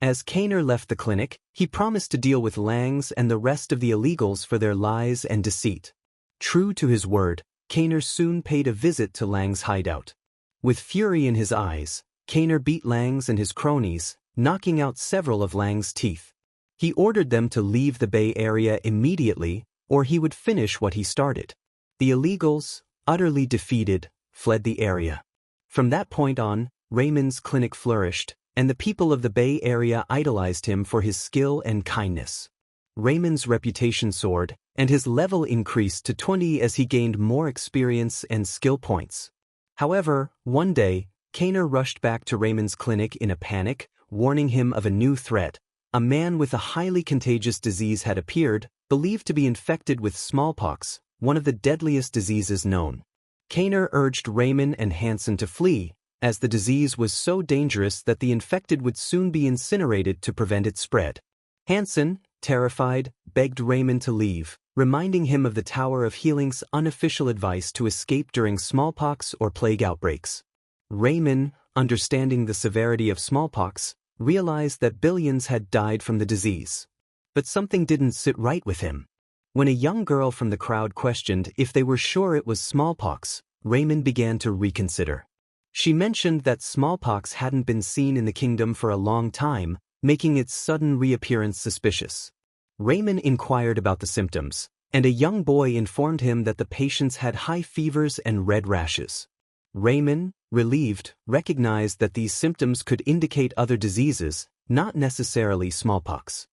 As Kaner left the clinic, he promised to deal with Langs and the rest of the illegals for their lies and deceit. True to his word, Kaner soon paid a visit to Lang's hideout. With fury in his eyes, Kaner beat Langs and his cronies, knocking out several of Lang's teeth. He ordered them to leave the Bay Area immediately, or he would finish what he started. The illegals, utterly defeated, fled the area. From that point on, Raymond's clinic flourished, and the people of the Bay Area idolized him for his skill and kindness. Raymond's reputation soared, and his level increased to 20 as he gained more experience and skill points. However, one day, Kaner rushed back to Raymond's clinic in a panic, warning him of a new threat. A man with a highly contagious disease had appeared, believed to be infected with smallpox, one of the deadliest diseases known. Kaner urged Raymond and Hansen to flee, as the disease was so dangerous that the infected would soon be incinerated to prevent its spread. Hansen, terrified, begged Raymond to leave, reminding him of the Tower of Healing's unofficial advice to escape during smallpox or plague outbreaks. Raymond, understanding the severity of smallpox, realized that billions had died from the disease. But something didn't sit right with him. When a young girl from the crowd questioned if they were sure it was smallpox, Raymond began to reconsider. She mentioned that smallpox hadn't been seen in the kingdom for a long time, making its sudden reappearance suspicious. Raymond inquired about the symptoms, and a young boy informed him that the patients had high fevers and red rashes. Raymond, relieved, recognized that these symptoms could indicate other diseases, not necessarily smallpox.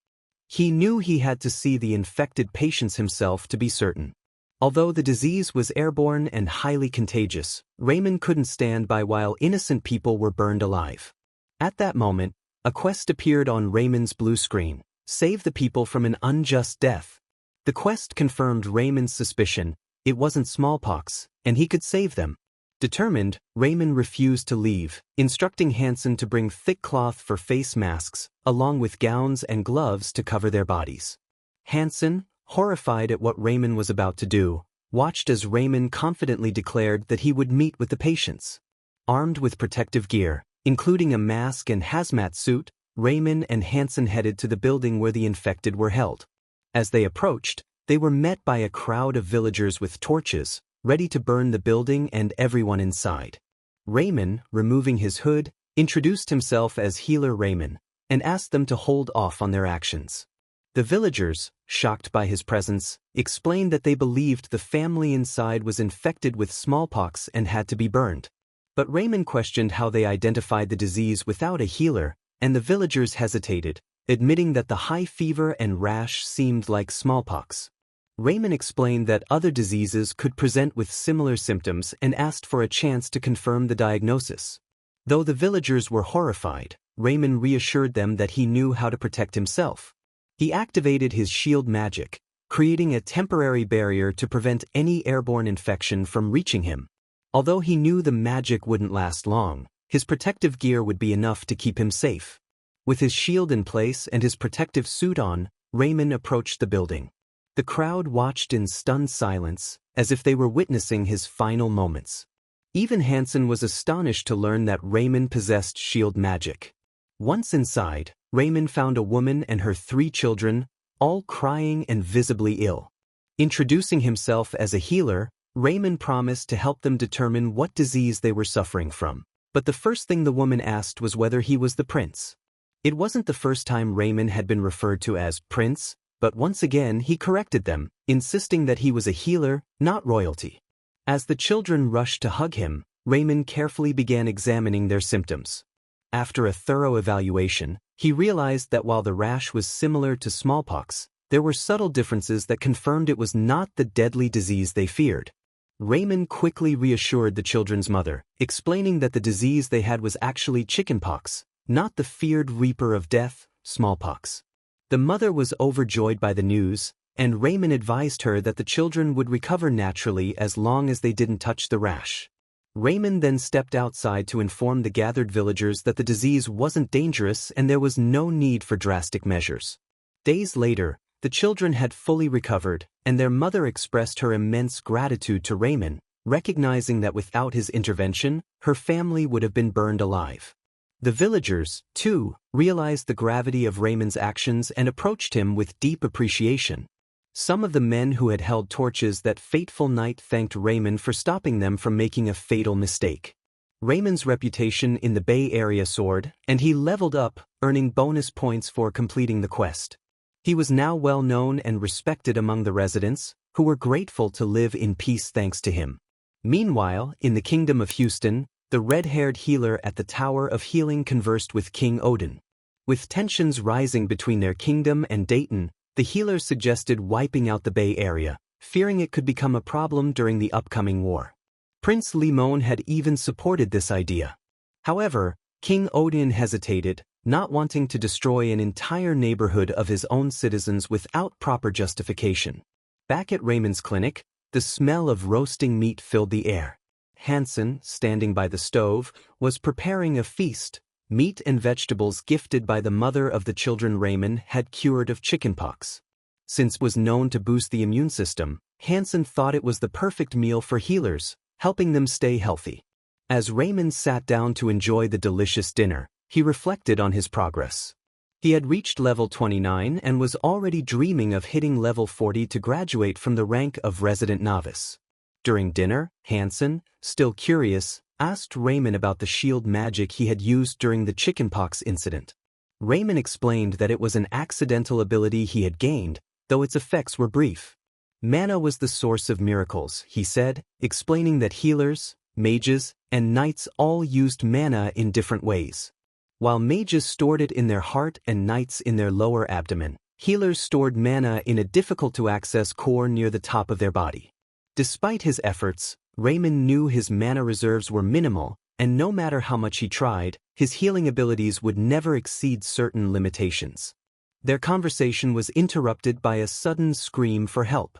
He knew he had to see the infected patients himself to be certain. Although the disease was airborne and highly contagious, Raymond couldn't stand by while innocent people were burned alive. At that moment, a quest appeared on Raymond's blue screen: save the people from an unjust death. The quest confirmed Raymond's suspicion: it wasn't smallpox, and he could save them. Determined, Raymond refused to leave, instructing Hansen to bring thick cloth for face masks, along with gowns and gloves to cover their bodies. Hansen, horrified at what Raymond was about to do, watched as Raymond confidently declared that he would meet with the patients. Armed with protective gear, including a mask and hazmat suit, Raymond and Hansen headed to the building where the infected were held. As they approached, they were met by a crowd of villagers with torches, ready to burn the building and everyone inside. Raymond, removing his hood, introduced himself as Healer Raymond, and asked them to hold off on their actions. The villagers, shocked by his presence, explained that they believed the family inside was infected with smallpox and had to be burned. But Raymond questioned how they identified the disease without a healer, and the villagers hesitated, admitting that the high fever and rash seemed like smallpox. Raymond explained that other diseases could present with similar symptoms and asked for a chance to confirm the diagnosis. Though the villagers were horrified, Raymond reassured them that he knew how to protect himself. He activated his shield magic, creating a temporary barrier to prevent any airborne infection from reaching him. Although he knew the magic wouldn't last long, his protective gear would be enough to keep him safe. With his shield in place and his protective suit on, Raymond approached the building. The crowd watched in stunned silence, as if they were witnessing his final moments. Even Hansen was astonished to learn that Raymond possessed shield magic. Once inside, Raymond found a woman and her 3 children, all crying and visibly ill. Introducing himself as a healer, Raymond promised to help them determine what disease they were suffering from. But the first thing the woman asked was whether he was the prince. It wasn't the first time Raymond had been referred to as prince, but once again he corrected them, insisting that he was a healer, not royalty. As the children rushed to hug him, Raymond carefully began examining their symptoms. After a thorough evaluation, he realized that while the rash was similar to smallpox, there were subtle differences that confirmed it was not the deadly disease they feared. Raymond quickly reassured the children's mother, explaining that the disease they had was actually chickenpox, not the feared reaper of death, smallpox. The mother was overjoyed by the news, and Raymond advised her that the children would recover naturally as long as they didn't touch the rash. Raymond then stepped outside to inform the gathered villagers that the disease wasn't dangerous and there was no need for drastic measures. Days later, the children had fully recovered, and their mother expressed her immense gratitude to Raymond, recognizing that without his intervention, her family would have been burned alive. The villagers, too, realized the gravity of Raymond's actions and approached him with deep appreciation. Some of the men who had held torches that fateful night thanked Raymond for stopping them from making a fatal mistake. Raymond's reputation in the Bay Area soared, and he leveled up, earning bonus points for completing the quest. He was now well known and respected among the residents, who were grateful to live in peace thanks to him. Meanwhile, in the Kingdom of Houston, the red-haired healer at the Tower of Healing conversed with King Odin. With tensions rising between their kingdom and Dayton, the healer suggested wiping out the Bay Area, fearing it could become a problem during the upcoming war. Prince Limon had even supported this idea. However, King Odin hesitated, not wanting to destroy an entire neighborhood of his own citizens without proper justification. Back at Raymond's clinic, the smell of roasting meat filled the air. Hansen, standing by the stove, was preparing a feast. Meat and vegetables gifted by the mother of the children Raymond had cured of chickenpox. Since it was known to boost the immune system, Hansen thought it was the perfect meal for healers, helping them stay healthy. As Raymond sat down to enjoy the delicious dinner, he reflected on his progress. He had reached level 29 and was already dreaming of hitting level 40 to graduate from the rank of resident novice. During dinner, Hansen, still curious, asked Raymond about the shield magic he had used during the chickenpox incident. Raymond explained that it was an accidental ability he had gained, though its effects were brief. Mana was the source of miracles, he said, explaining that healers, mages, and knights all used mana in different ways. While mages stored it in their heart and knights in their lower abdomen, healers stored mana in a difficult-to-access core near the top of their body. Despite his efforts, Raymond knew his mana reserves were minimal, and no matter how much he tried, his healing abilities would never exceed certain limitations. Their conversation was interrupted by a sudden scream for help.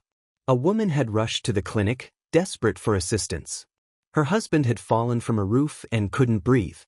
A woman had rushed to the clinic, desperate for assistance. Her husband had fallen from a roof and couldn't breathe.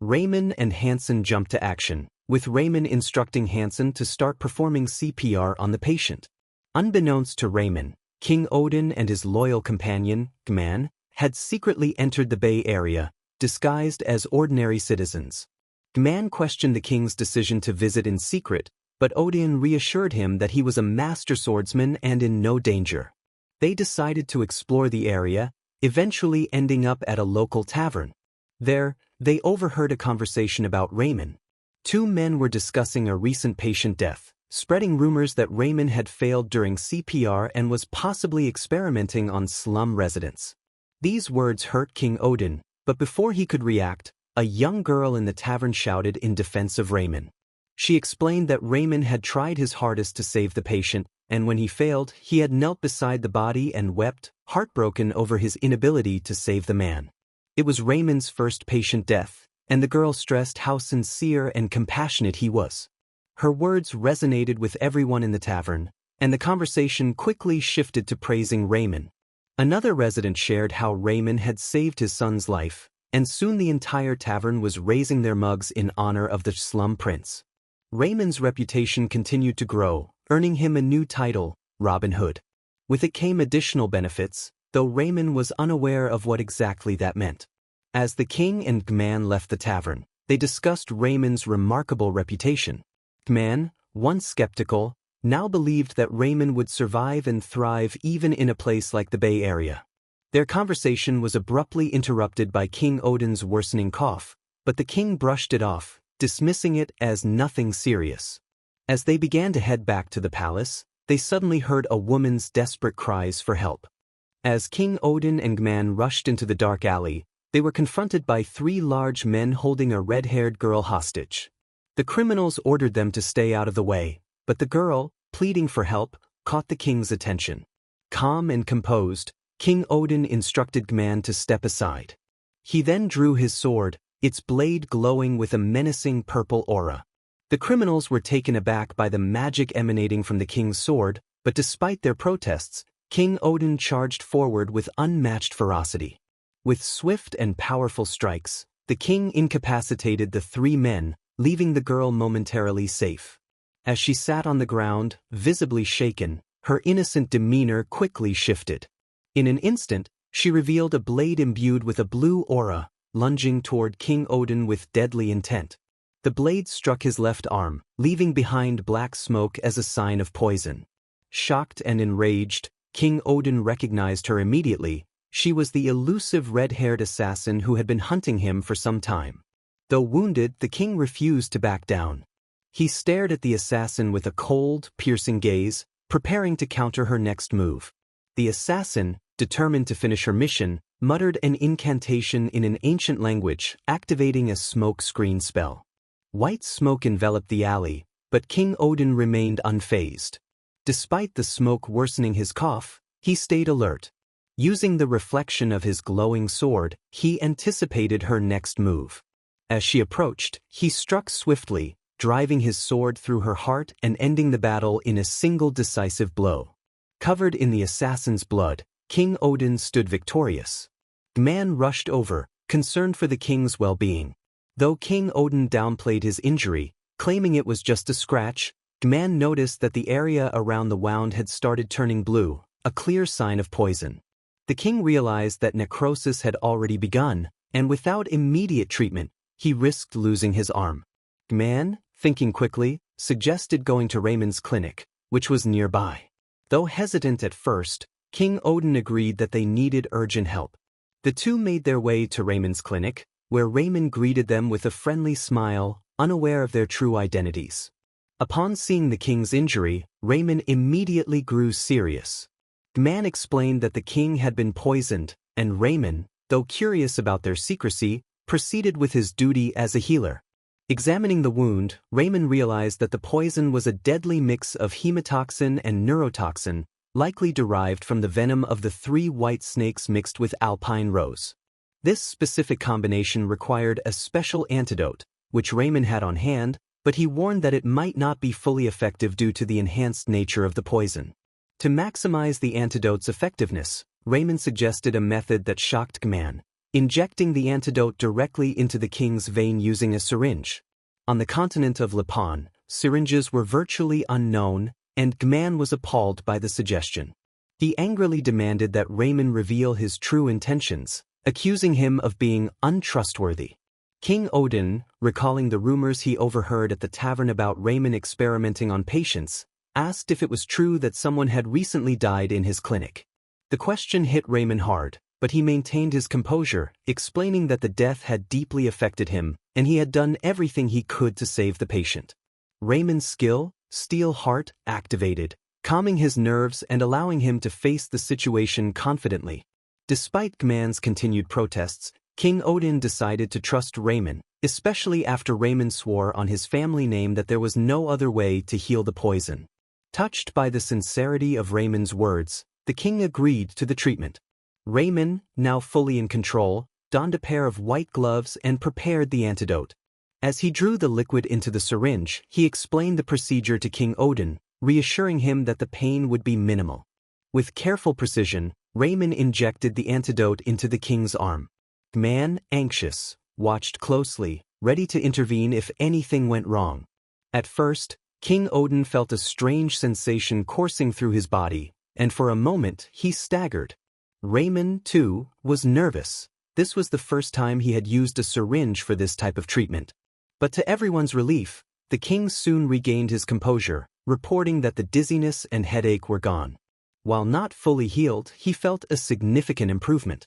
Raymond and Hansen jumped to action, with Raymond instructing Hansen to start performing CPR on the patient. Unbeknownst to Raymond, King Odin and his loyal companion, Gman, had secretly entered the Bay Area, disguised as ordinary citizens. Gman questioned the king's decision to visit in secret, but Odin reassured him that he was a master swordsman and in no danger. They decided to explore the area, eventually ending up at a local tavern. There, they overheard a conversation about Raymond. Two men were discussing a recent patient death, spreading rumors that Raymond had failed during CPR and was possibly experimenting on slum residents. These words hurt King Odin, but before he could react, a young girl in the tavern shouted in defense of Raymond. She explained that Raymond had tried his hardest to save the patient, and when he failed, he had knelt beside the body and wept, heartbroken over his inability to save the man. It was Raymond's first patient death, and the girl stressed how sincere and compassionate he was. Her words resonated with everyone in the tavern, and the conversation quickly shifted to praising Raymond. Another resident shared how Raymond had saved his son's life, and soon the entire tavern was raising their mugs in honor of the slum prince. Raymond's reputation continued to grow, earning him a new title, Robin Hood. With it came additional benefits, though Raymond was unaware of what exactly that meant. As the king and Gman left the tavern, they discussed Raymond's remarkable reputation. Gman, once skeptical, now believed that Raymond would survive and thrive even in a place like the Bay Area. Their conversation was abruptly interrupted by King Odin's worsening cough, but the king brushed it off, dismissing it as nothing serious. As they began to head back to the palace, they suddenly heard a woman's desperate cries for help. As King Odin and Gman rushed into the dark alley, they were confronted by three large men holding a red-haired girl hostage. The criminals ordered them to stay out of the way, but the girl, pleading for help, caught the king's attention. Calm and composed, King Odin instructed Gman to step aside. He then drew his sword, its blade glowing with a menacing purple aura. The criminals were taken aback by the magic emanating from the king's sword, but despite their protests, King Odin charged forward with unmatched ferocity. With swift and powerful strikes, the king incapacitated the three men, leaving the girl momentarily safe. As she sat on the ground, visibly shaken, her innocent demeanor quickly shifted. In an instant, she revealed a blade imbued with a blue aura, lunging toward King Odin with deadly intent. The blade struck his left arm, leaving behind black smoke as a sign of poison. Shocked and enraged, King Odin recognized her immediately. She was the elusive red-haired assassin who had been hunting him for some time. Though wounded, the king refused to back down. He stared at the assassin with a cold, piercing gaze, preparing to counter her next move. The assassin, determined to finish her mission, muttered an incantation in an ancient language, activating a smoke screen spell. White smoke enveloped the alley, but King Odin remained unfazed. Despite the smoke worsening his cough, he stayed alert. Using the reflection of his glowing sword, he anticipated her next move. As she approached, he struck swiftly, driving his sword through her heart and ending the battle in a single decisive blow. Covered in the assassin's blood, King Odin stood victorious. Gman rushed over, concerned for the king's well-being. Though King Odin downplayed his injury, claiming it was just a scratch, Gman noticed that the area around the wound had started turning blue, a clear sign of poison. The king realized that necrosis had already begun, and without immediate treatment, he risked losing his arm. Gman, thinking quickly, suggested going to Raymond's clinic, which was nearby. Though hesitant at first, King Odin agreed that they needed urgent help. The two made their way to Raymond's clinic, where Raymond greeted them with a friendly smile, unaware of their true identities. Upon seeing the king's injury, Raymond immediately grew serious. Gman explained that the king had been poisoned, and Raymond, though curious about their secrecy, proceeded with his duty as a healer. Examining the wound, Raymond realized that the poison was a deadly mix of hemotoxin and neurotoxin, likely derived from the venom of the three white snakes mixed with alpine rose. This specific combination required a special antidote, which Raymond had on hand, but he warned that it might not be fully effective due to the enhanced nature of the poison. To maximize the antidote's effectiveness, Raymond suggested a method that shocked Gman, injecting the antidote directly into the king's vein using a syringe. On the continent of Lapon, syringes were virtually unknown, and Gman was appalled by the suggestion. He angrily demanded that Raymond reveal his true intentions, accusing him of being untrustworthy. King Odin, recalling the rumors he overheard at the tavern about Raymond experimenting on patients, asked if it was true that someone had recently died in his clinic. The question hit Raymond hard, but he maintained his composure, explaining that the death had deeply affected him, and he had done everything he could to save the patient. Raymond's skill, steel heart, activated, calming his nerves and allowing him to face the situation confidently. Despite Gman's continued protests, King Odin decided to trust Raymond, especially after Raymond swore on his family name that there was no other way to heal the poison. Touched by the sincerity of Raymond's words, the king agreed to the treatment. Raymond, now fully in control, donned a pair of white gloves and prepared the antidote. As he drew the liquid into the syringe, he explained the procedure to King Odin, reassuring him that the pain would be minimal. With careful precision, Raymond injected the antidote into the king's arm. Gman, anxious, watched closely, ready to intervene if anything went wrong. At first, King Odin felt a strange sensation coursing through his body, and for a moment he staggered. Raymond, too, was nervous. This was the first time he had used a syringe for this type of treatment. But to everyone's relief, the king soon regained his composure, reporting that the dizziness and headache were gone. While not fully healed, he felt a significant improvement.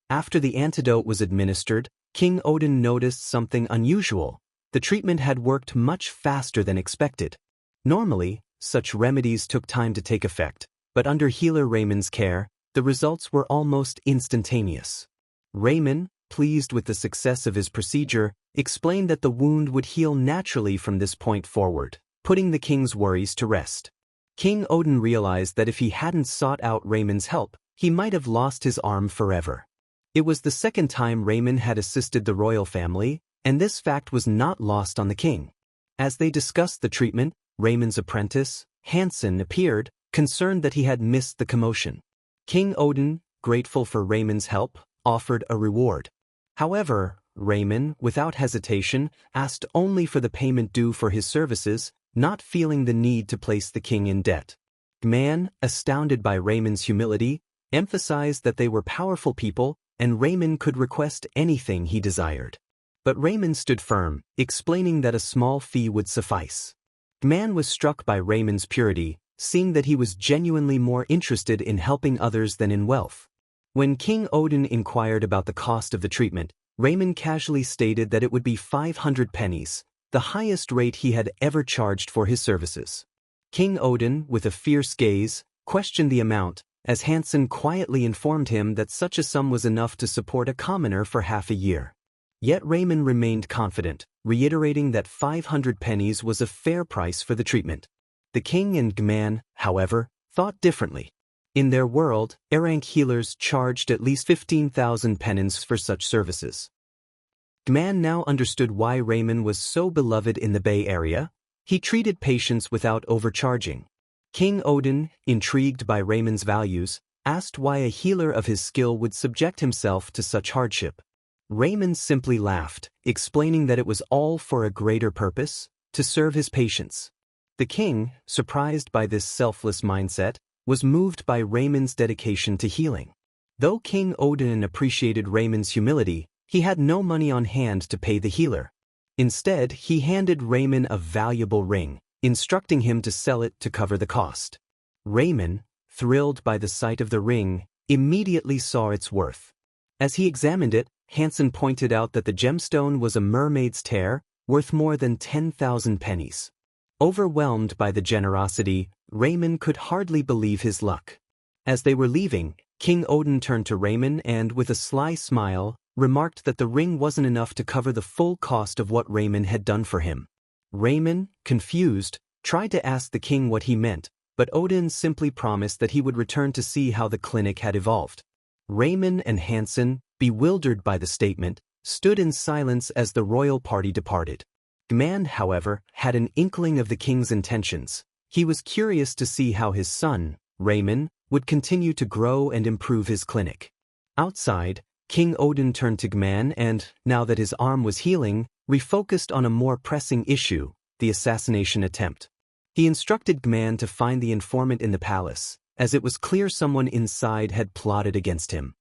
After the antidote was administered, King Odin noticed something unusual. The treatment had worked much faster than expected. Normally, such remedies took time to take effect, but under healer Raymond's care, the results were almost instantaneous. Raymond, pleased with the success of his procedure, explained that the wound would heal naturally from this point forward, putting the king's worries to rest. King Odin realized that if he hadn't sought out Raymond's help, he might have lost his arm forever. It was the second time Raymond had assisted the royal family, and this fact was not lost on the king. As they discussed the treatment, Raymond's apprentice, Hansen, appeared, concerned that he had missed the commotion. King Odin, grateful for Raymond's help, offered a reward. However, Raymond, without hesitation, asked only for the payment due for his services, not feeling the need to place the king in debt. Gman, astounded by Raymond's humility, emphasized that they were powerful people, and Raymond could request anything he desired. But Raymond stood firm, explaining that a small fee would suffice. Gman was struck by Raymond's purity, seeing that he was genuinely more interested in helping others than in wealth. When King Odin inquired about the cost of the treatment, Raymond casually stated that it would be 500 pennies, the highest rate he had ever charged for his services. King Odin, with a fierce gaze, questioned the amount, as Hansen quietly informed him that such a sum was enough to support a commoner for half a year. Yet Raymond remained confident, reiterating that 500 pennies was a fair price for the treatment. The king and Gman, however, thought differently. In their world, S-Rank healers charged at least 15,000 pennies for such services. Gman now understood why Raymond was so beloved in the Bay Area. He treated patients without overcharging. King Odin, intrigued by Raymond's values, asked why a healer of his skill would subject himself to such hardship. Raymond simply laughed, explaining that it was all for a greater purpose, to serve his patients. The king, surprised by this selfless mindset, was moved by Raymond's dedication to healing. Though King Odin appreciated Raymond's humility, he had no money on hand to pay the healer. Instead, he handed Raymond a valuable ring, instructing him to sell it to cover the cost. Raymond, thrilled by the sight of the ring, immediately saw its worth. As he examined it, Hansen pointed out that the gemstone was a mermaid's tear, worth more than 10,000 pennies. Overwhelmed by the generosity, Raymond could hardly believe his luck. As they were leaving, King Odin turned to Raymond and, with a sly smile, remarked that the ring wasn't enough to cover the full cost of what Raymond had done for him. Raymond, confused, tried to ask the king what he meant, but Odin simply promised that he would return to see how the clinic had evolved. Raymond and Hansen, bewildered by the statement, stood in silence as the royal party departed. Gman, however, had an inkling of the king's intentions. He was curious to see how his son, Raymond, would continue to grow and improve his clinic. Outside, King Odin turned to Gman and, now that his arm was healing, refocused on a more pressing issue, the assassination attempt. He instructed Gman to find the informant in the palace, as it was clear someone inside had plotted against him.